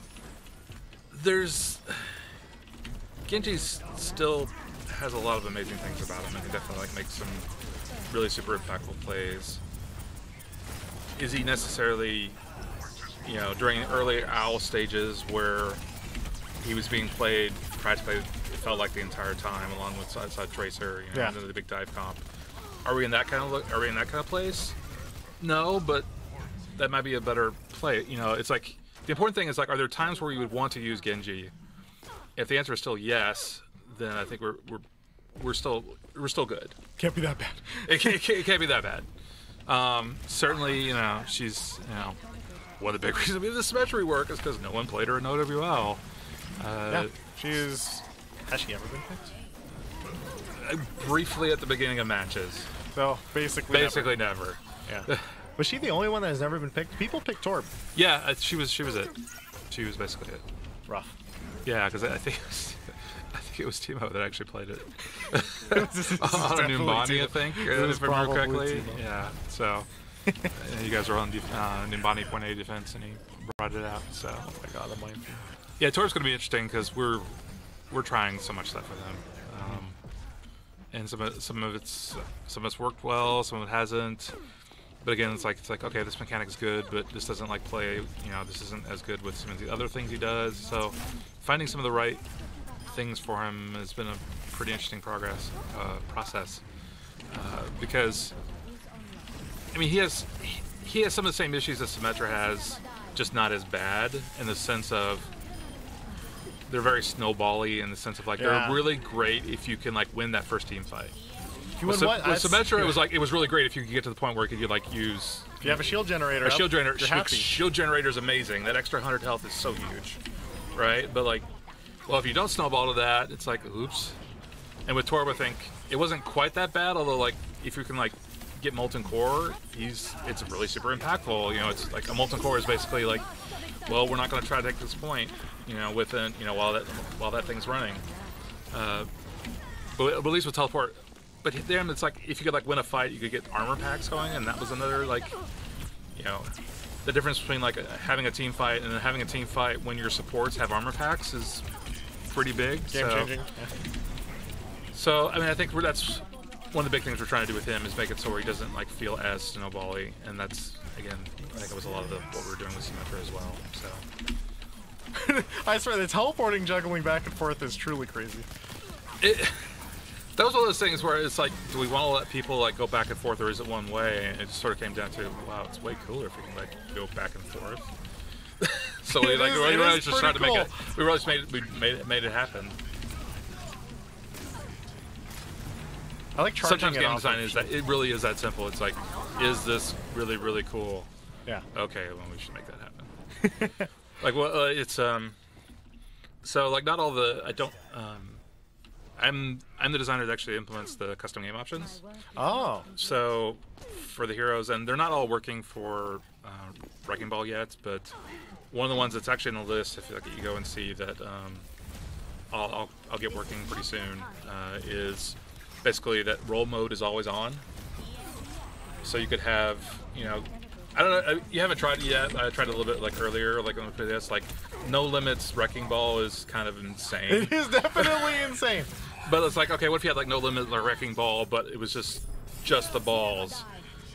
Genji still has a lot of amazing things about him, and he definitely like makes some really super impactful plays. Is he necessarily, during early OWL stages where he was being played practically, it felt like the entire time, along with side Tracer, and then the big dive comp. Are we in that kind of place? No, but that might be a better play. It's like the important thing is like, are there times where you would want to use Genji? If the answer is still yes, then I think we're still good. Can't be that bad. It can't be that bad. Certainly, she's one of the big reasons we have the symmetry work is because no one played her in OWL. Has she ever been picked? Briefly at the beginning of matches. So basically never. Yeah. Was she the only one that has never been picked? People picked Torb. Yeah, she was it. She was basically it. Rough. Yeah, because I think it was Timo that actually played it. On Numbani, I think, if I remember correctly. Timo. Yeah, so you guys were on Numbani point A defense, and he brought it out. So, oh my God, I'm mindful. Yeah, Tor's going to be interesting because we're trying so much stuff with him, and some of it's worked well, some of it hasn't. But again, it's like okay, this mechanic is good, but this doesn't like play. This isn't as good with some of the other things he does. So, finding some of the right things for him has been a pretty interesting process because I mean he has some of the same issues that Symmetra has, just not as bad, in the sense of they're very snowbally in the sense of like they're really great if you can like win that first team fight. With Symmetra, it was really great if you could get to the point where you could like use. If you have a shield generator, shield generator is amazing. That extra 100 health is so huge, right? But like, well, if you don't snowball to that, it's like oops. And with Torb, I think it wasn't quite that bad. Although like if you can like get Molten Core, it's really super impactful. You know, it's like a Molten Core is basically like, well, we're not going to try to take this point, you know, within while that thing's running. But at least with teleport. But then it's like if you could like win a fight, you could get armor packs going, and that was another like, you know, the difference between like having a team fight and then having a team fight when your supports have armor packs is pretty big. Game changing. So I mean, I think that's one of the big things we're trying to do with him is make it so where he doesn't like feel as snowbally, and that's again, I think it was a lot of what we were doing with Symmetra as well. So I swear, the teleporting juggling back and forth is truly crazy. That was one of those things where it's like, do we want to let people like go back and forth, or is it one way? And it just sort of came down to, wow, it's way cooler if we can like go back and forth. So we like we really just tried to make it. We really just made it happen. I like charging. Sometimes game design is that it really is that simple. It's like, is this really cool? Yeah. Okay, well we should make that happen. Like well, it's so like not all the I'm the designer that actually implements the custom game options. Oh. So for the heroes, and they're not all working for Wrecking Ball yet, but one of the ones that's actually on the list, if you go and see that, I'll get working pretty soon, is basically that roll mode is always on. So you could have, you know, I don't know, you haven't tried it yet. I tried it a little bit like earlier, like on this, like no limits Wrecking Ball is kind of insane. It is definitely insane. But it's like, okay, what if you had like no limit like Wrecking Ball, but it was just the balls,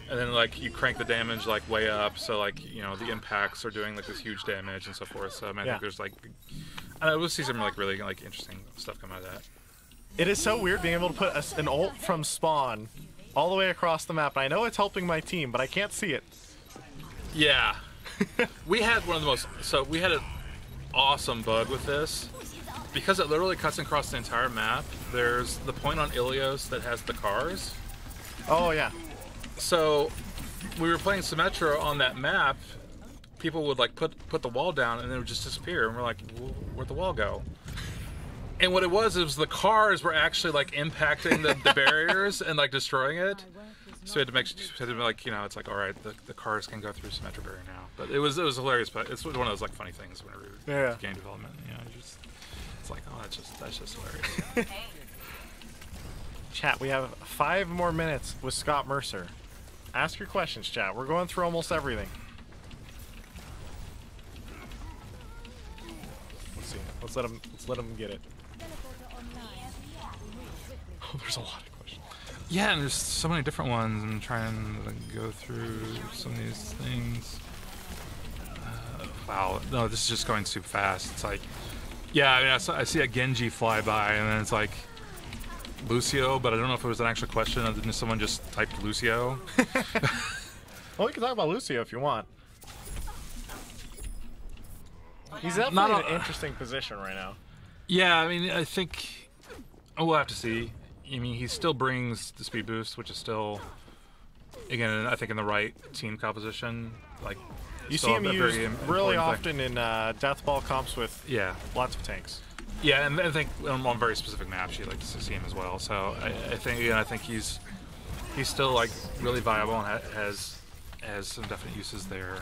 and then like you crank the damage like way up, so like you know the impacts are doing like this huge damage and so forth. So I mean, I think there's like, I don't know, we'll see some like really like interesting stuff come out of that. It is so weird being able to put an ult from spawn all the way across the map. I know it's helping my team, but I can't see it. Yeah, we had one of the most. So we had an awesome bug with this. Because it literally cuts across the entire map, there's the point on Ilios that has the cars. Oh, yeah. So, we were playing Symmetra on that map, people would like put the wall down and then it would just disappear, and we're like, where'd the wall go? And what it was the cars were actually like impacting the barriers and like destroying it. So we had to be like, you know, it's like, all right, the cars can go through Symmetra barrier now. But it was hilarious, but it's one of those like funny things whenever you're game development, you know, it's like, oh, that's just hilarious. Chat, we have 5 more minutes with Scott Mercer. Ask your questions, chat. We're going through almost everything. Let's see. Let's let him get it. Oh, there's a lot of questions. Yeah, and there's so many different ones. I'm trying to go through some of these things. Wow, no, this is just going super fast. It's like, yeah, I mean, I see a Genji fly by, and then it's like Lucio, but I don't know if it was an actual question, or did someone just typed Lucio? Well, we can talk about Lucio if you want. He's definitely in an interesting position right now. Yeah, I mean, I think we'll have to see. I mean, he still brings the speed boost, which is still, again, I think in the right team composition. Like, you see him used really often in death ball comps with lots of tanks. Yeah, and I think on very specific maps you like to see him as well. So I think he's still like really viable and has some definite uses there.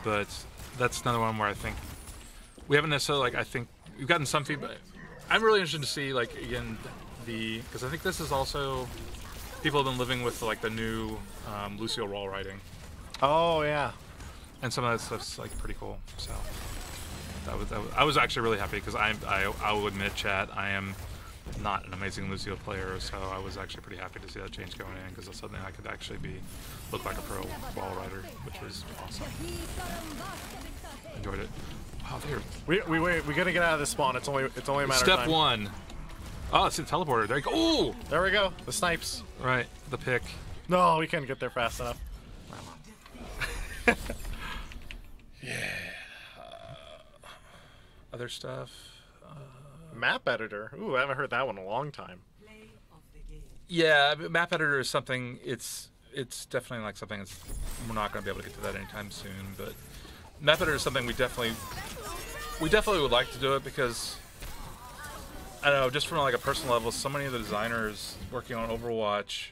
But that's another one where I think we haven't necessarily like, I think we've gotten some feedback. I'm really interested to see like again because I think this is also people have been living with like the new Lucio wall riding. Oh yeah, and some of that stuff's like pretty cool. So I was actually really happy because I will admit, chat, I am not an amazing Lucio player, so I was actually pretty happy to see that change going in because it's something I could actually look like a pro wall rider, which was awesome. Enjoyed it. Wow, we gotta get out of this spawn. It's only a matter of time. Step 1. Oh, it's a teleporter. There you go. Ooh! There we go. The snipes. Right. The pick. No, we couldn't get there fast enough. Yeah. Other stuff. Map editor. Ooh, I haven't heard that one in a long time. Yeah, map editor is something. It's definitely like something that's we're not going to be able to get to that anytime soon. But map editor is something we definitely would like to do it because I don't know, just from like a personal level, so many of the designers working on Overwatch.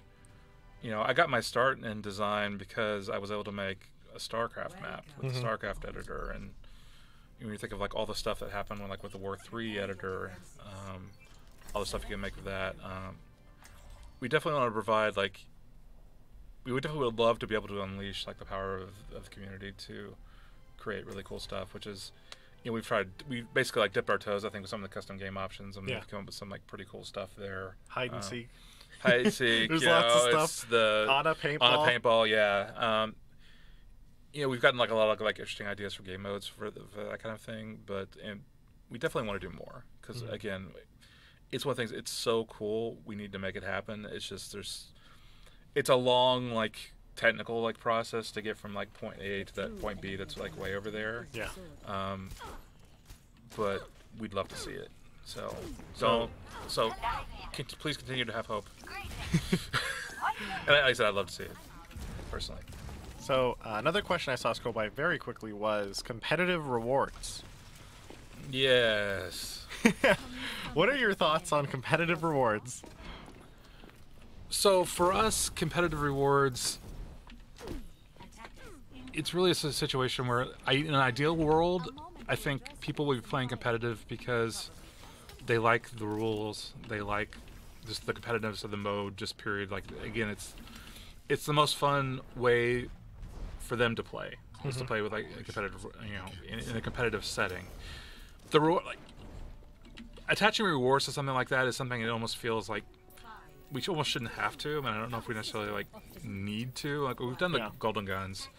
You know, I got my start in design because I was able to make a StarCraft map with the StarCraft editor, and when you think of like all the stuff that happened when, like with the War 3 editor, all the stuff you can make with that. We definitely want to provide like we would definitely would love to be able to unleash like the power of the community to create really cool stuff, which is, you know, we basically like dipped our toes I think with some of the custom game options, and we've come up with some like pretty cool stuff there. Hide and seek. Hide and seek. There's you lots know, of stuff. It's the On a paintball. On a paintball, yeah. You know, we've gotten like a lot of like interesting ideas for game modes for that kind of thing, but we definitely want to do more because again, it's one of the things. It's so cool. We need to make it happen. It's just it's a long like technical like process to get from like point A to that point B that's like way over there. Yeah. But we'd love to see it. So please continue to have hope. And like I said, I'd love to see it personally. So another question I saw scroll by very quickly was competitive rewards. Yes. What are your thoughts on competitive rewards? So for us, competitive rewards, it's really a situation where in an ideal world, I think people will be playing competitive because they like the rules, they like just the competitiveness of the mode, just period. Like again, it's the most fun way for them to play, is to play with like a competitive, you know, in a competitive setting. The like attaching rewards to something like that is something that almost feels like we almost shouldn't have to. I mean, I don't know if we necessarily like need to. Like we've done the golden guns,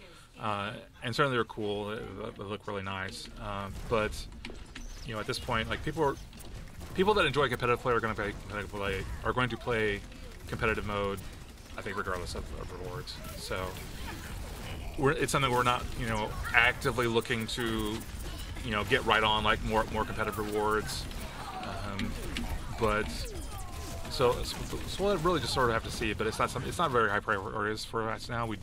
and certainly they're cool. They look really nice. But you know, at this point, like people that enjoy competitive play are going to play competitive mode. I think regardless of rewards. So it's something we're not, you know, actively looking to, you know, get right on like more competitive rewards. But so we'll really just sort of have to see. But it's not very high priorities for us now. We've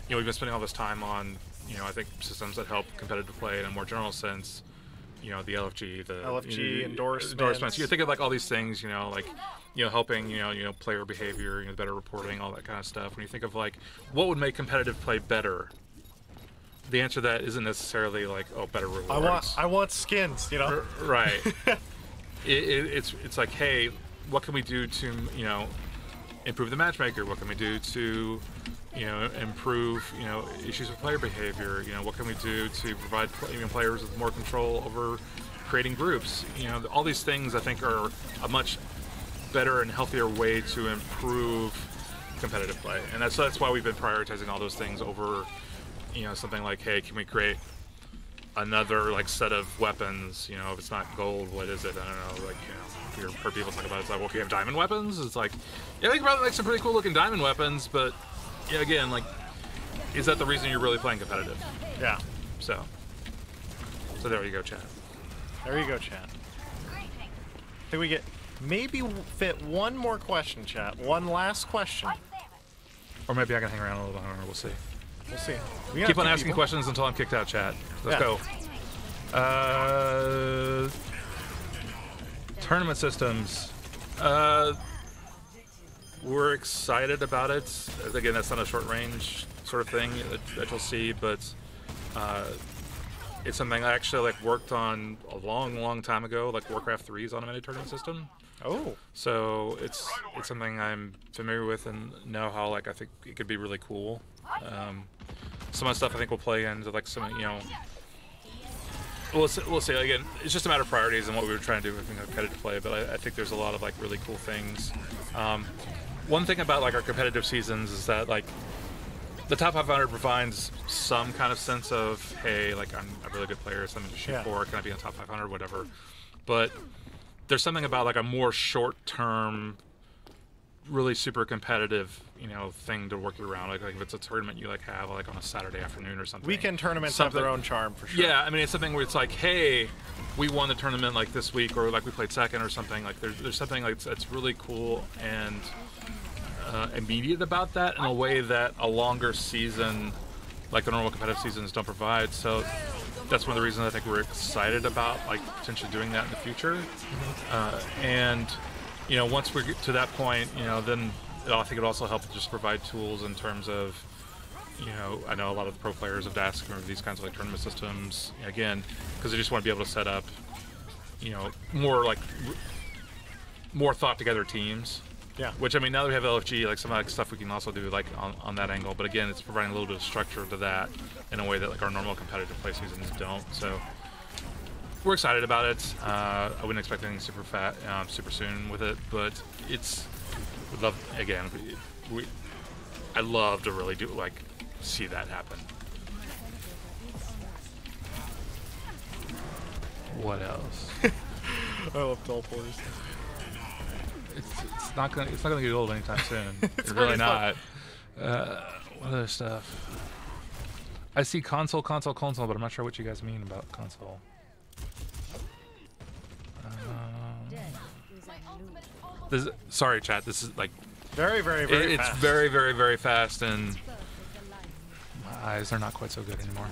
been spending all this time on, you know, I think systems that help competitive play in a more general sense. You know, the LFG, endorsements. You think of like all these things, you know, like, you know, helping, you know, player behavior, you know, better reporting, all that kind of stuff. When you think of like what would make competitive play better, the answer to that isn't necessarily like, oh, better rewards. I want skins, you know. Right. It's like, hey, what can we do to, you know, improve the matchmaker? What can we do to, you know, improve, you know, issues with player behavior? You know, what can we do to provide players with more control over creating groups? You know, all these things I think are a much better and healthier way to improve competitive play, and that's why we've been prioritizing all those things over, you know, something like, hey, can we create another like set of weapons? You know, if it's not gold, what is it? I don't know. Like, you know, you've heard people talk about it. It's like, well, can you have diamond weapons? It's like, yeah, we can probably make some pretty cool looking diamond weapons, but yeah, again, like, is that the reason you're really playing competitive? Yeah. So there you go, chat. There you go, chat. I think we get maybe fit one more question, chat. One last question. Or maybe I can hang around a little longer. We'll see. We'll see. Keep on asking questions until I'm kicked out, chat. Let's go. Tournament systems. We're excited about it. Again, that's not a short range sort of thing that you'll see, but it's something I actually like worked on a long time ago, like Warcraft 3's automated tournament system. Oh. So it's something I'm familiar with and know how like I think it could be really cool. Some of the stuff I think will play into like some, you know, we'll see. Again, it's just a matter of priorities and what we were trying to do with competitive play, but I think there's a lot of like really cool things. One thing about like our competitive seasons is that like the top 500 provides some kind of sense of, hey, like I'm a really good player, something to shoot for, can I be in the top 500, whatever. But there's something about like a more short-term, really super competitive, you know, thing to work around. Like if it's a tournament you like have like on a Saturday afternoon or something. Weekend tournaments have their own charm for sure. Yeah, I mean it's something where it's like, hey, we won the tournament like this week, or like we played second or something. Like there's something like that's really cool and immediate about that in a way that a longer season, like the normal competitive seasons, don't provide. So that's one of the reasons I think we're excited about like potentially doing that in the future. And you know, once we get to that point, you know, then I think it also helps just provide tools in terms of, you know, I know a lot of the pro players have asked for these kinds of like tournament systems again because they just want to be able to set up, you know, more thought together teams. Yeah. Which, I mean, now that we have LFG, like some of that stuff we can also do like on that angle. But again, it's providing a little bit of structure to that in a way that like our normal competitive play seasons don't. So we're excited about it. I wouldn't expect anything super soon with it, but it's would love again. I'd love to really do like see that happen. What else? I love teleporters. It's not gonna get old anytime soon. It's really not. What other stuff? I see console, but I'm not sure what you guys mean about console. Sorry, chat. This is like very fast. It's very fast, and my eyes are not quite so good anymore.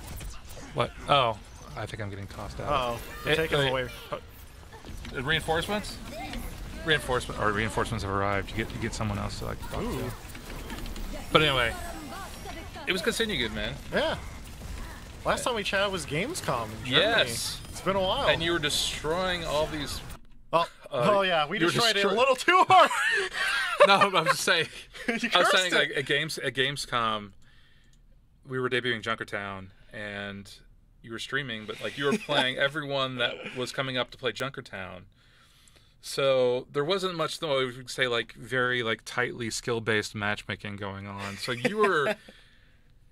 What? Oh, I think I'm getting tossed out. Uh-oh. They're taking them away. Reinforcements? Reinforcements have arrived. You get someone else to like talk to. But anyway, it was good seeing you, good man. Yeah. Last time we chatted was Gamescom in Germany. Yes. It's been a while. And you were destroying all these. Oh yeah, we destroyed it a little too hard. No, I'm just saying. I was saying it. like at Gamescom, we were debuting Junkertown, and you were streaming, but like you were playing everyone that was coming up to play Junkertown. So there wasn't much, though, we would say like very like tightly skill-based matchmaking going on. So you were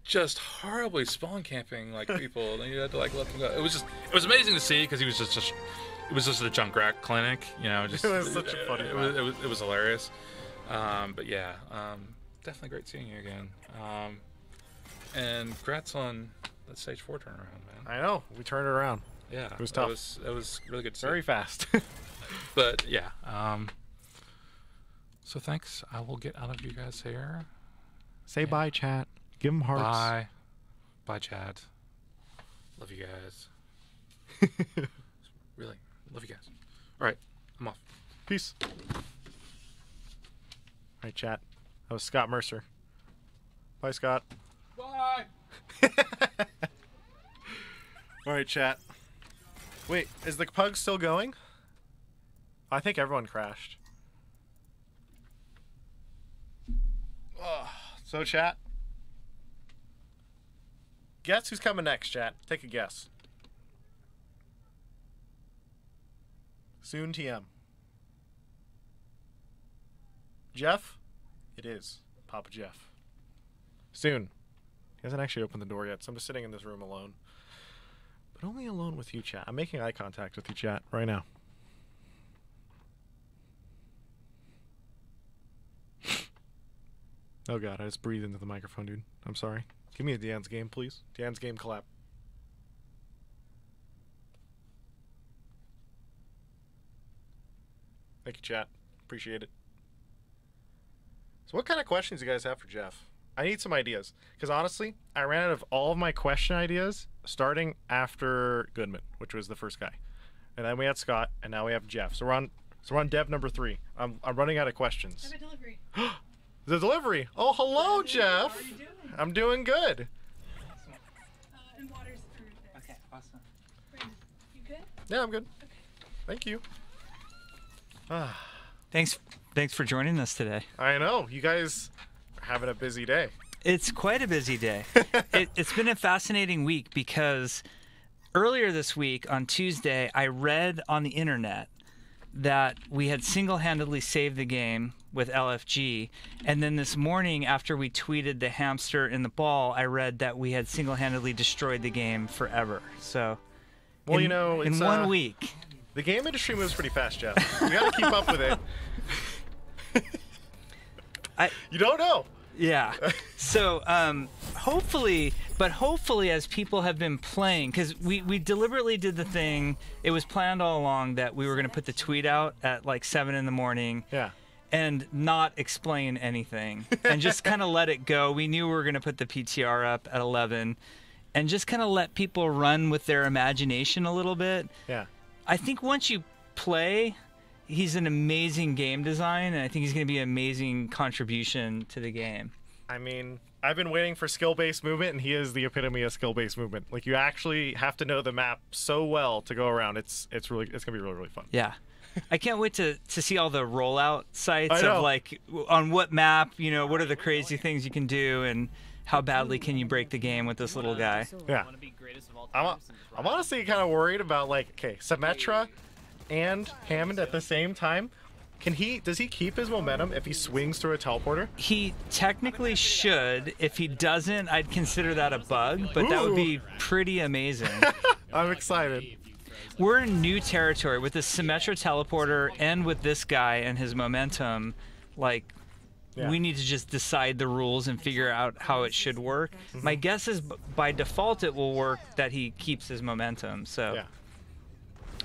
just horribly spawn camping like people, and you had to like let them go. It was amazing to see because it was just a Junkrat clinic, you know. Just it was such a funny. It was hilarious. But yeah, definitely great seeing you again. And congrats on that stage 4 turnaround, man. I know, we turned it around. Yeah, it was tough. It was really good to see. Very fast. But yeah, so thanks. I will get out of you guys here. Say bye, chat. Give them hearts. Bye, chat. Love you guys. Really, love you guys. All right, I'm off. Peace. All right, chat. That was Scott Mercer. Bye, Scott. Bye. All right, chat. Wait, is the pug still going? I think everyone crashed. So, chat. Guess who's coming next, chat? Take a guess. Soon TM. Jeff? It is. Papa Jeff. Soon. He hasn't actually opened the door yet, so I'm just sitting in this room alone. But only alone with you, chat. I'm making eye contact with you, chat, right now. Oh god, I just breathed into the microphone, dude. I'm sorry. Give me a Dan's game, please. Dan's game collab. Thank you, chat. Appreciate it. So what kind of questions do you guys have for Jeff? I need some ideas. Because honestly, I ran out of all of my question ideas starting after Goodman, which was the first guy. And then we had Scott, and now we have Jeff. So we're on dev number 3. I'm running out of questions. I have a delivery. The delivery. Oh, hello, Jeff. How are you doing? I'm doing good. And water's through there. Okay, awesome. Brandon, you good? Yeah, I'm good. Okay. Thank you. Thanks for joining us today. I know. You guys are having a busy day. It's quite a busy day. It's been a fascinating week because earlier this week on Tuesday, I read on the internet that we had single-handedly saved the game with LFG, and then this morning after we tweeted the hamster in the ball, I read that we had single-handedly destroyed the game forever. So, well, you know, in 1 week, the game industry moves pretty fast, Jeff. You got to keep up with it. You don't know. Yeah. So hopefully But hopefully, as people have been playing, because we deliberately did the thing, it was planned all along that we were going to put the tweet out at like 7 in the morning. Yeah. And not explain anything and just kind of let it go. We knew we were going to put the PTR up at 11 and just kind of let people run with their imagination a little bit. Yeah. I think once you play, he's an amazing game design, and I think he's going to be an amazing contribution to the game. I mean, I've been waiting for skill-based movement, and he is the epitome of skill-based movement. Like, you actually have to know the map so well to go around. It's gonna be really fun. Yeah. I can't wait to see all the rollout sites I know. of like on what map, you know, what are the crazy things you can do and how badly can you break the game with this little guy. Yeah. I'm honestly kind of worried about like, okay, Symmetra and Hammond at the same time. Does he keep his momentum if he swings through a teleporter? He technically should. If he doesn't, I'd consider that a bug, but that would be pretty amazing. I'm excited. We're in new territory with this Symmetra teleporter and with this guy and his momentum. Like, we need to just decide the rules and figure out how it should work. My guess is by default it will work that he keeps his momentum. So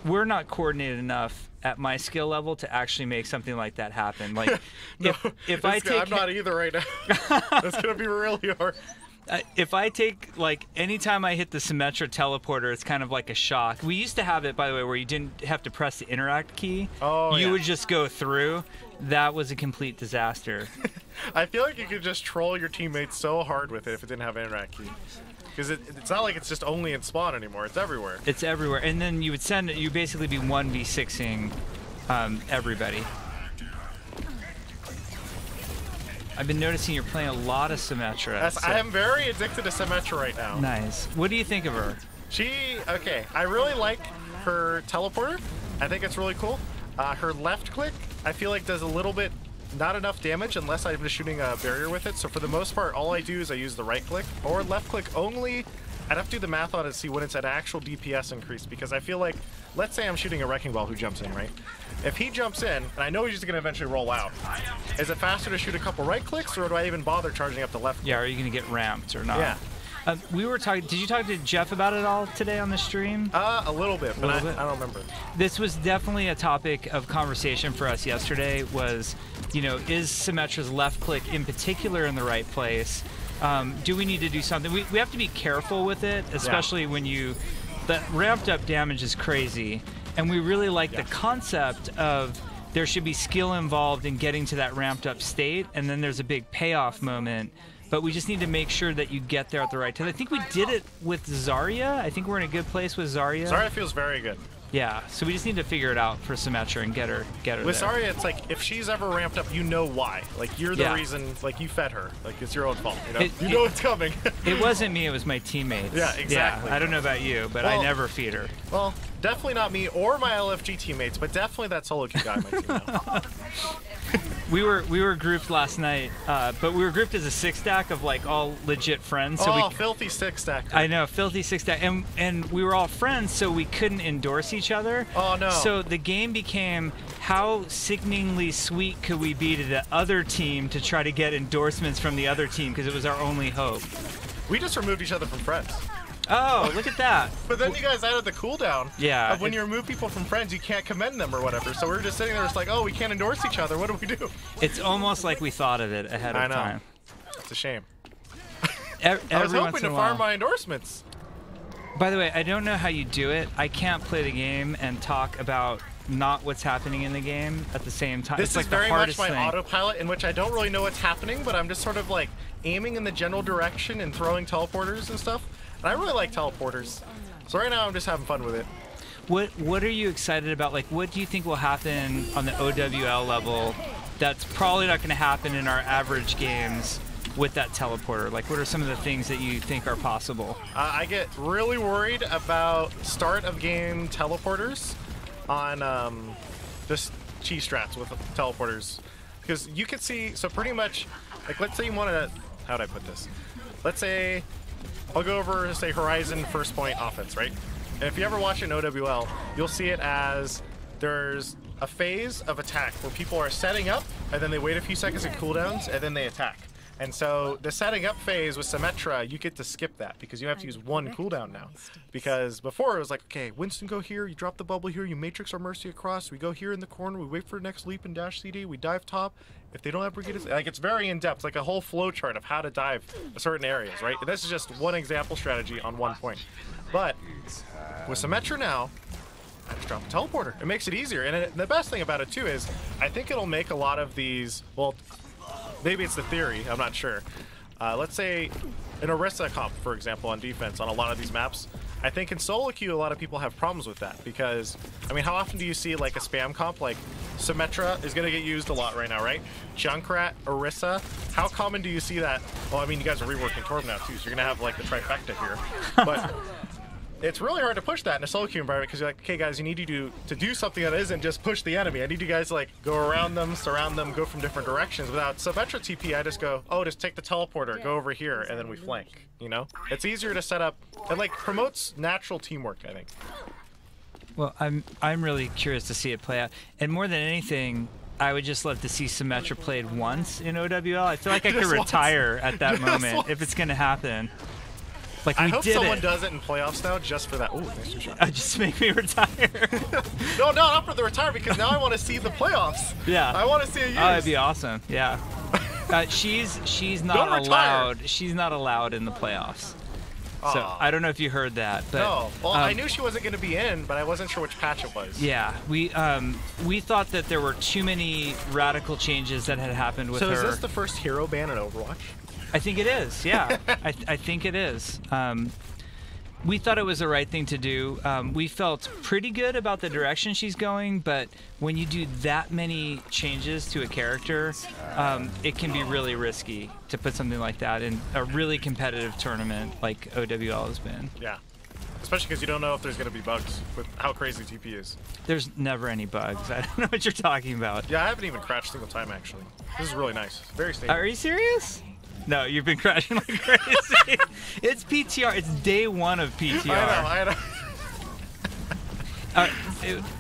we're not coordinated enough at my skill level to actually make something like that happen. Like, if I take, I'm not either right now. It's gonna be really hard. If I take, like, anytime I hit the Symmetra teleporter, it's kind of like a shock. We used to have it, by the way, where you didn't have to press the interact key. Oh, you would just go through. That was a complete disaster. I feel like you could just troll your teammates so hard with it if it didn't have an interact key. Because it's not like it's just only in spawn anymore. It's everywhere. It's everywhere. And then you would send it, you basically be 1v6ing everybody. I've been noticing you're playing a lot of Symmetra. Yes, I am very addicted to Symmetra right now. Nice. What do you think of her? Okay, I really like her teleporter. I think it's really cool. Her left click, I feel like does a little bit, not enough damage unless I'm just shooting a barrier with it. So for the most part, all I do is I use the right click or left click only. I'd have to do the math on it to see when it's an actual DPS increase, because I feel like, let's say I'm shooting a Wrecking Ball who jumps in, right? If he jumps in, and I know he's just going to eventually roll out, is it faster to shoot a couple right clicks, or do I even bother charging up the left click? Yeah, are you going to get ramped or not? Yeah. We were talking. Did you talk to Jeff about it all today on the stream? A little bit, but I don't remember. This was definitely a topic of conversation for us yesterday. Was, you know, is Symmetra's left click in particular in the right place? Do we need to do something? We have to be careful with it, especially when the ramped up damage is crazy, and we really like the concept of there should be skill involved in getting to that ramped up state, and then there's a big payoff moment. But we just need to make sure that you get there at the right time. I think we did it with Zarya. I think we're in a good place with Zarya. Zarya feels very good. Yeah, so we just need to figure it out for Symmetra and get her with there. Zarya, it's like if she's ever ramped up, you know why. Like, you're the reason. Like, you fed her. Like, it's your own fault. You know, you know it's coming. It wasn't me. It was my teammates. Yeah, exactly. Yeah, I don't know about you, but I never feed her. Well, definitely not me or my LFG teammates, but definitely that solo queue guy on my team now. We were grouped last night, but we were grouped as a six stack of like all legit friends. So filthy six stack. I know, filthy six stack, and we were all friends, so we couldn't endorse each other. Oh no! So the game became how sickeningly sweet could we be to the other team to try to get endorsements from the other team, because it was our only hope. We just removed each other from friends. Oh, look at that. But then you guys added the cooldown. Yeah. Of when you remove people from friends, you can't commend them or whatever. So we were just sitting there, just like, oh, we can't endorse each other. What do we do? It's almost like we thought of it ahead of time. It's a shame. I was hoping to farm my endorsements. By the way, I don't know how you do it. I can't play the game and talk about not what's happening in the game at the same time. This it's like is very the much hardest my thing. autopilot, in which I don't really know what's happening, but I'm just sort of like aiming in the general direction and throwing teleporters and stuff. And I really like teleporters. So right now I'm just having fun with it. What are you excited about? Like, what do you think will happen on the OWL level that's probably not going to happen in our average games with that teleporter? Like, what are some of the things that you think are possible? I get really worried about start of game teleporters on just cheese strats with teleporters. Because you can see, so pretty much, like, let's say you want to, how'd I put this? Let's say, I'll go over and say Horizon first point offense, right? And if you ever watch an OWL, you'll see it as there's a phase of attack where people are setting up, and then they wait a few seconds in cooldowns, and then they attack. And so the setting up phase with Symmetra, you get to skip that because you have to use one cooldown now. Because before it was like, okay, Winston go here, you drop the bubble here, you matrix our Mercy across, we go here in the corner, we wait for the next leap and dash CD, we dive top. If they don't have Brigade, like it's very in depth, like a whole flow chart of how to dive certain areas, right? This is just one example strategy on one point. But with Symmetra now, I just drop a teleporter. It makes it easier. And the best thing about it too is I think it'll make a lot of these, well, maybe it's the theory, I'm not sure. Let's say an Orisa comp, for example, on defense on a lot of these maps. I think in solo queue, a lot of people have problems with that because, I mean, how often do you see like a spam comp? Like Symmetra is going to get used a lot right now, right? Junkrat, Orisa. How common do you see that? Well, I mean, you guys are reworking Torb now too, so you're going to have like the trifecta here. But it's really hard to push that in a solo queue environment because you're like, okay, guys, you need you to do something that isn't just push the enemy. I need you guys to like go around them, surround them, go from different directions. Without Symmetra TP, I just go, oh, just take the teleporter, go over here, and then we flank. You know, it's easier to set up. It like promotes natural teamwork, I think. Well, I'm really curious to see it play out, and more than anything, I would just love to see Symmetra played once in OWL. I feel like I could retire at that moment if it's going to happen. Like I hope someone does it in playoffs now just for that. Ooh, nice shot. Just make me retire. No, not for the retire because now I want to see the playoffs. Yeah. I want to see a use. Oh, that'd be awesome. Yeah. She's not allowed. She's not allowed in the playoffs. So I don't know if you heard that, but no. Well, I knew she wasn't going to be in, but I wasn't sure which patch it was. Yeah, we thought that there were too many radical changes that had happened with her. So is this the first hero ban in Overwatch? I think it is. Yeah, I think it is. We thought it was the right thing to do. We felt pretty good about the direction she's going, but when you do that many changes to a character, it can be really risky to put something like that in a really competitive tournament like OWL has been. Yeah, especially because you don't know if there's going to be bugs with how crazy TP is. There's never any bugs. I don't know what you're talking about. Yeah, I haven't even crashed a single time, actually. This is really nice. Very stable. Are you serious? No, you've been crashing like crazy. It's PTR. It's day one of PTR. I know.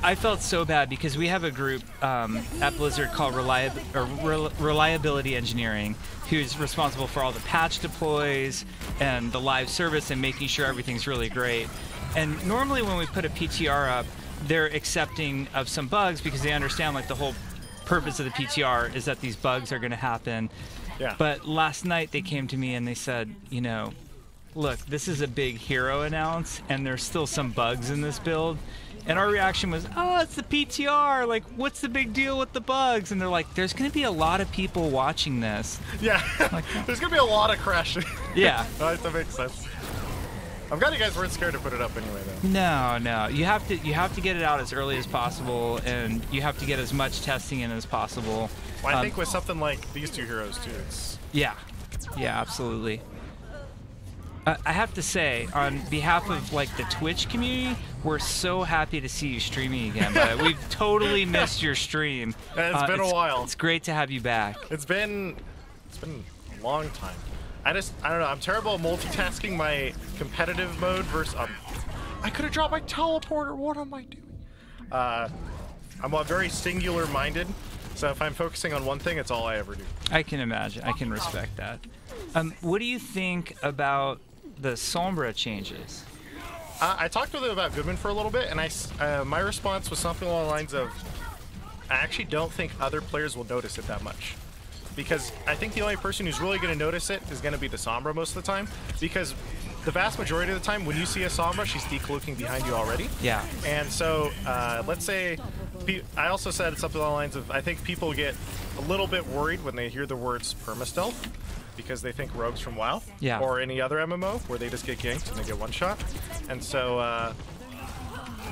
I felt so bad because we have a group at Blizzard called Reliability Engineering, who's responsible for all the patch deploys and the live service and making sure everything's really great. And normally when we put a PTR up, they're accepting of some bugs because they understand like the whole purpose of the PTR is that these bugs are going to happen. Yeah. But last night they came to me and they said, you know, look, this is a big hero announce and there's still some bugs in this build. And our reaction was, oh, it's the PTR. Like, what's the big deal with the bugs? And they're like, there's going to be a lot of people watching this. Yeah. Like, there's going to be a lot of crashing. Yeah. That makes sense. I'm glad you guys weren't scared to put it up anyway, though. No. You have to get it out as early as possible, and you have to get as much testing in as possible. Well, I think with something like these two heroes, too, it's... Yeah, absolutely. I have to say, on behalf of like the Twitch community, we're so happy to see you streaming again. But we've totally missed your stream. It's been a while. It's great to have you back. It's been a long time. I don't know. I'm terrible at multitasking my competitive mode versus. I could have dropped my teleporter. What am I doing? I'm very singular-minded, so if I'm focusing on one thing, it's all I ever do. I can imagine. I can respect that. What do you think about the Sombra changes? I talked with him about Goodman for a little bit, and my response was something along the lines of, I actually don't think other players will notice it that much. Because I think the only person who's really going to notice it is going to be the Sombra most of the time. Because the vast majority of the time, when you see a Sombra, she's decloaking behind you already. Yeah. And so, let's say, I also said something along the lines of, I think people get a little bit worried when they hear the words permastealth, because they think rogues from WoW or any other MMO where they just get ganked and they get one shot. And so,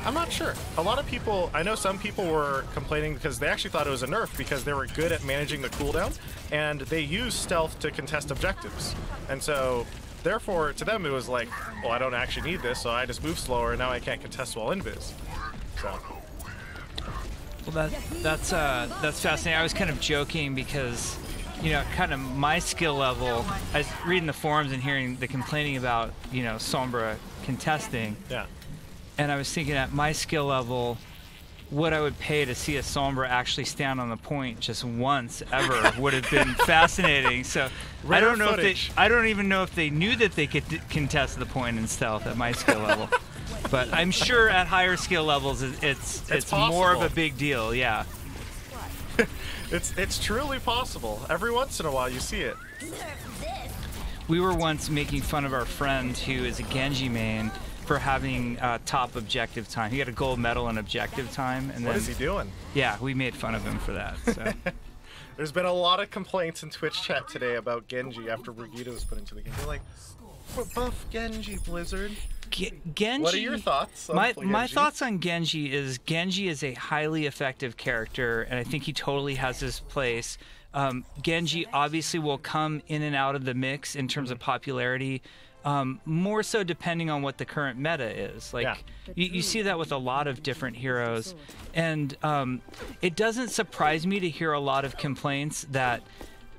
I'm not sure. A lot of people, I know some people were complaining because they actually thought it was a nerf because they were good at managing the cooldown and they used stealth to contest objectives. And so, therefore, to them it was like, well, I don't actually need this, so I just move slower and now I can't contest while invis. So. Well, that's fascinating. I was kind of joking because, you know, kind of my skill level, I was reading the forums and hearing the complaining about, you know, Sombra contesting. Yeah. And I was thinking at my skill level, what I would pay to see a Sombra actually stand on the point just once ever would have been fascinating. So I don't know footage. I don't even know if they knew that they could contest the point in stealth at my skill level. But I'm sure at higher skill levels it's more of a big deal. Yeah. It's truly possible. Every once in a while you see it. We were once making fun of our friend who is a Genji main for having top objective time. He got a gold medal in objective time. And What then, is he doing? Yeah, we made fun of him for that. So. There's been a lot of complaints in Twitch chat today about Genji after Brigitte was put into the game. They're like, we're buff Genji, Blizzard. Genji. What are your thoughts on my Genji? thoughts on Genji is a highly effective character, and I think he totally has his place. Genji obviously will come in and out of the mix in terms of popularity. More so depending on what the current meta is. Like you see that with a lot of different heroes, and it doesn't surprise me to hear a lot of complaints that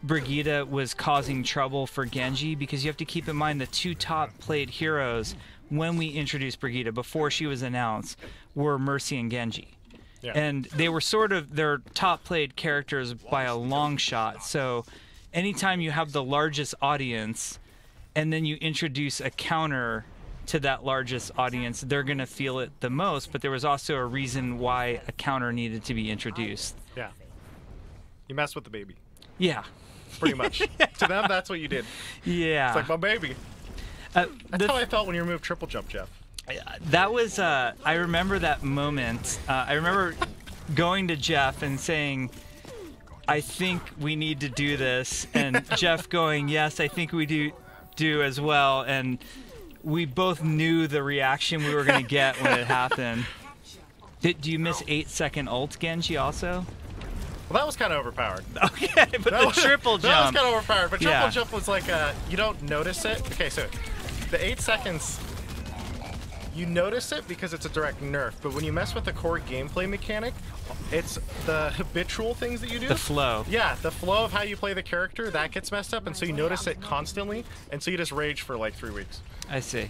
Brigitte was causing trouble for Genji, because you have to keep in mind the two top played heroes when we introduced Brigitte before she was announced were Mercy and Genji. Yeah. And they were sort of their top played characters by a long shot. So anytime you have the largest audience and then you introduce a counter to that largest audience, they're going to feel it the most. But there was also a reason why a counter needed to be introduced. Yeah. You mess with the baby. Yeah. Pretty much. To them, that's what you did. Yeah. It's like, my baby. That's how I felt when you removed triple jump, Jeff. That was, I remember that moment. I remember going to Jeff and saying, I think we need to do this. And Jeff going, yes, I think we do as well. And we both knew the reaction we were going to get when it happened. Do you miss 8-second ult, Genji, also? Well, that was kind of overpowered. Okay, but the triple jump. That was kind of overpowered, but triple Yeah. jump was like, you don't notice it. Okay, so the 8 seconds, you notice it because it's a direct nerf, but when you mess with the core gameplay mechanic, it's the habitual things that you do. The flow. Yeah, the flow of how you play the character, that gets messed up, and so you notice it constantly, and so you just rage for like 3 weeks. I see.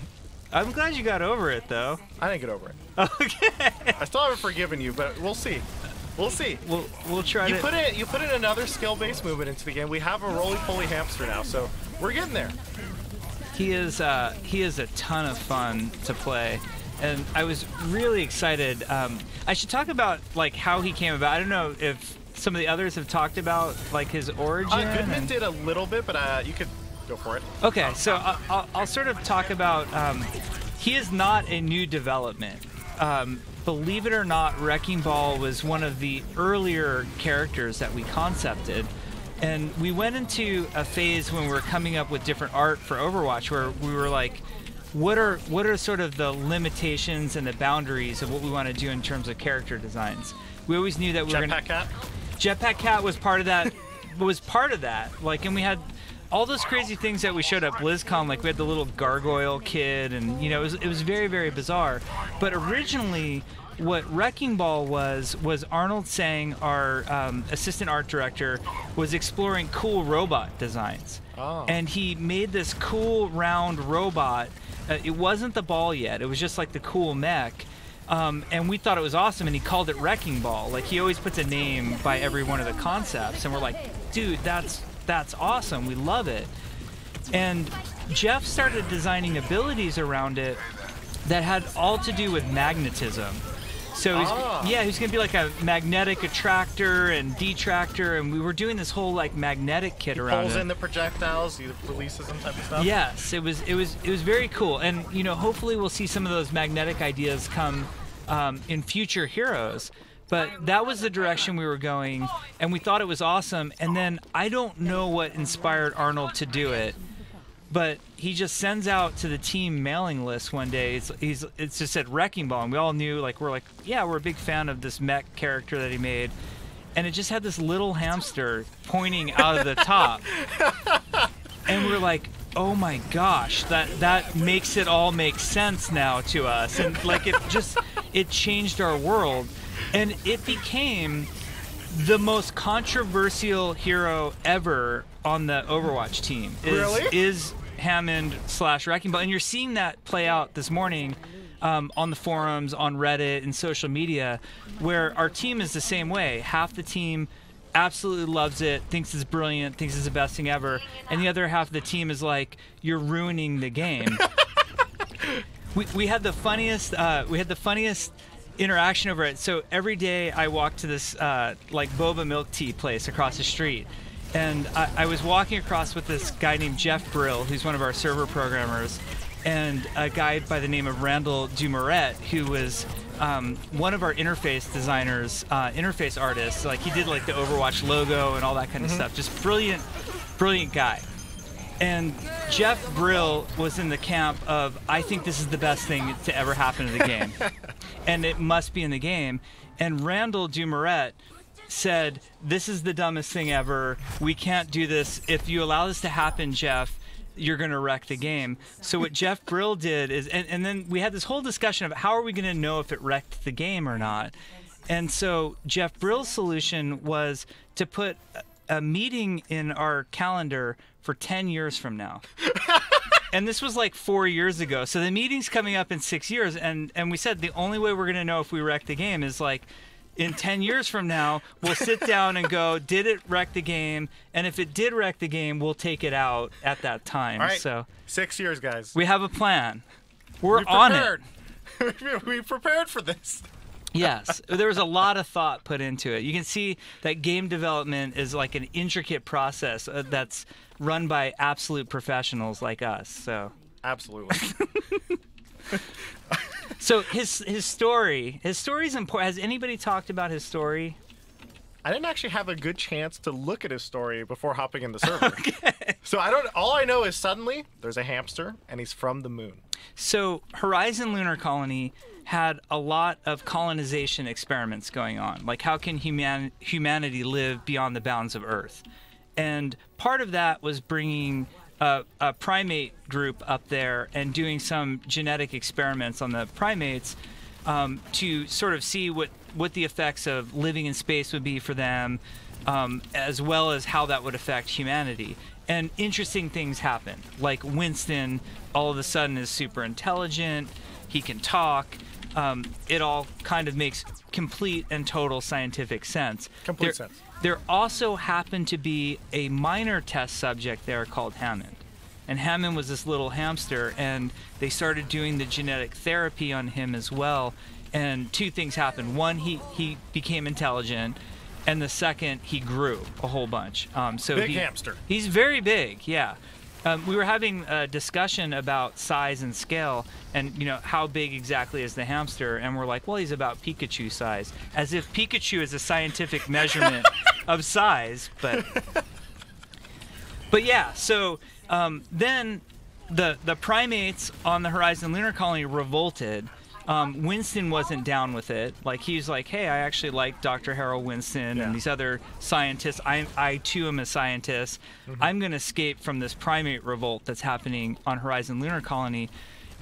I'm glad you got over it, though. I didn't get over it. Okay. I still haven't forgiven you, but we'll see. We'll see. We'll try you to. You put in another skill-based movement into the game. We have a roly-poly hamster now, so we're getting there. He is a ton of fun to play, and I was really excited. I should talk about like how he came about. I don't know if some of the others have talked about like his origin. Goodman did a little bit, but you could go for it. Okay, so I'll sort of talk about. He is not a new development. Believe it or not, Wrecking Ball was one of the earlier characters that we concepted. And we went into a phase when we were coming up with different art for Overwatch where we were like, what are sort of the limitations and the boundaries of what we want to do in terms of character designs? We always knew that we were going to... Jetpack Cat? Jetpack Cat was part of that. Like, and we had all those crazy things that we showed at BlizzCon, like we had the little gargoyle kid, and you know, it was very, very bizarre. But originally, what Wrecking Ball was Arnold Sang, our assistant art director, was exploring cool robot designs. Oh. And he made this cool round robot. It wasn't the ball yet. It was just like the cool mech. And we thought it was awesome, and he called it Wrecking Ball. Like, he always puts a name by every one of the concepts, and we're like, dude, that's awesome. We love it. And Jeff started designing abilities around it that had all to do with magnetism. So he was gonna be like a magnetic attractor and detractor, and we were doing this whole like magnetic kit around Pulls it. in the projectiles, he releases them type of stuff. Yes, it was very cool, and you know, hopefully we'll see some of those magnetic ideas come in future heroes. But that was the direction we were going, and we thought it was awesome. And then I don't know what inspired Arnold to do it, but he just sends out to the team mailing list one day. It's just said Wrecking Ball, and we all knew, like, we're a big fan of this mech character that he made, and it just had this little hamster pointing out of the top, and we're like, oh my gosh, that makes it all make sense now to us, and like it changed our world. And it became the most controversial hero ever on the Overwatch team. Is Hammond / Wrecking Ball. And you're seeing that play out this morning. on the forums, on Reddit, and social media, where our team is the same way. Half the team absolutely loves it, thinks it's brilliant, thinks it's the best thing ever, and the other half of the team is like, "You're ruining the game." we had the funniest interaction over it. So every day I walk to this like boba milk tea place across the street, and I was walking across with this guy named Jeff Brill, who's one of our server programmers, and a guy by the name of Randall Dumoret, who was one of our interface designers, interface artists. Like he did like the Overwatch logo and all that kind of stuff. Just brilliant guy. And Jeff Brill was in the camp of, I think this is the best thing to ever happen to the game. And it must be in the game. And Randall Dumoret said, this is the dumbest thing ever. We can't do this. If you allow this to happen, Jeff, you're going to wreck the game. So what Jeff Brill did is, and then we had this whole discussion of how are we going to know if it wrecked the game or not. And so Jeff Brill's solution was to put a meeting in our calendar for 10 years from now. And this was like 4 years ago. So the meeting's coming up in 6 years. And we said the only way we're going to know if we wrecked the game is like in 10 years from now, we'll sit down and go, did it wreck the game? And if it did wreck the game, we'll take it out at that time. All right. So 6 years, guys. we have a plan. We're on it. We prepared for this. Yes, there was a lot of thought put into it. You can see that game development is like an intricate process that's run by absolute professionals like us. So absolutely. So his story's important. Has anybody talked about his story? I didn't actually have a good chance to look at his story before hopping in the server. Okay. So all I know is suddenly there's a hamster and he's from the moon. So Horizon Lunar Colony had a lot of colonization experiments going on. Like how can humanity live beyond the bounds of Earth? And part of that was bringing a primate group up there and doing some genetic experiments on the primates to sort of see what the effects of living in space would be for them, as well as how that would affect humanity. And interesting things happen. Like Winston all of a sudden is super intelligent, he can talk. It all kind of makes complete and total scientific sense. Complete sense. There also happened to be a minor test subject there called Hammond. And Hammond was this little hamster, and they started doing the genetic therapy on him as well. And two things happened. One, he became intelligent, and the second, he grew a whole bunch. Big hamster. He's very big, yeah. We were having a discussion about size and scale, and how big exactly is the hamster, and we're like, well, he's about Pikachu size, as if Pikachu is a scientific measurement of size. But yeah. So then the primates on the Horizon Lunar Colony revolted. Winston wasn't down with it. Like he was like, hey, I actually like Dr. Harold Winston and these other scientists. I too am a scientist. Mm-hmm. I'm going to escape from this primate revolt that's happening on Horizon Lunar Colony.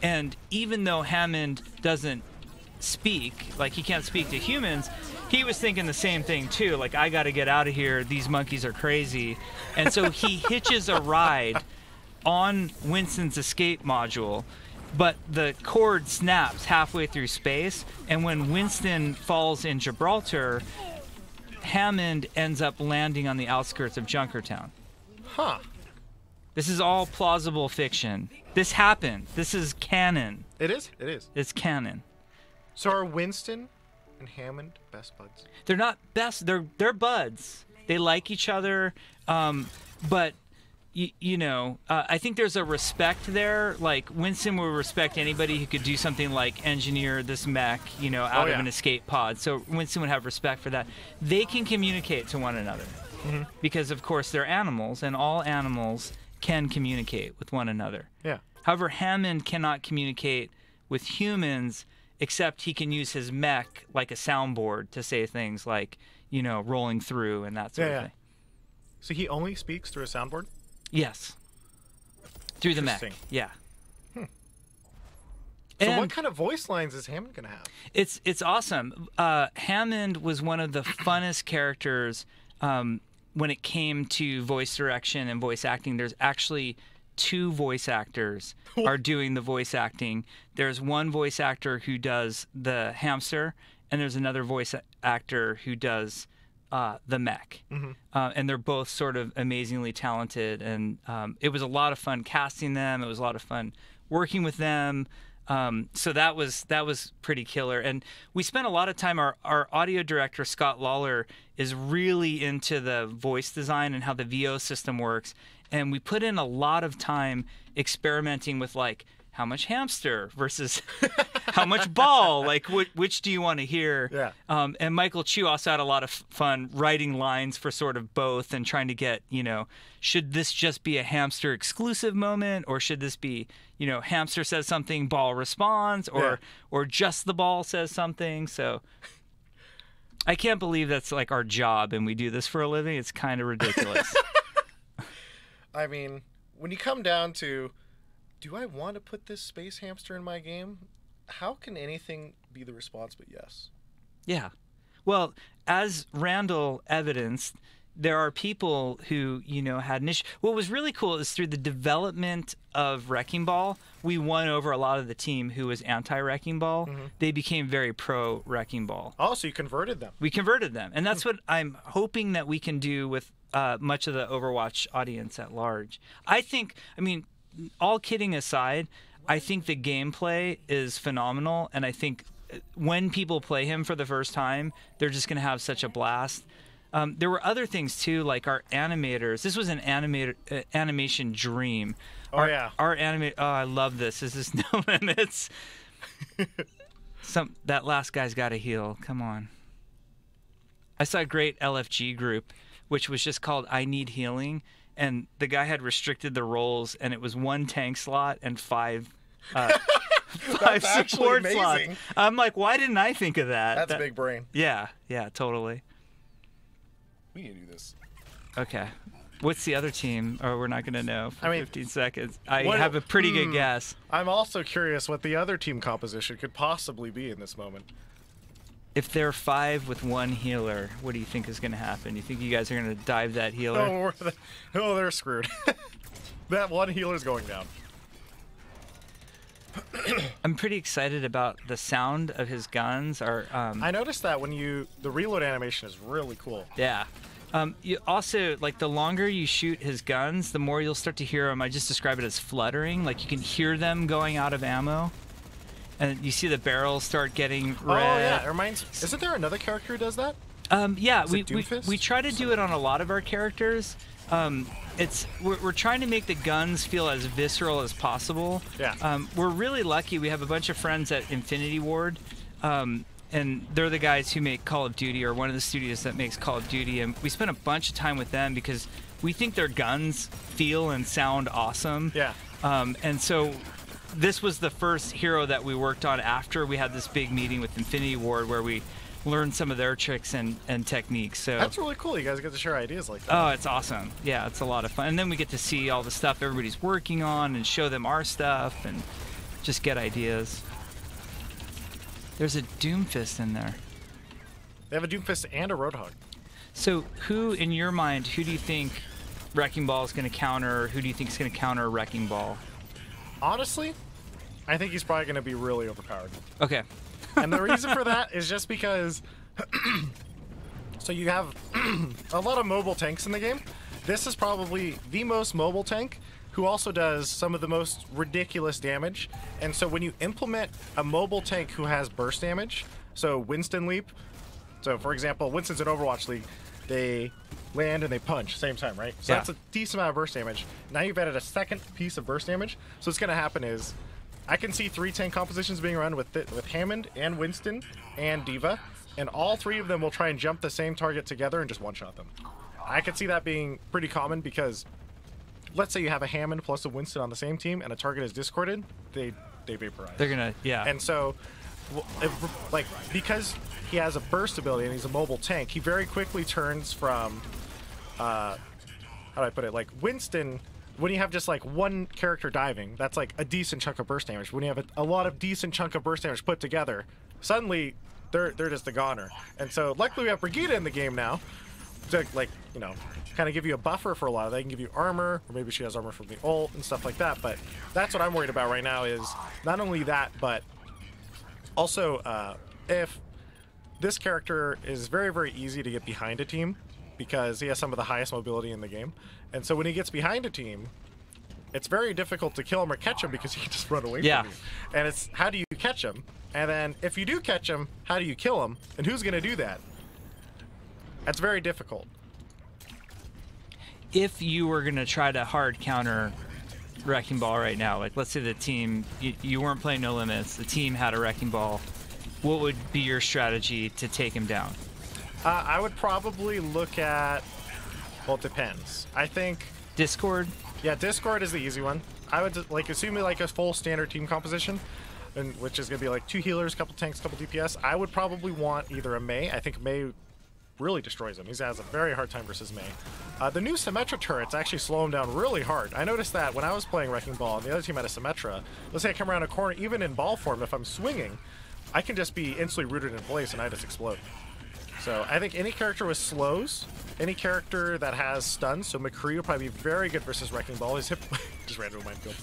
And even though Hammond doesn't speak, like he can't speak to humans, he was thinking the same thing too. Like, I got to get out of here. These monkeys are crazy. And so he hitches a ride on Winston's escape module. But the cord snaps halfway through space, and when Winston falls in Gibraltar, Hammond ends up landing on the outskirts of Junkertown. Huh. This is all plausible fiction. This happened. This is canon. It is? It is. It's canon. So are Winston and Hammond best buds? They're not best. They're buds. They like each other, but... I think there's a respect there. Like Winston would respect anybody who could do something like engineer this mech, out of an escape pod. So Winston would have respect for that. They can communicate to one another because, of course, they're animals, and all animals can communicate with one another. Yeah. However, Hammond cannot communicate with humans, except he can use his mech like a soundboard to say things like, rolling through and that sort of thing. So he only speaks through a soundboard? Yes. Through the mech. Yeah. So what kind of voice lines is Hammond going to have? It's awesome. Hammond was one of the funnest characters when it came to voice direction and voice acting. There's actually 2 voice actors are doing the voice acting. There's one voice actor who does the hamster, and there's another voice actor who does the mech. And they're both sort of amazingly talented. And it was a lot of fun casting them. It was a lot of fun working with them. So that was pretty killer. And we spent a lot of time, our audio director, Scott Lawler, is really into the voice design and how the VO system works. And we put in a lot of time experimenting with, like, how much hamster versus how much ball, like which do you want to hear? Yeah. And Michael Chu also had a lot of fun writing lines for sort of both and trying to get, should this just be a hamster exclusive moment, or should this be, hamster says something, ball responds, or just the ball says something. So I can't believe that's like our job and we do this for a living. It's kind of ridiculous. I mean, when you come down to, do I want to put this space hamster in my game? How can anything be the response but yes? Yeah. Well, as Randall evidenced, there are people who, had an issue. What was really cool is through the development of Wrecking Ball, we won over a lot of the team who was anti-Wrecking Ball. They became very pro-Wrecking Ball. Oh, so you converted them. We converted them. And that's what I'm hoping that we can do with much of the Overwatch audience at large. All kidding aside, I think the gameplay is phenomenal, and I think when people play him for the first time, they're just going to have such a blast. There were other things too, like our animators. This was an animation dream. Our animator. Oh, I love this. This is No Limits. That last guy's got to heal. Come on. I saw a great LFG group, which was just called I Need Healing. And the guy had restricted the roles, and it was 1 tank slot and 5 support slots. I'm like, why didn't I think of that? That's big brain. Yeah, totally. We need to do this. Okay. What's the other team? Or we're not going to know for 15 seconds. I have a pretty good guess. I'm also curious what the other team composition could possibly be in this moment. If they're 5 with 1 healer, what do you think is going to happen? You think you guys are going to dive that healer? Oh, they're screwed. That 1 healer's going down. I'm pretty excited about the sound of his guns. I noticed that when the reload animation is really cool. Yeah. You also, like, the longer you shoot his guns, the more you'll start to hear them. I just describe it as fluttering. Like, you can hear them going out of ammo. And you see the barrels start getting red. Oh, yeah. It reminds... Isn't there another character who does that? Yeah, we try to do it on a lot of our characters. We're trying to make the guns feel as visceral as possible. Yeah. We're really lucky. We have a bunch of friends at Infinity Ward, and they're the guys who make Call of Duty, or one of the studios that makes Call of Duty. And we spent a bunch of time with them because we think their guns feel and sound awesome. Yeah. And so this was the first hero that we worked on after we had this big meeting with Infinity Ward where we learned some of their tricks and techniques. So that's really cool. You guys get to share ideas like that. Oh, it's awesome. Yeah, it's a lot of fun. And then we get to see all the stuff everybody's working on and show them our stuff and just get ideas. There's a Doomfist in there. They have a Doomfist and a Roadhog. So who, in your mind, who do you think Wrecking Ball is going to counter? Who do you think is going to counter Wrecking Ball? Honestly, I think he's probably going to be really overpowered. Okay. And the reason for that is just because so you have a lot of mobile tanks in the game. This is probably the most mobile tank who also does some of the most ridiculous damage. And so when you implement a mobile tank who has burst damage, so Winston Leap, so for example, Winston's in Overwatch League, they land and they punch same time, right? So that's a decent amount of burst damage. Now you've added a second piece of burst damage. So what's going to happen is I can see 3 tank compositions being run with Hammond and Winston and Diva, and all 3 of them will try and jump the same target together and just one-shot them. I could see that being pretty common because let's say you have a Hammond plus a Winston on the same team and a target is discorded, they vaporize. They're gonna, yeah. And so, because he has a burst ability and he's a mobile tank, he very quickly turns from, how do I put it, like Winston. When you have just like 1 character diving, that's like a decent chunk of burst damage. When you have a lot of decent chunk of burst damage put together, suddenly they're just a goner. And so luckily we have Brigitte in the game now, to, like, you know, kind of give you a buffer for a lot of that. They can give you armor, or maybe she has armor from the ult and stuff like that. But that's what I'm worried about right now is not only that, but also if this character is very, very easy to get behind a team because he has some of the highest mobility in the game. And so when he gets behind a team, it's very difficult to kill him or catch him because he can just run away from you. And it's how do you catch him? And then if you do catch him, how do you kill him? And who's going to do that? That's very difficult. If you were going to try to hard counter Wrecking Ball right now, like let's say the team, you weren't playing No Limits, the team had a Wrecking Ball, what would be your strategy to take him down? I would probably look at, well, it depends. I think Discord? Yeah, Discord is the easy one. I would like assume like a full standard team composition, and which is going to be like 2 healers, couple tanks, couple DPS. I would probably want either a Mei. I think Mei really destroys him. He has a very hard time versus Mei. The new Symmetra turrets actually slow him down really hard. I noticed that when I was playing Wrecking Ball and the other team had a Symmetra. Let's say I come around a corner, even in ball form, if I'm swinging, I can just be instantly rooted in place and I just explode. So I think any character with slows, any character that has stuns, so McCree would probably be very good versus Wrecking Ball. His hip just ran into a minefield.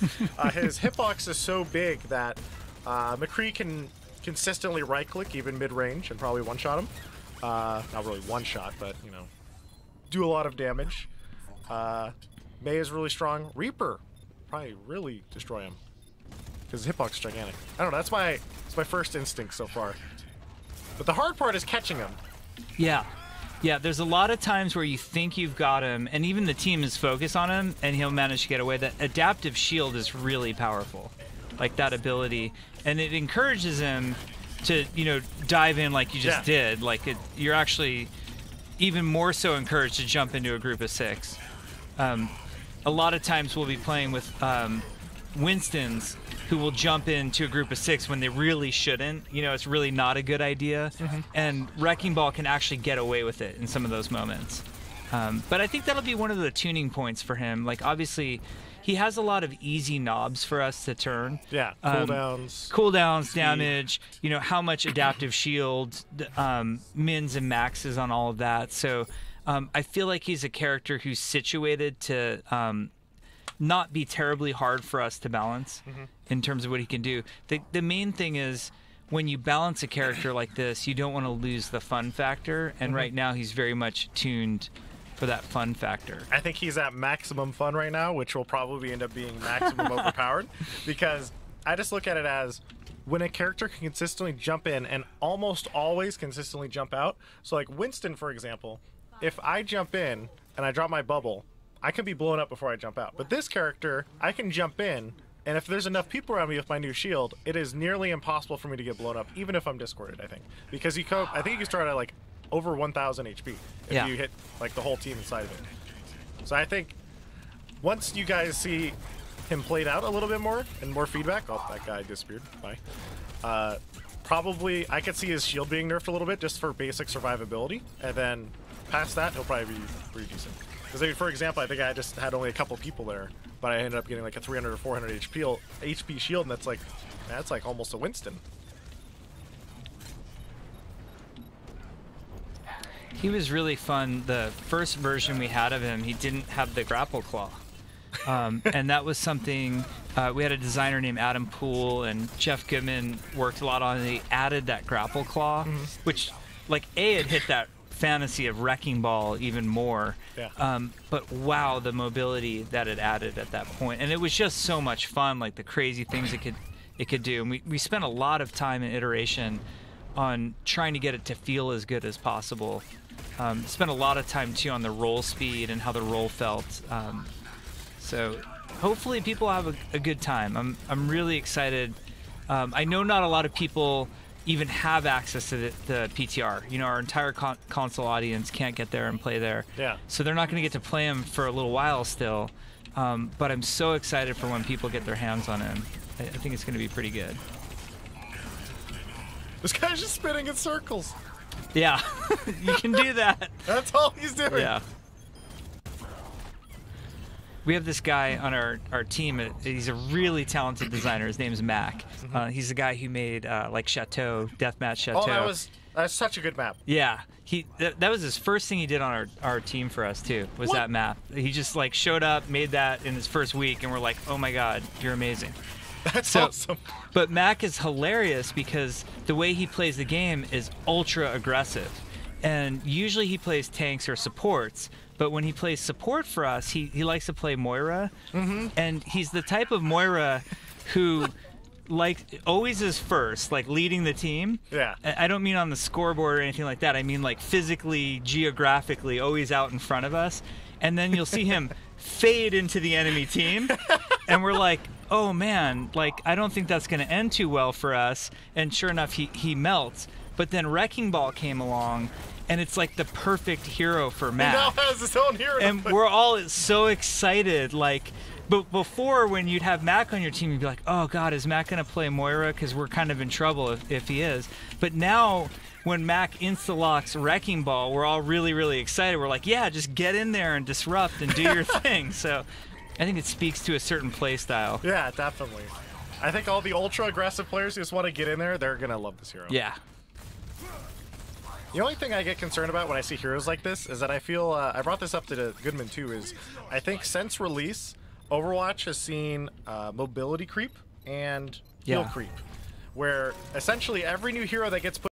His hitbox is so big that McCree can consistently right-click even mid-range and probably one-shot him. Not really one-shot, but you know, do a lot of damage. Mei is really strong. Reaper probably really destroy him because his hitbox is gigantic. I don't know. That's my first instinct so far. But the hard part is catching him. Yeah. Yeah, there's a lot of times where you think you've got him, and even the team is focused on him, and he'll manage to get away. That adaptive shield is really powerful, like that ability, and it encourages him to, you know, dive in like you just did. Like you're actually even more so encouraged to jump into a group of 6. A lot of times we'll be playing with Winstons who will jump into a group of 6 when they really shouldn't. You know, it's really not a good idea. And Wrecking Ball can actually get away with it in some of those moments. But I think that'll be one of the tuning points for him. Like, obviously, he has a lot of easy knobs for us to turn. Yeah, cooldowns. Cooldowns, damage, you know, how much adaptive shield, mins and maxes on all of that. So I feel like he's a character who's situated to not be terribly hard for us to balance in terms of what he can do. The main thing is when you balance a character like this, you don't want to lose the fun factor. And right now he's very much tuned for that fun factor. I think he's at maximum fun right now, which will probably end up being maximum overpowered, because I just look at it as when a character can consistently jump in and almost always consistently jump out. So like Winston, for example, if I jump in and I drop my bubble, I can be blown up before I jump out. But this character, I can jump in, and if there's enough people around me with my new shield, it is nearly impossible for me to get blown up, even if I'm discorded, I think. Because I think you can start at like over 1,000 HP if you hit like the whole team inside of it. So I think once you guys see him played out a little bit more and more feedback, oh, that guy disappeared, bye. Probably I could see his shield being nerfed a little bit just for basic survivability, and then past that he'll probably be pretty decent. Because, I mean, for example, I think I just had only a couple people there, but I ended up getting like a 300 or 400 HP shield, and that's like almost a Winston. He was really fun. The first version we had of him, he didn't have the grapple claw. And that was something, we had a designer named Adam Poole, and Jeff Goodman worked a lot on it. He added that grapple claw, which, like, it hit that fantasy of Wrecking Ball even more. But wow, the mobility that it added at that point. And it was just so much fun, like the crazy things it could do. And we spent a lot of time and iteration on trying to get it to feel as good as possible. Spent a lot of time too on the roll speed and how the roll felt. So hopefully people have a good time. I'm really excited. I know not a lot of people even have access to the PTR. You know, our entire console audience can't get there and play there. So they're not going to get to play him for a little while still. But I'm so excited for when people get their hands on him. I think it's going to be pretty good. This guy's just spinning in circles. Yeah, you can do that. That's all he's doing. Yeah. We have this guy on our team. He's a really talented designer. His name's Mac. He's the guy who made like Chateau, Deathmatch Chateau. Oh, That's such a good map. Yeah, that was his first thing he did on our team for us too. Was that map? He just like showed up, made that in his first week, and we're like, oh my god, you're amazing. That's awesome. But Mac is hilarious because the way he plays the game is ultra aggressive, and usually he plays tanks or supports. But when he plays support for us, he likes to play Moira, and he's the type of Moira who always is first, like leading the team. Yeah. I don't mean on the scoreboard or anything like that. I mean like physically, geographically, always out in front of us. And then you'll see him fade into the enemy team, and we're like, oh man, like I don't think that's going to end too well for us. And sure enough, he melts. But then Wrecking Ball came along, and it's like the perfect hero for Mac. He now has his own hero. And we're all so excited, like. But before, when you'd have Mac on your team, you'd be like, oh god, is Mac going to play Moira? Because we're kind of in trouble if he is. But now, when Mac insta-locks Wrecking Ball, we're all really, really excited. We're like, yeah, just get in there and disrupt and do your thing. So I think it speaks to a certain play style. Yeah, definitely. I think all the ultra-aggressive players who just want to get in there, they're going to love this hero. Yeah. The only thing I get concerned about when I see heroes like this is that I feel, I brought this up to Goodman too, is I think since release, Overwatch has seen mobility creep and heal creep, where essentially every new hero that gets put